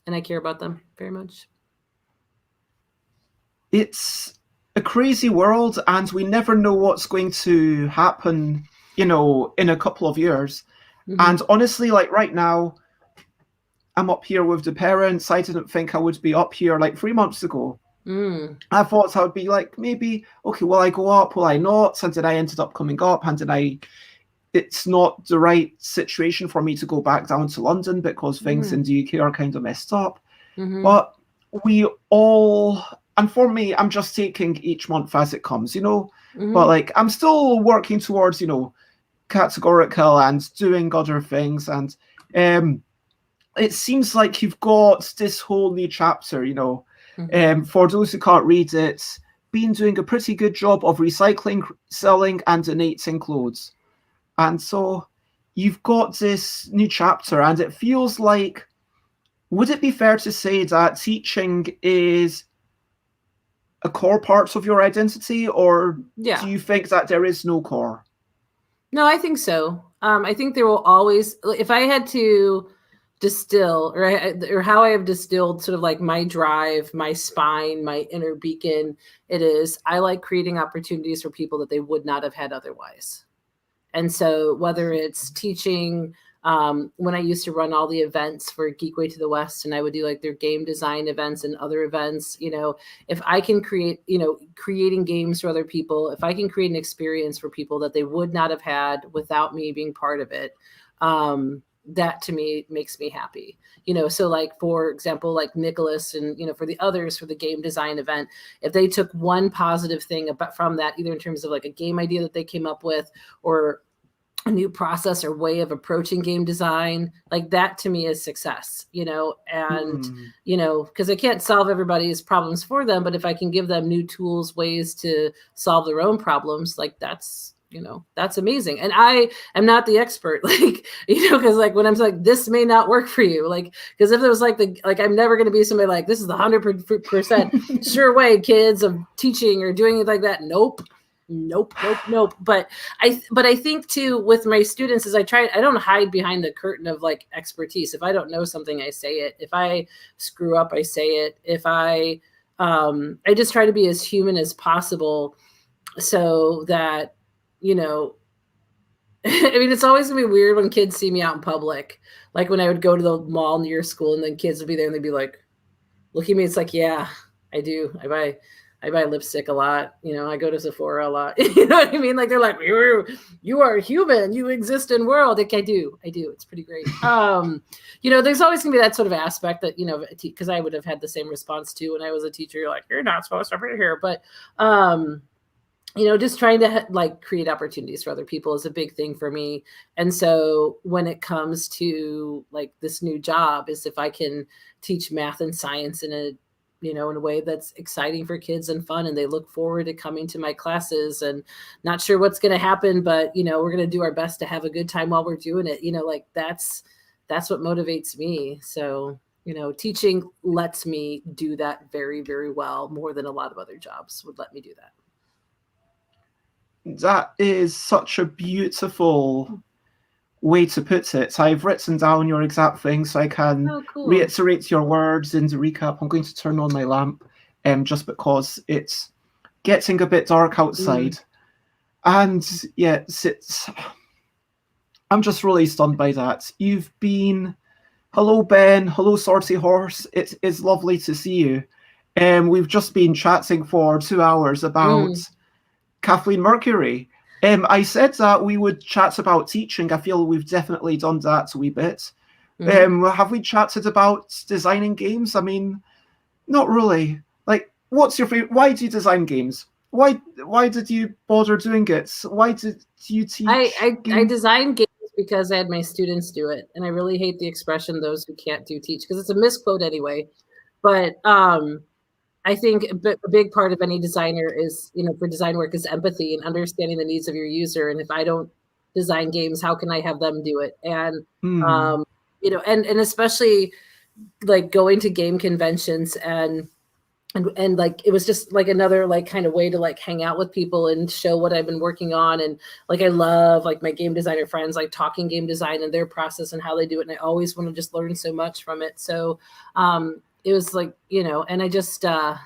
and I care about them very much. It's a crazy world, and we never know what's going to happen, you know, in a couple of years. Mm-hmm. And honestly, like right now, I'm up here with the parents. I didn't think I would be up here like 3 months ago. I thought I would be like, maybe, okay, will I go up? Will I not? And then I ended up coming up, and then it's not the right situation for me to go back down to London because things in the UK are kind of messed up. But we all, and for me, I'm just taking each month as it comes, you know. But like, I'm still working towards, you know, categorical and doing other things. And it seems like you've got this whole new chapter, you know. For those who can't read it, been doing a pretty good job of recycling, selling, and donating clothes. And so you've got this new chapter, and it feels like, would it be fair to say that teaching is a core part of your identity, or do you think that there is no core? No, I think so. I think there will always, if I had to distill, or how I have distilled sort of like my drive, my spine, my inner beacon, it is, I like creating opportunities for people that they would not have had otherwise. And so whether it's teaching, when I used to run all the events for Geekway to the West, and I would do like their game design events and other events, you know, if I can create, you know, creating games for other people, if I can create an experience for people that they would not have had without me being part of it, that to me makes me happy, you know. So like, for example, like Nicholas and, you know, for the others, for the game design event, if they took one positive thing about from that, either in terms of like a game idea that they came up with, or a new process or way of approaching game design, like that to me is success, you know. And you know, because I can't solve everybody's problems for them, but if I can give them new tools, ways to solve their own problems, like that's, you know, that's amazing. And I am not the expert, like, you know, because like when I'm like, this may not work for you, like, because if it was like I'm never going to be somebody like, this is the 100% sure way, kids, of teaching or doing it like that. Nope. But I think too, with my students, is I don't hide behind the curtain of like expertise. If I don't know something, I say it. If I screw up, I say it. If I just try to be as human as possible, so that, you know, I mean, it's always gonna be weird when kids see me out in public. Like when I would go to the mall near school, and then kids would be there and they'd be like, look at me. It's like, yeah, I do. I buy lipstick a lot. You know, I go to Sephora a lot. You know what I mean? Like they're like, you are human. You exist in world. Like I do. It's pretty great. You know, there's always gonna be that sort of aspect that, you know, because I would have had the same response too when I was a teacher. You're like, you're not supposed to be here. But you know, just trying to like create opportunities for other people is a big thing for me. And so when it comes to like this new job, is if I can teach math and science in a, you know, in a way that's exciting for kids and fun, and they look forward to coming to my classes, and not sure what's going to happen, but, you know, we're going to do our best to have a good time while we're doing it. You know, like that's what motivates me. So, you know, teaching lets me do that very, very well, more than a lot of other jobs would let me do that. That is such a beautiful way to put it. I've written down your exact thing so I can reiterate your words in the recap. I'm going to turn on my lamp just because it's getting a bit dark outside. And yeah, I'm just really stunned by that. You've been, hello Ben, hello Sorty Horse. It is lovely to see you. We've just been chatting for 2 hours about Kathleen Mercury. I said that we would chat about teaching. I feel we've definitely done that a wee bit. Have we chatted about designing games? I mean, not really. Like, what's your favorite? Why do you design games? Why did you bother doing it? Why did you teach? I design games because I had my students do it, and I really hate the expression "those who can't do teach" because it's a misquote anyway. But I think a big part of any designer is, you know, for design work, is empathy and understanding the needs of your user. And if I don't design games, how can I have them do it? And, you know, and especially like going to game conventions and and like it was just like another like kind of way to like hang out with people and show what I've been working on. And like I love like my game designer friends like talking game design and their process and how they do it, and I always want to just learn so much from it. So it was like, you know, and I just I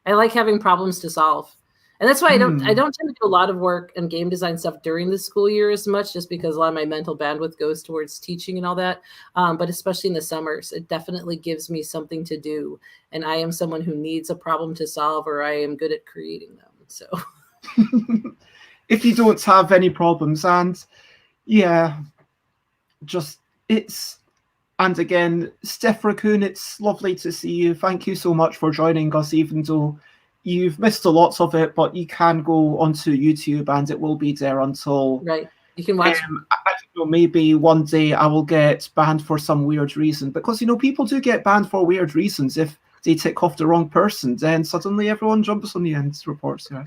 like having problems to solve. And that's why I don't tend to do a lot of work and game design stuff during the school year as much, just because a lot of my mental bandwidth goes towards teaching and all that. But especially in the summers, it definitely gives me something to do. And I am someone who needs a problem to solve, or I am good at creating them. So if you don't have any problems, and yeah, just and again, Steph Raccoon, it's lovely to see you. Thank you so much for joining us, even though you've missed a lot of it, but you can go onto YouTube and it will be there until... Right. You can watch. I don't know, maybe one day I will get banned for some weird reason. Because, you know, people do get banned for weird reasons. If they tick off the wrong person, then suddenly everyone jumps on you and reports. Yeah.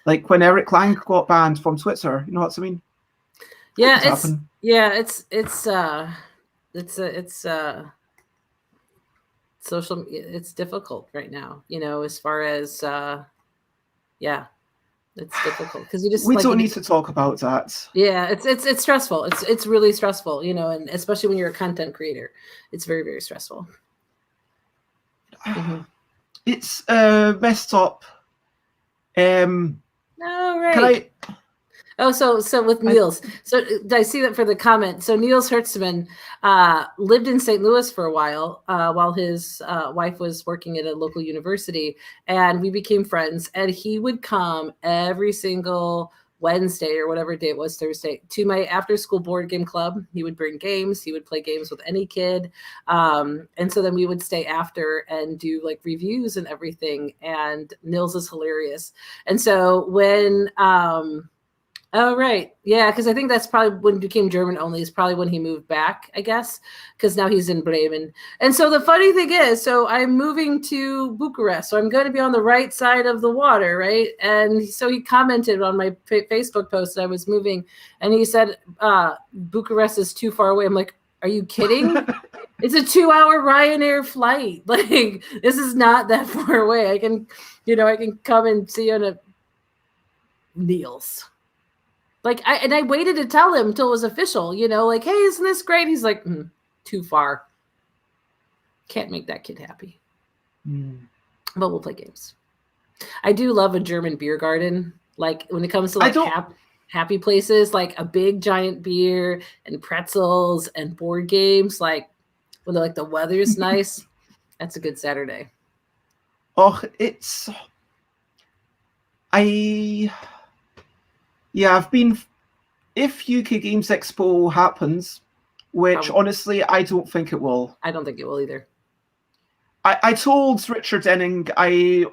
Like when Eric Lang got banned from Twitter. You know what I mean? Yeah, it's social, it's difficult right now, you know, as far as it's difficult because you just don't need to talk about that. Yeah, it's stressful. It's really stressful, you know, and especially when you're a content creator, it's very, very stressful. It's messed up. Oh, right. So with Niels, so I see that for the comment. So Niels Hertzman lived in St. Louis for a while his wife was working at a local university, and we became friends. And he would come every single Wednesday or whatever day it was, Thursday, to my after school board game club. He would bring games. He would play games with any kid. And so then we would stay after and do like reviews and everything. And Niels is hilarious. And so when oh, right. Yeah, because I think that's probably when it became German only is probably when he moved back, I guess, because now he's in Bremen. And so the funny thing is, so I'm moving to Bucharest, so I'm going to be on the right side of the water, right? And so he commented on my Facebook post that I was moving, and he said, Bucharest is too far away. I'm like, are you kidding? It's a 2-hour Ryanair flight. Like, this is not that far away. I can come and see you on a Niels. Like, I waited to tell him until it was official, you know, like, hey, isn't this great? He's like, too far. Can't make that kid happy. But we'll play games. I do love a German beer garden. Like, when it comes to like happy places, like a big giant beer and pretzels and board games, like when the weather's nice, that's a good Saturday. Oh, I've been... If UK Games Expo happens, which honestly, I don't think it will. I don't think it will either. I told Richard Denning, I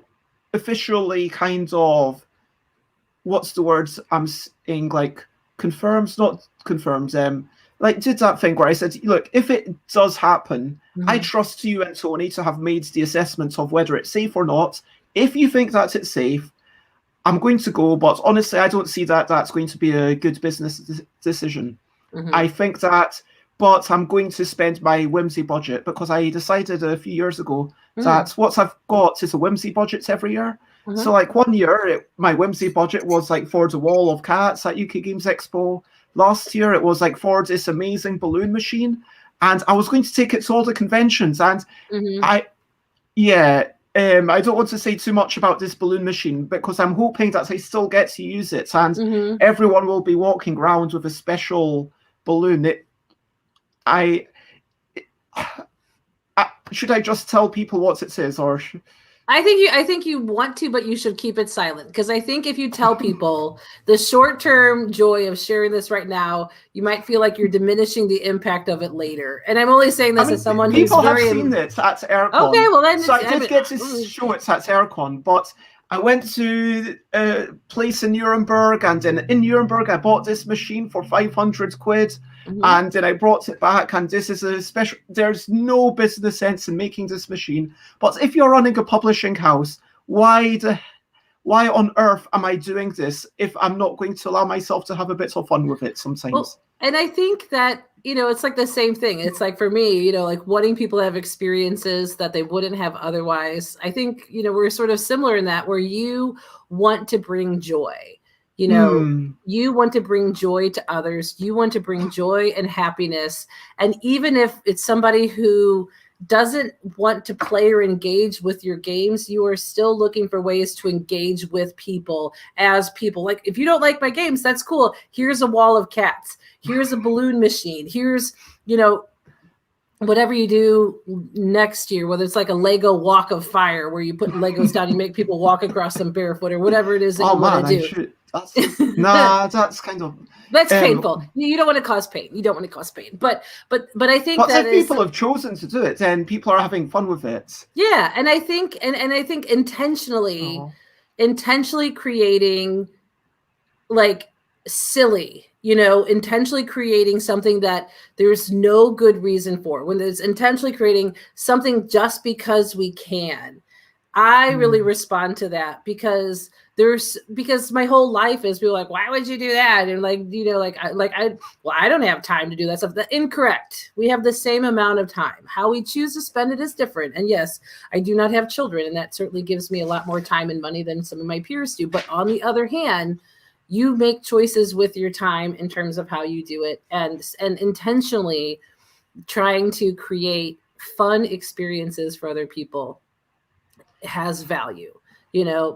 officially kind of... What's the word I'm saying? Like, confirms, not confirms, like, did that thing where I said, look, if it does happen, I trust you and Tony to have made the assessment of whether it's safe or not. If you think that it's safe, I'm going to go, but honestly, I don't see that that's going to be a good business decision. I think that, but I'm going to spend my whimsy budget, because I decided a few years ago that what I've got is a whimsy budget every year. So like one year, my whimsy budget was like for the wall of cats at UK Games Expo. Last year, it was like for this amazing balloon machine. And I was going to take it to all the conventions. And I don't want to say too much about this balloon machine, because I'm hoping that I still get to use it, and everyone will be walking around with a special balloon. Should I just tell people what it is, or? I think you want to, but you should keep it silent, because I think if you tell people the short-term joy of sharing this right now, you might feel like you're diminishing the impact of it later. And I'm only saying this as someone who's people have seen it at Aircon. Okay, well then, so I did get to show it at Aircon, but I went to a place in Nuremberg, and in Nuremberg I bought this machine for 500 quid. And then I brought it back, and this is a special... There's no business sense in making this machine. But if you're running a publishing house, why on earth am I doing this if I'm not going to allow myself to have a bit of fun with it sometimes? Well, and I think that it's like the same thing. It's like for me, like wanting people to have experiences that they wouldn't have otherwise. I think, we're sort of similar in that where you want to bring joy. You want to bring joy to others. You want to bring joy and happiness. And even if it's somebody who doesn't want to play or engage with your games, you are still looking for ways to engage with people as people. Like, if you don't like my games, that's cool. Here's a wall of cats. Here's a balloon machine. Here's, whatever you do next year, whether it's like a Lego walk of fire where you put Legos down, you make people walk across them barefoot or whatever it is that you want to do. That's kind of that's painful. You don't want to cause pain. But I think that if people have chosen to do it, then people are having fun with it. Yeah, and I think intentionally creating like silly, intentionally creating something that there's no good reason for. When there's intentionally creating something just because we can, I really respond to that because my whole life is people like, why would you do that? And I don't have time to do that stuff. That's incorrect. We have the same amount of time. How we choose to spend it is different. And yes, I do not have children, and that certainly gives me a lot more time and money than some of my peers do. But on the other hand, you make choices with your time in terms of how you do it, and intentionally trying to create fun experiences for other people has value.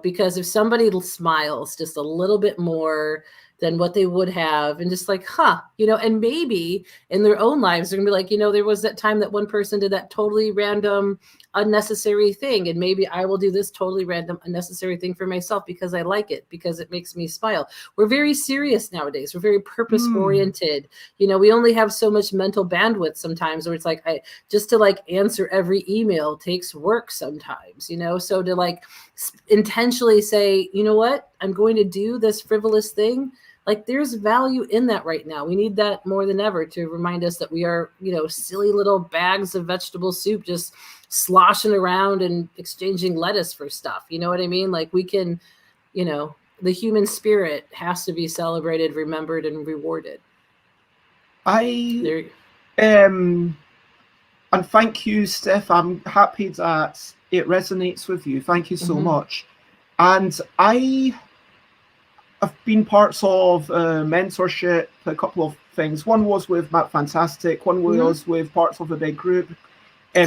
Because if somebody smiles just a little bit more than what they would have, and just like, and maybe in their own lives, they're gonna be like, there was that time that one person did that totally random, unnecessary thing. And maybe I will do this totally random, unnecessary thing for myself because I like it, because it makes me smile. We're very serious nowadays. We're very purpose oriented. We only have so much mental bandwidth sometimes, where it's like, just to like answer every email takes work sometimes, so to like intentionally say, you know what, I'm going to do this frivolous thing. Like, there's value in that right now. We need that more than ever to remind us that we are, silly little bags of vegetable soup just sloshing around and exchanging lettuce for stuff. You know what I mean? Like, we can, the human spirit has to be celebrated, remembered, and rewarded. And thank you, Steph. I'm happy that it resonates with you. Thank you so much. And I've been parts of mentorship, a couple of things. One was with Matt Fantastic. One was with parts of a big group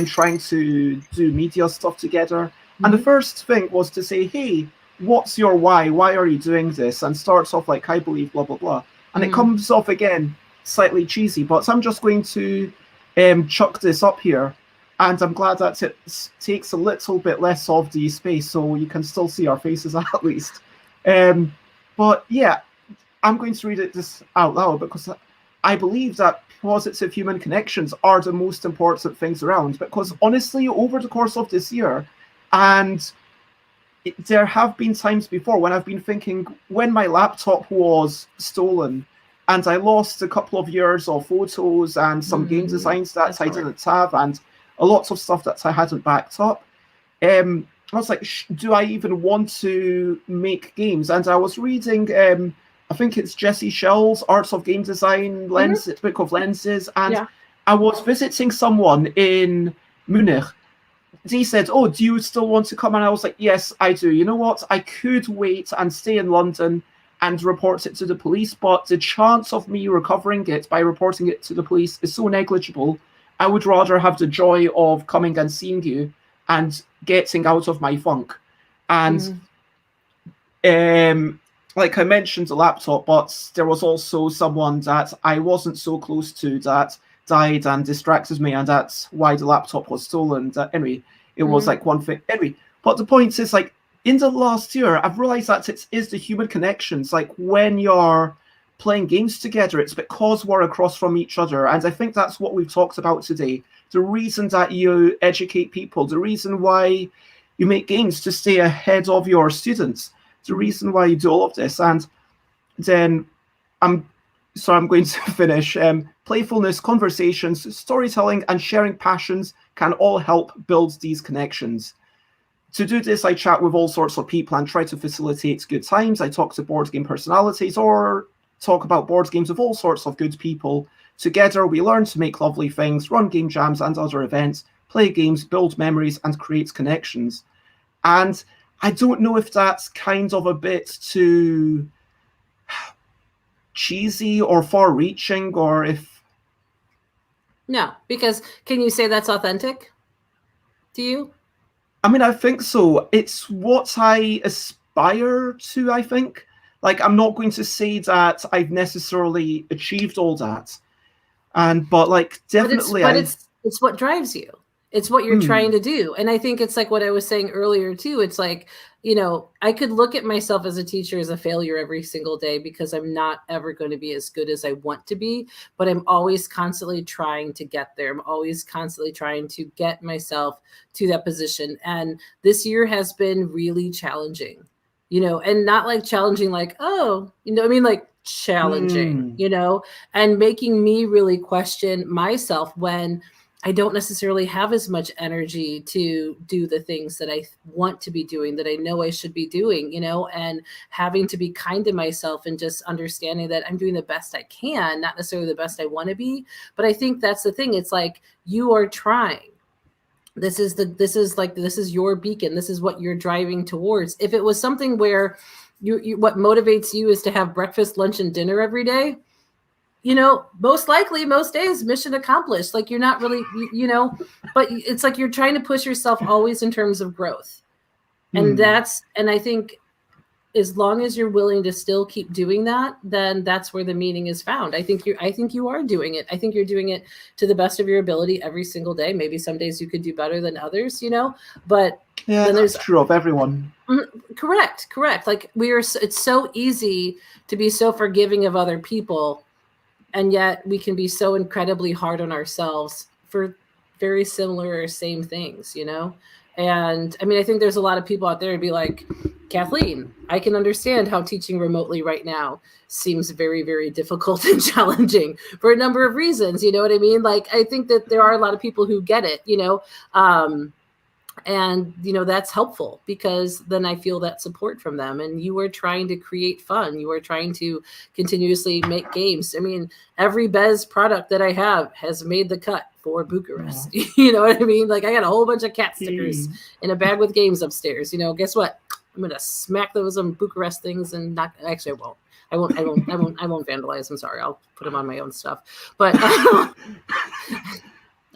trying to do media stuff together. And the first thing was to say, hey, what's your why? Why are you doing this? And starts off like, I believe, blah, blah, blah. And it comes off again slightly cheesy, but I'm just going to chuck this up here. And I'm glad that it takes a little bit less of the space so you can still see our faces at least. But yeah, I'm going to read it just out loud because I believe that positive human connections are the most important things around. Because honestly, over the course of this year, and there have been times before when I've been thinking, when my laptop was stolen and I lost a couple of years of photos and some game designs that I didn't have, and a lot of stuff that I hadn't backed up, I was like, do I even want to make games? And I was reading, I think it's Jesse Schell's Arts of Game Design, Book of Lenses. And I was visiting someone in Munich. He said, oh, do you still want to come? And I was like, yes, I do. You know what? I could wait and stay in London and report it to the police, but the chance of me recovering it by reporting it to the police is so negligible. I would rather have the joy of coming and seeing you and getting out of my funk. And like I mentioned the laptop, but there was also someone that I wasn't so close to that died and distracted me, and that's why the laptop was stolen. Anyway, it was like one thing. Anyway, but the point is, like, in the last year, I've realized that it is the human connections. Like, when you're playing games together, it's because we're across from each other. And I think that's what we've talked about today. The reason that you educate people, the reason why you make games to stay ahead of your students, the reason why you do all of this. And then I'm going to finish. Playfulness, conversations, storytelling, and sharing passions can all help build these connections. To do this, I chat with all sorts of people and try to facilitate good times. I talk to board game personalities or talk about board games with all sorts of good people. Together, we learn to make lovely things, run game jams and other events, play games, build memories, and create connections. And I don't know if that's kind of a bit too cheesy or far-reaching, or if... No, because can you say that's authentic to you? I mean, I think so. It's what I aspire to, I think. Like, I'm not going to say that I've necessarily achieved all that. But like, definitely... It's what drives you. It's what you're trying to do. And I think it's like what I was saying earlier too. It's like, you know, I could look at myself as a teacher as a failure every single day because I'm not ever going to be as good as I want to be, but I'm always constantly trying to get there. I'm always constantly trying to get myself to that position. And this year has been really challenging, you know, and not like challenging, like, oh, you know, I mean, like challenging, you know, and making me really question myself when I don't necessarily have as much energy to do the things that I want to be doing, that I know I should be doing, you know, and having to be kind to myself and just understanding that I'm doing the best I can, not necessarily the best I want to be. But I think that's the thing. It's like, you are trying. This is your beacon. This is what you're driving towards. If it was something where you what motivates you is to have breakfast, lunch, and dinner every day, you know, most likely most days mission accomplished. Like, you're not really, you know, but it's like you're trying to push yourself always in terms of growth. And and I think as long as you're willing to still keep doing that, then that's where the meaning is found. I think you are doing it. I think you're doing it to the best of your ability every single day. Maybe some days you could do better than others, you know, but yeah, then that's true of everyone. Correct. Like, it's so easy to be so forgiving of other people, and yet we can be so incredibly hard on ourselves for very similar or same things, you know? And I mean, I think there's a lot of people out there who'd be like, Kathleen, I can understand how teaching remotely right now seems very, very difficult and challenging for a number of reasons. You know what I mean? Like, I think that there are a lot of people who get it, you know? And, you know, that's helpful because then I feel that support from them. And you are trying to create fun. You are trying to continuously make games. I mean, every Bez product that I have has made the cut for Bucharest. Yeah. You know what I mean? Like, I got a whole bunch of cat stickers in a bag with games upstairs. You know, guess what? I'm going to smack those on Bucharest things and not, actually I won't vandalize them. Sorry. I'll put them on my own stuff, but I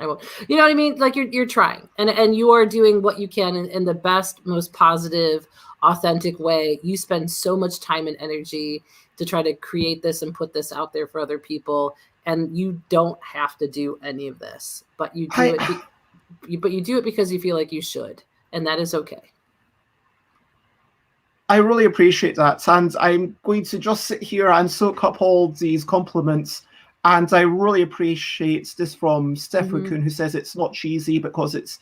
won't. You know what I mean? Like, you're trying, and you are doing what you can in the best, most positive, authentic way. You spend so much time and energy to try to create this and put this out there for other people, and you don't have to do any of this, but you do it. But you do it because you feel like you should, and that is okay. I really appreciate that, and I'm going to just sit here and soak up all these compliments. And I really appreciate this from Steph Wookun, who says it's not cheesy because it's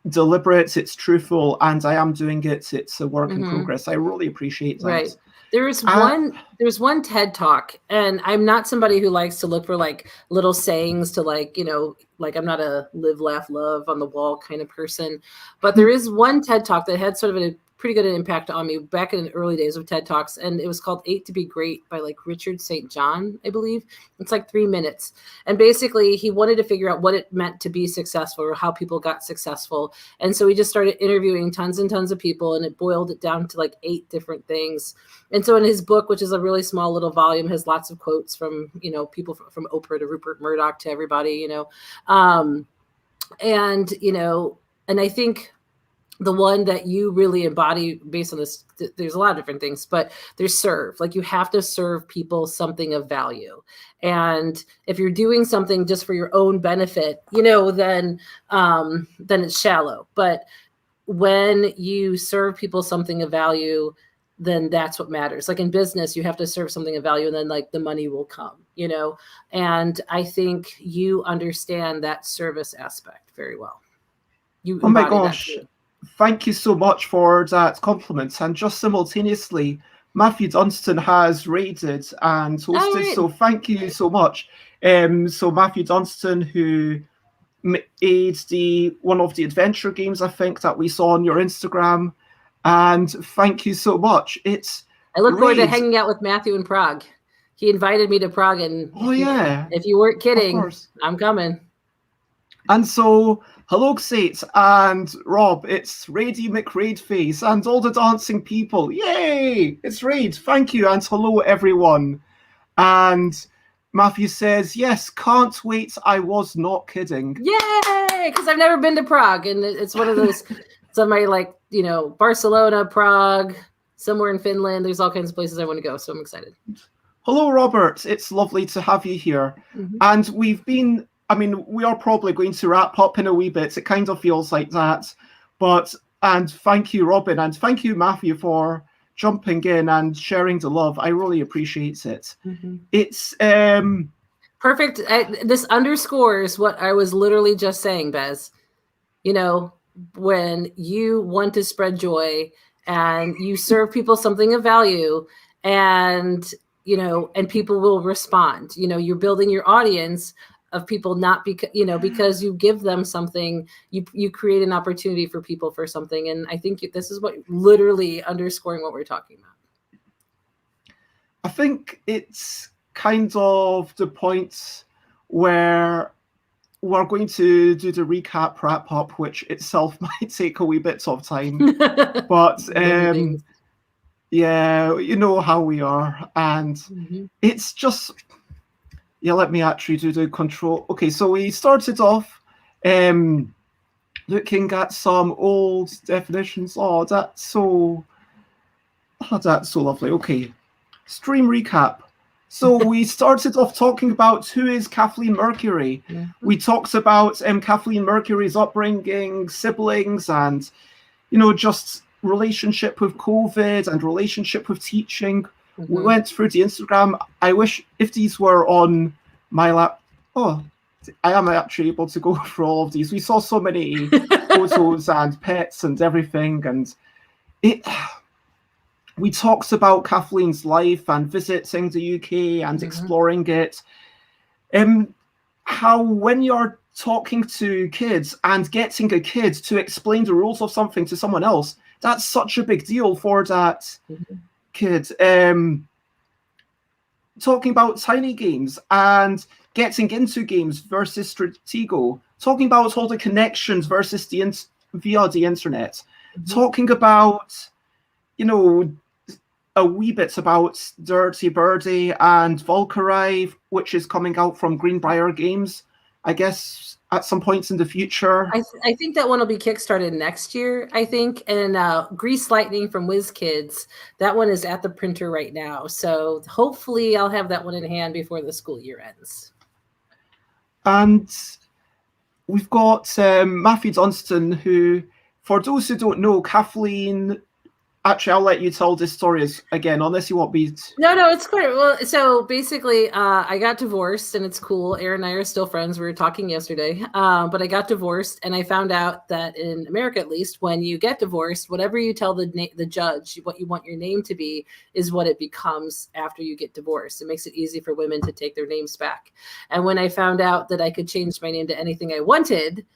deliberate, it's truthful, and I am doing it. It's a work in progress. I really appreciate that. Right. There's one TED Talk, and I'm not somebody who likes to look for like little sayings to, like, you know, like, I'm not a live, laugh, love on the wall kind of person, but there is one TED Talk that had sort of a pretty good impact on me back in the early days of TED Talks. And it was called 8 to be Great by like Richard St. John, I believe. It's like 3 minutes. And basically he wanted to figure out what it meant to be successful or how people got successful. And so he just started interviewing tons and tons of people, and it boiled it down to like 8 different things. And so in his book, which is a really small little volume, has lots of quotes from, you know, people from Oprah to Rupert Murdoch to everybody, you know. And, you know, and I think the one that you really embody based on this, there's a lot of different things, but there's serve. Like, you have to serve people something of value. And if you're doing something just for your own benefit, you know, then it's shallow. But when you serve people something of value, then that's what matters. Like, in business, you have to serve something of value, and then like the money will come, you know? And I think you understand that service aspect very well. You oh my gosh. Thank you so much for that compliment. And just simultaneously, Matthew Dunstan has rated and hosted, so thank you so much. So Matthew Dunstan, who made one of the adventure games, I think, that we saw on your Instagram, and thank you so much. I look forward to hanging out with Matthew in Prague. He invited me to Prague, and Oh yeah, if you weren't of kidding, course. I'm coming. And so, hello, Xate and Rob. It's Rady McRaidface and all the dancing people. Yay! It's Raid. Thank you, and hello, everyone. And Matthew says, yes, can't wait. I was not kidding. Yay! Because I've never been to Prague, and it's one of those. Somebody like Barcelona, Prague, somewhere in Finland. There's all kinds of places I want to go, so I'm excited. Hello, Robert. It's lovely to have you here. And we are probably going to wrap up in a wee bit. It kind of feels like that. And thank you, Robin, and thank you, Matthew, for jumping in and sharing the love. I really appreciate it. It's perfect. This underscores what I was literally just saying, Bez. When you want to spread joy and you serve people something of value, and people will respond. You're building your audience of people, not because you give them something, you create an opportunity for people for something. And I think this is what literally underscoring what we're talking about. I think it's kind of the point where we're going to do the recap wrap up, which itself might take a wee bit of time. But yeah, you know how we are. And it's just, let me actually do the control. Okay, so we started off looking at some old definitions. Oh, that's so lovely. Okay, stream recap. So we started off talking about who is Kathleen Mercury. We talked about Kathleen Mercury's upbringing, siblings, and just relationship with COVID and relationship with teaching. We went through the Instagram. I wish if these were on my lap. Oh, I am actually able to go through all of these. We saw so many photos and pets and everything, and we talked about Kathleen's life and visiting the UK and exploring it. How when you're talking to kids and getting a kid to explain the rules of something to someone else, that's such a big deal for that kid. Talking about tiny games and getting into games versus Stratego. Talking about all the connections versus via the internet. Talking about, a wee bit about Dirty Birdie and Valkyrie, which is coming out from Greenbrier Games, I guess, at some points in the future. I think that one will be kickstarted next year, I think. And Grease Lightning from Wizkids, that one is at the printer right now. So hopefully I'll have that one in hand before the school year ends. And we've got Matthew Dunstan, who, for those who don't know, Kathleen... Actually, I'll let you tell this story again, unless you want me to. No, it's great. Well, so basically, I got divorced, and it's cool. Aaron and I are still friends. We were talking yesterday, but I got divorced, and I found out that in America, at least, when you get divorced, whatever you tell the judge, what you want your name to be, is what it becomes after you get divorced. It makes it easy for women to take their names back. And when I found out that I could change my name to anything I wanted,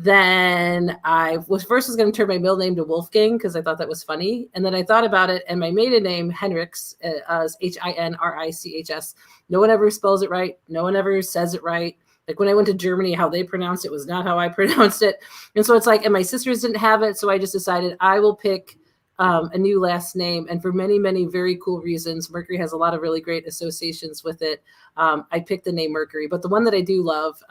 then I was going to turn my middle name to Wolfgang because I thought that was funny. And then I thought about it, and my maiden name, Henrichs, is Hinrichs. No one ever spells it right. No one ever says it right. Like when I went to Germany, how they pronounced it was not how I pronounced it. And so it's like, and my sisters didn't have it. So I just decided I will pick a new last name. And for many, many very cool reasons, Mercury has a lot of really great associations with it. I picked the name Mercury, but the one that I do love,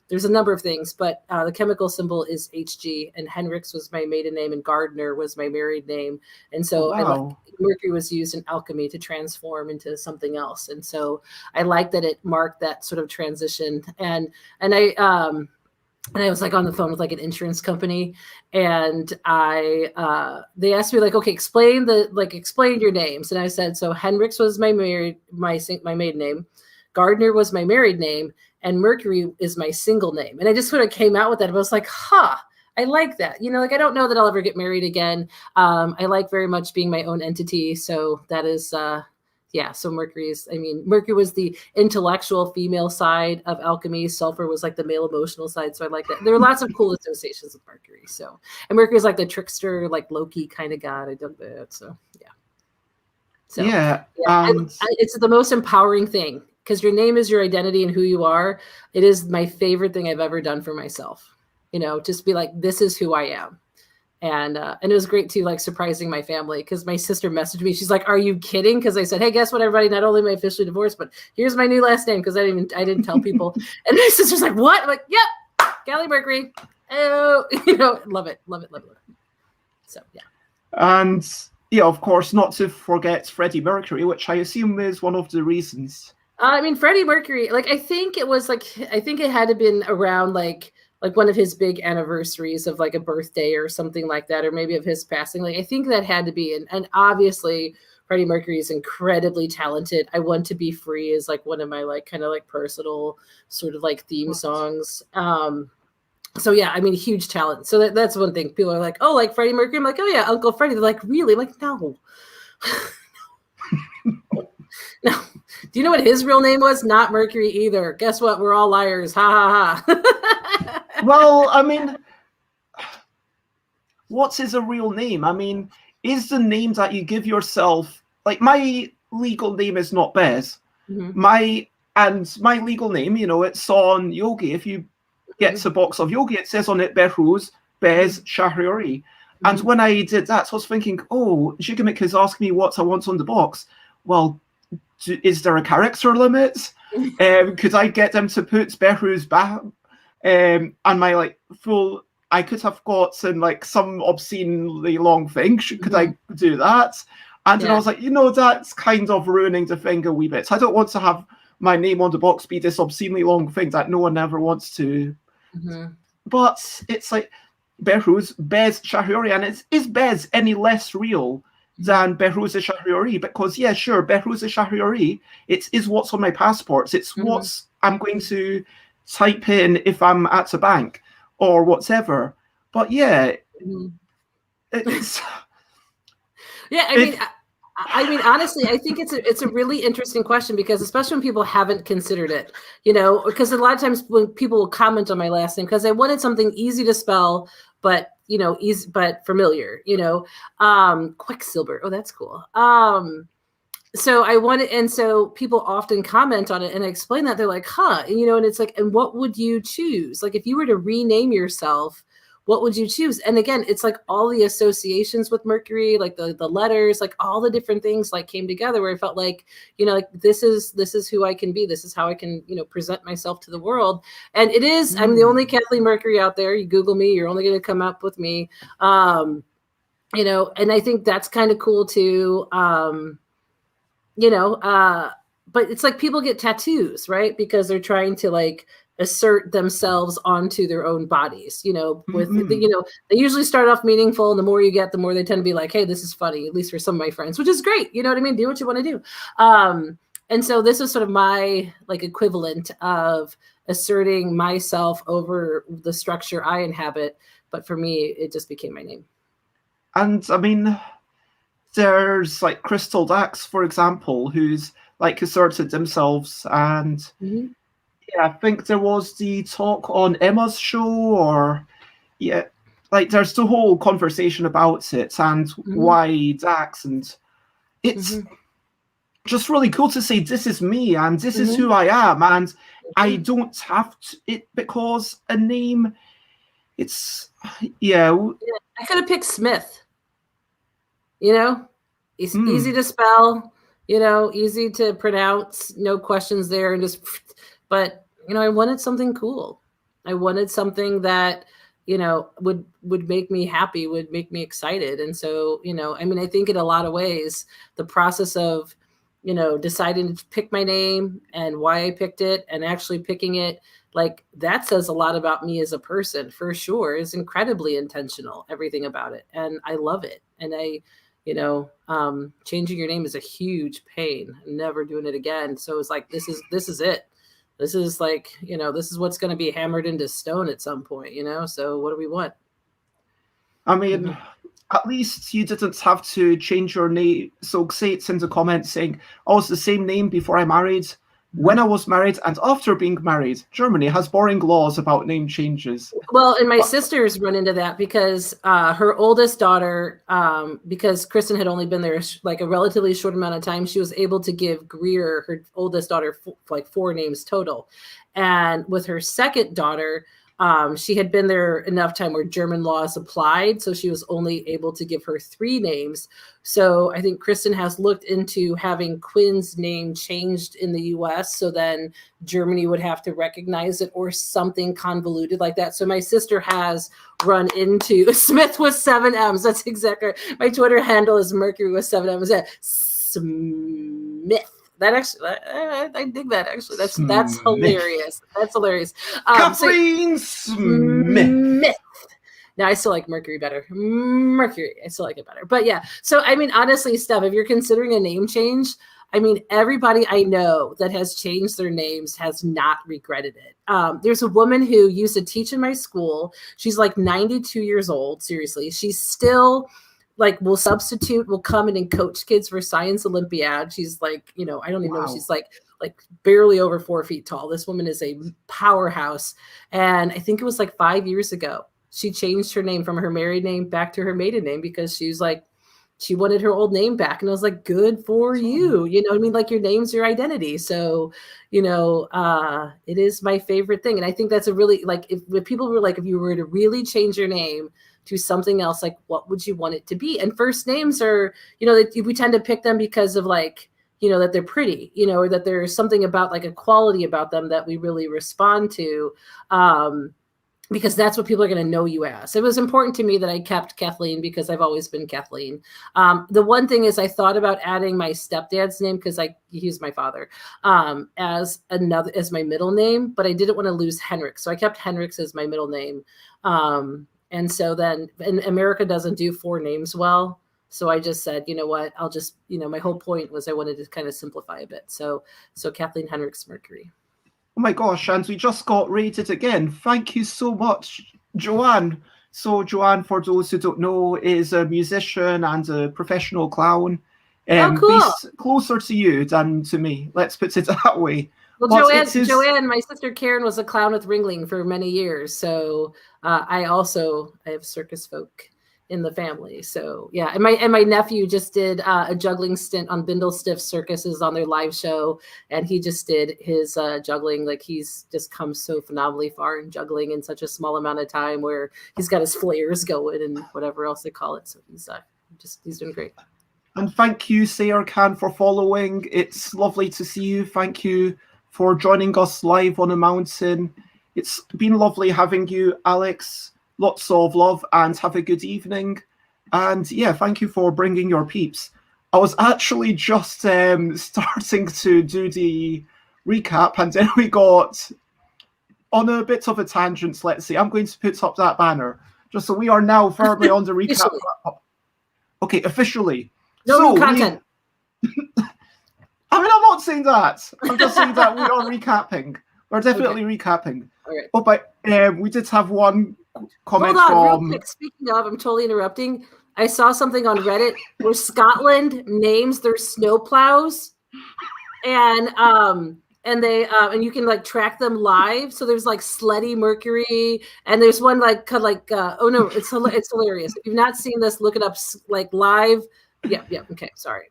there's a number of things, but the chemical symbol is Hg, and Henrichs was my maiden name, and Gardner was my married name. And so Mercury was used in alchemy to transform into something else. And so I like that it marked that sort of transition. And I was like on the phone with like an insurance company, and they asked me like, okay, explain your names. And I said, so Henrichs was my maiden name, Gardner was my married name, and Mercury is my single name. And I just sort of came out with that. I was like, I like that. I don't know that I'll ever get married again. I like very much being my own entity. So that is, so Mercury was the intellectual female side of alchemy. Sulfur was like the male emotional side. So I like that. There are lots of cool associations with Mercury. So, and Mercury is like the trickster, like Loki kind of god. I dug that. So, yeah. So Yeah, yeah, and it's the most empowering thing because your name is your identity and who you are. It is my favorite thing I've ever done for myself. Just be like, this is who I am. And it was great too, like surprising my family because my sister messaged me. She's like, "Are you kidding?" Because I said, "Hey, guess what, everybody? Not only am I officially divorced, but here's my new last name." Because I didn't tell people. And my sister's like, "What?" I'm like, "Yep, Kathleen Mercury." Oh, love it, love it, love it, love it. So yeah. And yeah, of course, not to forget Freddie Mercury, which I assume is one of the reasons. I mean, Freddie Mercury, like I think it had to been around like one of his big anniversaries of like a birthday or something like that, or maybe of his passing. Like I think that had to be, and obviously Freddie Mercury is incredibly talented. I Want to Be Free is like one of my like kind of like personal sort of like theme songs. So yeah, I mean, huge talent. So that's one thing. People are like, "Oh, like Freddie Mercury." I'm like, "Oh yeah, Uncle Freddie." They're like, "Really?" I'm like, "No." No. Do you know what his real name was? Not Mercury either. Guess what? We're all liars. Ha ha ha. Well, I mean, what's his real name? I mean, is the name that you give yourself, like my legal name is not Bez. Mm-hmm. My legal name, it's on Yogi. If you get a box of Yogi, it says on it Behruz Bez Shahriori. And when I did that, I was thinking, oh, Jigamick has asked me what I want on the box. Well, is there a character limit? Could I get them to put Behruz back? And my like full, I could have got in like some obscenely long thing. Could I do that? And then I was like, that's kind of ruining the thing a wee bit. I don't want to have my name on the box be this obscenely long thing that no one ever wants to. But it's like Behruz, Bez Shahriori, and is Bez any less real than Behruz Shahriori? Because yeah, sure, Behruz Shahriori, it is what's on my passports. It's what's I'm going to type in if I'm at a bank or whatever. But yeah, it's yeah. I mean, honestly, I think it's a really interesting question because especially when people haven't considered it, because a lot of times when people will comment on my last name because I wanted something easy to spell, but easy but familiar, Quicksilver. Oh, that's cool. So I wanted, and so people often comment on it, and I explain that they're like, huh, and it's like, and what would you choose? Like, if you were to rename yourself, what would you choose? And again, it's like all the associations with Mercury, like the letters, like all the different things like came together where I felt like, like this is who I can be. This is how I can, present myself to the world. And it is, I'm the only Kathleen Mercury out there. You Google me, you're only going to come up with me. And I think that's kind of cool too. But it's like people get tattoos, right? Because they're trying to like assert themselves onto their own bodies, with, they usually start off meaningful. And the more you get, the more they tend to be like, hey, this is funny, at least for some of my friends, which is great. You know what I mean? Do what you want to do. And so this is sort of my like equivalent of asserting myself over the structure I inhabit. But for me, it just became my name. And I mean, there's like Crystal Dax, for example, who's like asserted themselves. And yeah, I think there was the talk on Emma's show, or yeah, like there's the whole conversation about it and why Dax, and it's just really cool to say this is me and this is who I am, and I don't have to it because a name. It's I could have picked Smith. It's easy to spell, easy to pronounce, no questions there, and just, but I wanted something cool. I wanted something that would make me happy, would make me excited. And so I mean, I think in a lot of ways the process of deciding to pick my name and why I picked it and actually picking it, like that says a lot about me as a person for sure. It's incredibly intentional, everything about it, and I love it. And I changing your name is a huge pain. I'm never doing it again. So it's like, this is it. This is like, this is what's going to be hammered into stone at some point, so what do we want? I mean, at least you didn't have to change your name. So say it's in the comments saying, oh, it's the same name before I married. When I was married and after being married, Germany has boring laws about name changes. Well, and my sisters run into that because her oldest daughter, because Kristen had only been there like a relatively short amount of time, she was able to give Greer, her oldest daughter, like 4 names total. And with her second daughter, she had been there enough time where German laws applied, so she was only able to give her 3 names. So I think Kristen has looked into having Quinn's name changed in the US, so then Germany would have to recognize it or something convoluted like that. So my sister has run into Smith with 7 M's. That's exactly right. My Twitter handle is Mercury with 7 M's. Smith. That actually, I dig that. Actually, that's hilarious. That's hilarious. Kathleen Smith. Now I still like Mercury better. Mercury, I still like it better. But yeah, so I mean, honestly, Steph, if you're considering a name change, I mean, everybody I know that has changed their names has not regretted it. There's a woman who used to teach in my school. She's like 92 years old. Seriously, she's still like will come in and coach kids for science Olympiad. She's like, I don't even know. She's like barely over 4 feet tall. This woman is a powerhouse. And I think it was like 5 years ago, she changed her name from her married name back to her maiden name because she was like, she wanted her old name back. And I was like, good for you. You know what I mean? Like your name's your identity. So, it is my favorite thing. And I think that's a really, like, if people were like, if you were to really change your name to something else, like what would you want it to be? And first names are, we tend to pick them because of like, that they're pretty, or that there's something about like a quality about them that we really respond to, because that's what people are going to know you as. It was important to me that I kept Kathleen because I've always been Kathleen. The one thing is I thought about adding my stepdad's name because he's my father, as my middle name, but I didn't want to lose Henrik. So I kept Henrik's as my middle name. And so then, and America doesn't do 4 names well. So I just said, you know what, I'll just, my whole point was I wanted to kind of simplify a bit. So Kathleen Henrik's Mercury. Oh my gosh, and we just got rated again. Thank you so much, Joanne. So Joanne, for those who don't know, is a musician and a professional clown. Cool. Closer to you than to me. Let's put it that way. Well, Joanne, my sister Karen was a clown with Ringling for many years. So I have circus folk in the family. So yeah, and my nephew just did a juggling stint on Bindlestiff Circuses on their live show, and he just did his juggling. Like he's just come so phenomenally far in juggling in such a small amount of time, where he's got his flares going and whatever else they call it. So he's doing great. And thank you, Sarah Khan, for following. It's lovely to see you. Thank you for joining us live on a mountain. It's been lovely having you, Alex. Lots of love and have a good evening. And yeah, thank you for bringing your peeps. I was actually just starting to do the recap, and then we got on a bit of a tangent, let's see. I'm going to put up that banner, just so we are now firmly on the recap. Okay, officially. No new content. I mean, I'm not saying that. I'm just saying that we are recapping. We're definitely recapping. Okay. Oh, but we did have one comment Hold on, from... real quick. Speaking of, I'm totally interrupting. I saw something on Reddit where Scotland names their snowplows, and they and you can like track them live. So there's like Sleddy Mercury, and there's one oh no, it's hilarious. If you've not seen this, look it up like live. Yeah, okay, sorry.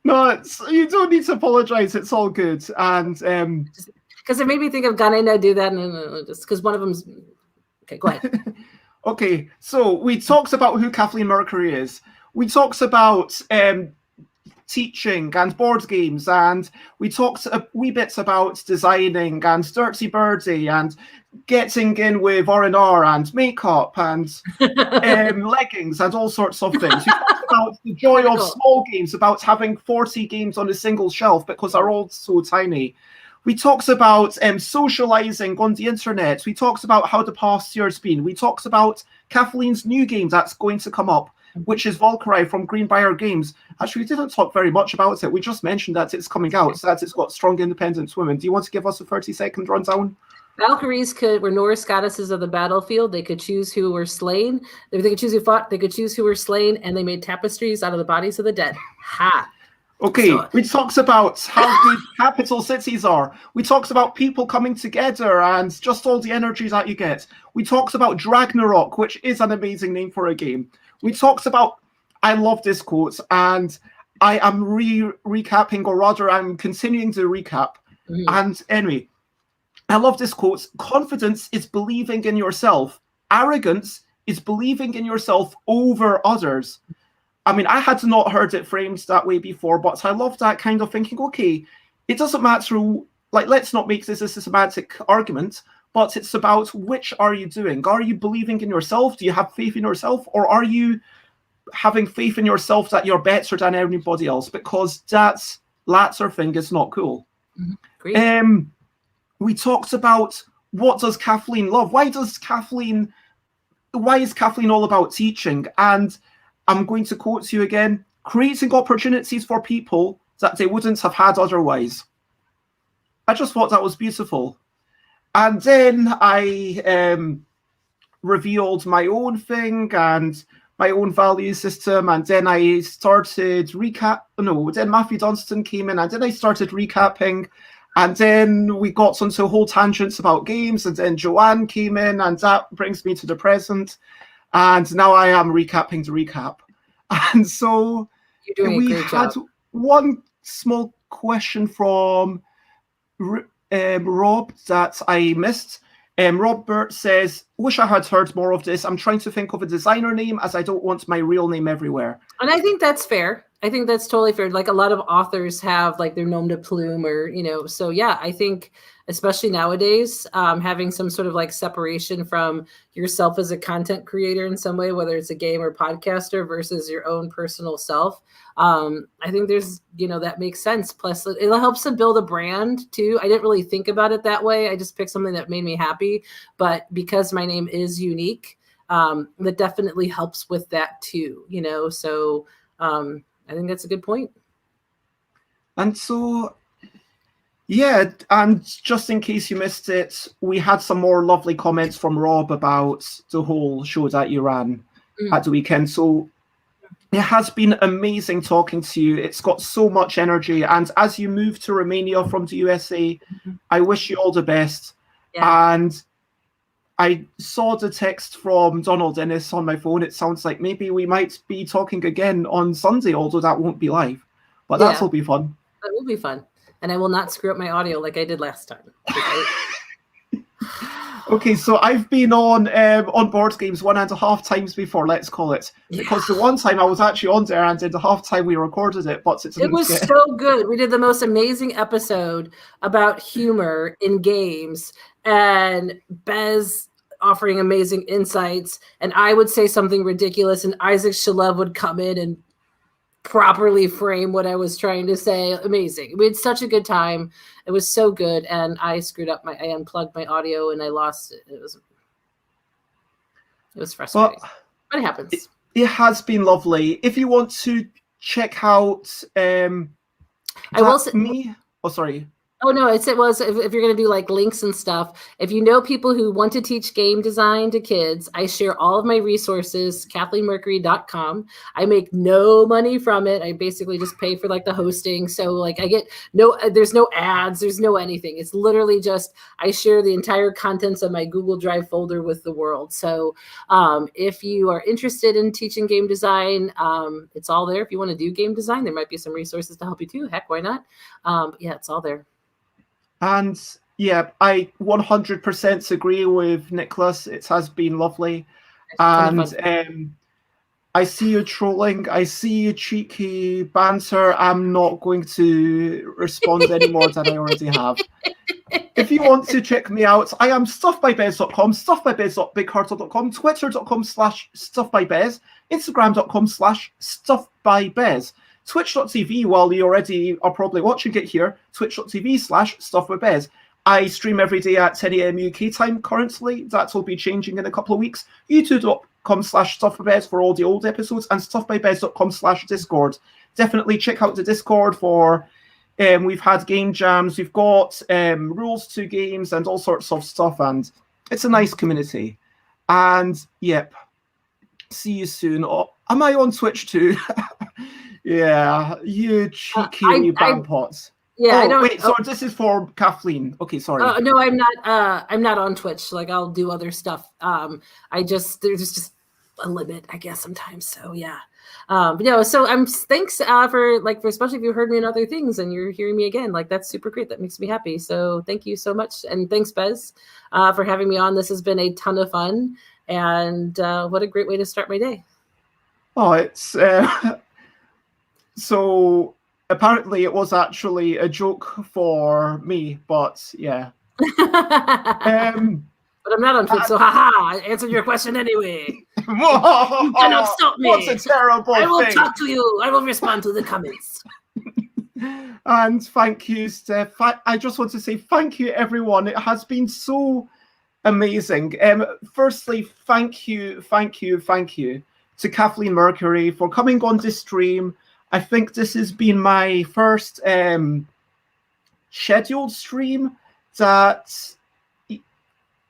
No, you don't need to apologize. It's all good. And because it made me think of Ghana and I do that, and just because one of them's okay. Go ahead. Okay, so we talked about who Kathleen Mercury is. We talked about teaching and board games, and we talked a wee bit about designing and Dirty Birdie and getting in with R&R and makeup and leggings and all sorts of things. We talked about the joy of small games, about having 40 games on a single shelf because they're all so tiny. We talked about socializing on the internet. We talked about how the past year's been. We talked about Kathleen's new game that's going to come up, which is Valkyrie from Greenbrier Games. Actually, we didn't talk very much about it. We just mentioned that it's coming out, so that it's got strong independent women. Do you want to give us a 30-second rundown? Valkyries were Norse goddesses of the battlefield. They could choose who were slain. They could choose who fought. They could choose who were slain, and they made tapestries out of the bodies of the dead. Ha! Okay, we talked about how good capital cities are. We talked about people coming together and just all the energy that you get. We talked about Dragnarok, which is an amazing name for a game. We talked about, I love this quote, and I am recapping, or rather I'm continuing to recap. And anyway, I love this quote. Confidence is believing in yourself. Arrogance is believing in yourself over others. I mean, I had not heard it framed that way before, but I love that kind of thinking. Okay, it doesn't matter, like, let's not make this a systematic argument, but it's about which are you doing? Are you believing in yourself? Do you have faith in yourself? Or are you having faith in yourself that you're better than everybody else? Because that latter thing is not cool. Great. We talked about, what does Kathleen love? Why is Kathleen all about teaching? And I'm going to quote you again: creating opportunities for people that they wouldn't have had otherwise. I just thought that was beautiful. And then I revealed my own thing and my own value system, and then I started then Matthew Dunstan came in, and then I started recapping, and then we got onto whole tangents about games, and then Joanne came in, and that brings me to the present. And now I am recapping the recap. And so we had one small question from Rob that I missed. Robert says, wish I had heard more of this. I'm trying to think of a designer name as I don't want my real name everywhere. And I think that's fair. I think that's totally fair. Like, a lot of authors have like their nom de plume, or, so yeah, I think especially nowadays, having some sort of like separation from yourself as a content creator in some way, whether it's a game or podcaster versus your own personal self. I think there's, that makes sense. Plus it helps to build a brand too. I didn't really think about it that way. I just picked something that made me happy, but because my name is unique, that definitely helps with that too, so I think that's a good point. And so, yeah, and just in case you missed it, we had some more lovely comments from Rob about the whole show that you ran at the weekend. So it has been amazing talking to you. It's got so much energy. And as you move to Romania from the USA, I wish you all the best. Yeah. And I saw the text from Donald Ennis on my phone. It sounds like maybe we might be talking again on Sunday, although that won't be live. But that'll be fun. That will be fun. And I will not screw up my audio like I did last time. Okay, so I've been on Board Games 1.5 times before, let's call it. Because the one time I was actually on there, and in the half time we recorded it, but it was so good. We did the most amazing episode about humor in games, and Bez offering amazing insights, and I would say something ridiculous, and Isaac Shalev would come in and properly frame what I was trying to say. Amazing. We had such a good time. It was so good, and I screwed up I unplugged my audio and I lost it. It was frustrating. But it happens. It has been lovely. If you want to check out I will say sorry. Oh, no, it was if you're going to do like links and stuff, if you know people who want to teach game design to kids, I share all of my resources, KathleenMercury.com. I make no money from it. I basically just pay for like the hosting. So like I get there's no ads, there's no anything. It's literally just, I share the entire contents of my Google Drive folder with the world. So if you are interested in teaching game design, it's all there. If you want to do game design, there might be some resources to help you too. Heck, why not? Yeah, it's all there. And yeah, I 100% agree with Nicholas. It has been lovely. And I see you trolling. I see you cheeky banter. I'm not going to respond any more than I already have. If you want to check me out, I am stuffbybez.com, stuffbybez.bigcartel.com, twitter.com/stuffbybez, instagram.com/stuffbybez. Twitch.tv, while you already are probably watching it here, twitch.tv/stuffbybez. I stream every day at 10 a.m. UK time currently. That will be changing in a couple of weeks. youtube.com/stuffbybez for all the old episodes, and stuffbybez.com/discord. Definitely check out the Discord for, we've had game jams, we've got rules to games and all sorts of stuff, and it's a nice community. And yep, see you soon. Oh, am I on Twitch too? Yeah, you cheeky I, wee I, bampots. yeah, I Oh, don't. wait, sorry, this is for Kathleen. Okay, sorry. No, I'm not. I'm not on Twitch. Like I'll do other stuff. There's just a limit, I guess, sometimes. So yeah. But no, so thanks for especially if you heard me in other things and you're hearing me again. Like that's super great. That makes me happy. So thank you so much, and thanks Bez, for having me on. This has been a ton of fun, and what a great way to start my day. Oh, it's so apparently it was actually a joke for me, but yeah. But I'm not on Twitch, so haha, I answered your question anyway. Whoa, You cannot stop me. What's a terrible I will thing. talk to you. I will respond to the comments. And thank you, Steph. I just want to say thank you, everyone. It has been so amazing. Firstly, thank you to Kathleen Mercury for coming on this stream. I think this has been my first scheduled stream that it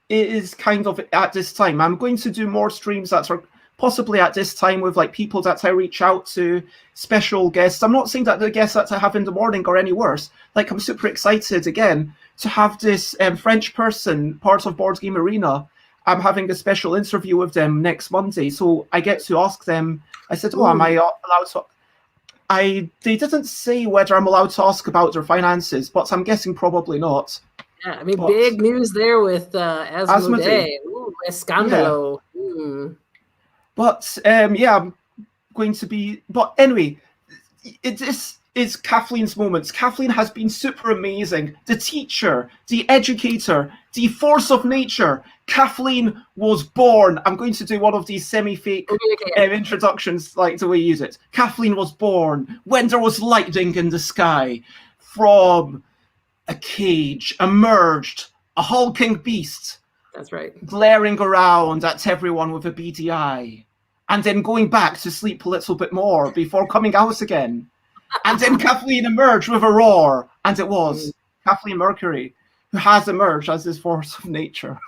is kind of at this time. I'm going to do more streams that are possibly at this time with like people that I reach out to, special guests. I'm not saying that the guests that I have in the morning are any worse. Like I'm super excited again to have this French person part of Board Game Arena. I'm having a special interview with them next Monday, so I get to ask them. I said, "Oh, am I allowed to?" They didn't say whether I'm allowed to ask about their finances, but I'm guessing probably not. Yeah, I mean, big news there with Asmodee. Ooh, Escandalo. Yeah. Mm. But yeah, I'm going to be. But anyway, this is Kathleen's moments. Kathleen has been super amazing. The teacher, the educator, the force of nature. Kathleen was born. I'm going to do one of these semi-fake introductions, like the way you use it. Kathleen was born when there was lightning in the sky. From a cage emerged a hulking beast. That's right. Glaring around at everyone with a beady eye. And then going back to sleep a little bit more before coming out again. And then Kathleen emerged with a roar. And it was Kathleen Mercury who has emerged as this force of nature.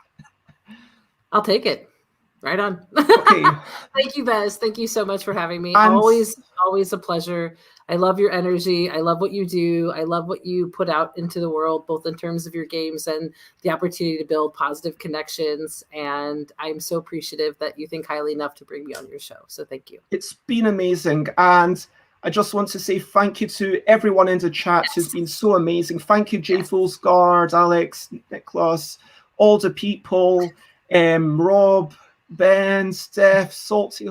I'll take it. Right on. Okay. Thank you, Bez. Thank you so much for having me. And Always a pleasure. I love your energy. I love what you do. I love what you put out into the world, both in terms of your games and the opportunity to build positive connections. And I'm so appreciative that you think highly enough to bring me on your show. So thank you. It's been amazing. And I just want to say thank you to everyone in the chat who's been so amazing. Thank you, Jay Foolsguard, Alex, Nicholas, all the people, Rob, Ben, Steph, Salty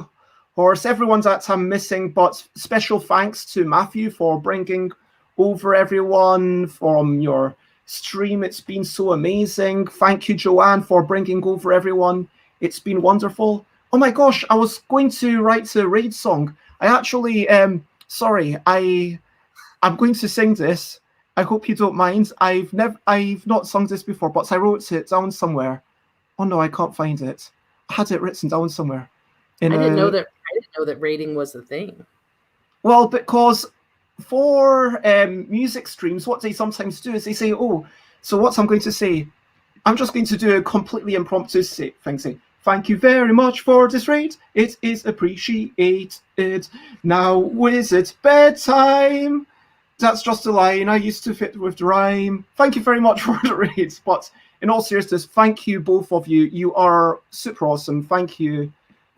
Horse, everyone that I'm missing, but special thanks to Matthew for bringing over everyone from your stream. It's been so amazing. Thank you, Joanne, for bringing over everyone. It's been wonderful. Oh my gosh, I was going to write a raid song. I actually, sorry, I'm going to sing this. I hope you don't mind. I've not sung this before, but I wrote it down somewhere. Oh no, I can't find it. I had it written down somewhere. I didn't know that rating was a thing. Well, because for music streams, what they sometimes do is they say, "Oh, so what I'm going to say, I'm just going to do a completely impromptu thing. Say, thank you very much for this raid. It is appreciated. Now is it bedtime?" That's just a line I used to fit with the rhyme. Thank you very much for the raids. But in all seriousness, thank you, both of you. You are super awesome. Thank you.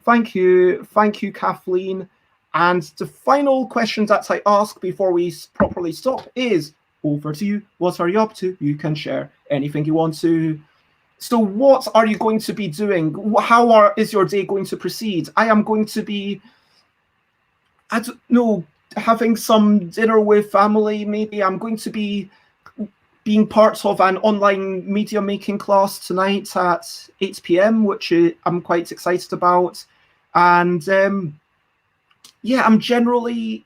Thank you. Thank you, Kathleen. And the final question that I ask before we properly stop is, over to you. What are you up to? You can share anything you want to. So what are you going to be doing? How is your day going to proceed? I am going to be, I don't know, having some dinner with family, maybe. I'm going to be being part of an online media making class tonight at 8 p.m, which I'm quite excited about. And yeah, I'm generally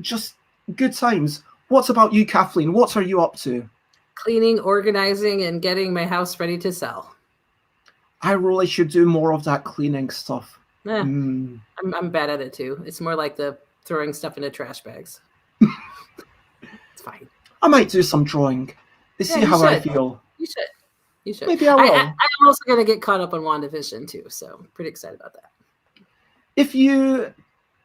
just good times. What about you, Kathleen? What are you up to? Cleaning, organizing, and getting my house ready to sell. I really should do more of that cleaning stuff. I'm bad at it too. It's more like the throwing stuff into trash bags. It's fine. I might do some drawing. See how I feel. You should. Maybe I will. I'm also going to get caught up on WandaVision too, so I'm pretty excited about that. If you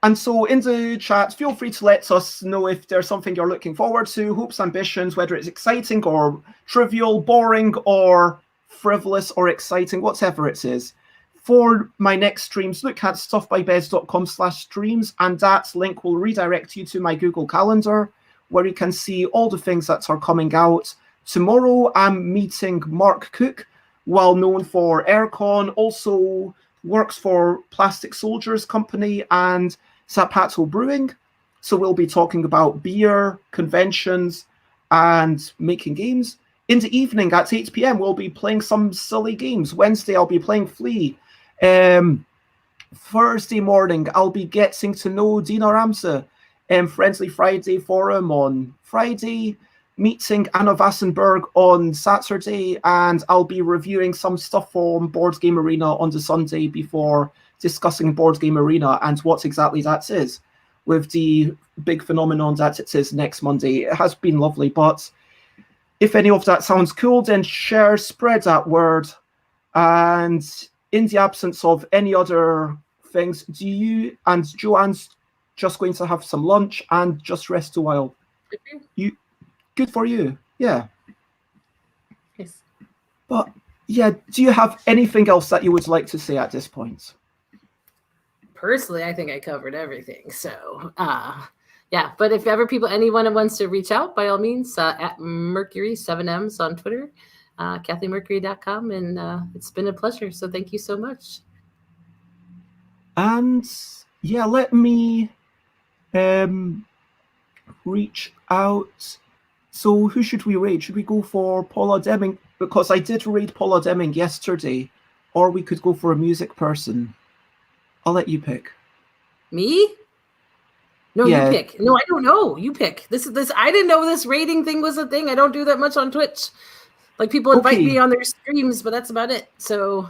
And so in the chat, feel free to let us know if there's something you're looking forward to, hopes, ambitions, whether it's exciting or trivial, boring or frivolous or exciting, whatever it is. For my next streams, look at stuffbybez.com/streams, and that link will redirect you to my Google Calendar, where you can see all the things that are coming out. Tomorrow, I'm meeting Mark Cook, well known for Aircon, also works for Plastic Soldiers Company and Zapato Brewing. So we'll be talking about beer, conventions, and making games. In the evening at 8 p.m., we'll be playing some silly games. Wednesday, I'll be playing Flea. Thursday morning, I'll be getting to know Dina Ramsey. Friendly Friday forum on Friday, meeting Anna Vassenberg on Saturday, and I'll be reviewing some stuff from Board Game Arena on the Sunday before discussing Board Game Arena and what exactly that is, with the big phenomenon that it is next Monday. It has been lovely, but if any of that sounds cool, then share, spread that word. And in the absence of any other things, do you and Joanne's just going to have some lunch and just rest a while? You good for you, yeah. Yes. But yeah, do you have anything else that you would like to say at this point? Personally, I think I covered everything. So yeah, but if ever anyone wants to reach out, by all means, at Mercury 7Ms on Twitter, KathleenMercury.com, and it's been a pleasure. So thank you so much. And yeah, let me reach out. So who should we raid? Should we go for Paula Deming? Because I did raid Paula Deming yesterday, or we could go for a music person. I'll let you pick. Me? No, Yeah. you pick. No, I don't know. You pick. This. I didn't know this rating thing was a thing. I don't do that much on Twitch. Like, people invite me on their streams, but that's about it. So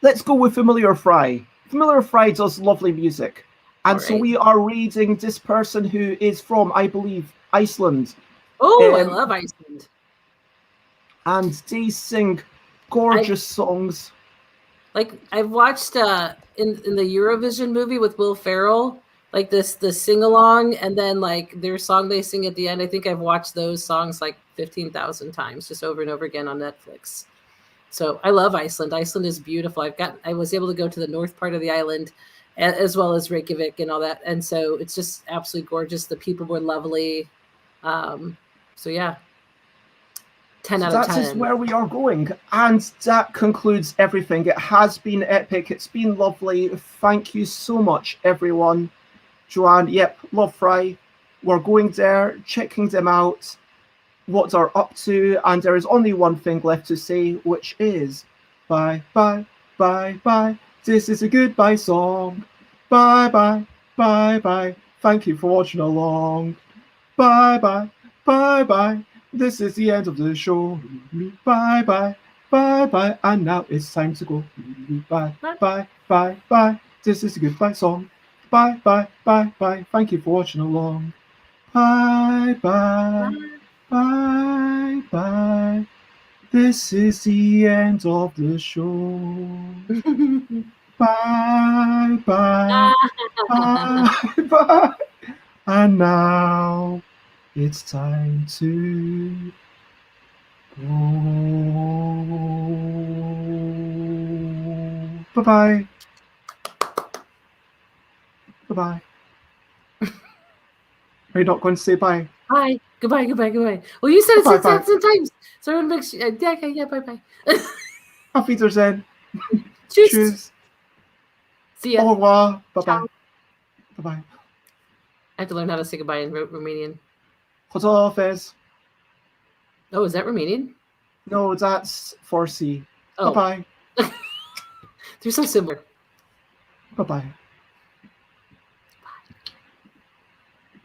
let's go with Familiar Fry. Familiar Fry does lovely music. And so we are raiding this person who is from, I believe, Iceland. Oh, I love Iceland. And they sing gorgeous songs. Like, I've watched in the Eurovision movie with Will Ferrell, like the sing-along, and then like their song they sing at the end. I think I've watched those songs like 15,000 times, just over and over again on Netflix. So I love Iceland. Iceland is beautiful. I was able to go to the north part of the island, as well as Reykjavik and all that. And so it's just absolutely gorgeous. The people were lovely. So yeah, 10 out of 10. That is where we are going. And that concludes everything. It has been epic. It's been lovely. Thank you so much, everyone. Joanne, yep, love Fry. We're going there, checking them out, what they're up to, and there is only one thing left to say, which is bye, bye, bye, bye. This is a goodbye song. Bye, bye, bye, bye. Thank you for watching along. Bye, bye, bye, bye. This is the end of the show. Bye, bye, bye, bye. And now it's time to go. Bye, bye, bye, bye. This is a goodbye song. Bye, bye, bye, bye. Thank you for watching along. Bye, bye, bye, bye. This is the end of the show. Bye, bye, bye, bye. And now it's time to go. Bye-bye. Bye-bye. Are you not going to say bye? Bye. Goodbye, goodbye, goodbye. Well, you said it 6,000 times. So everyone makes sure. Yeah, bye-bye. Auf Wiedersehen. Tschüss. Tschüss. See ya. Au revoir. Bye-bye. Bye-bye. I have to learn how to say goodbye in Romanian. Hodofes. Oh, is that Romanian? No, that's Farsi. Oh. Bye-bye. They're so similar. Bye-bye.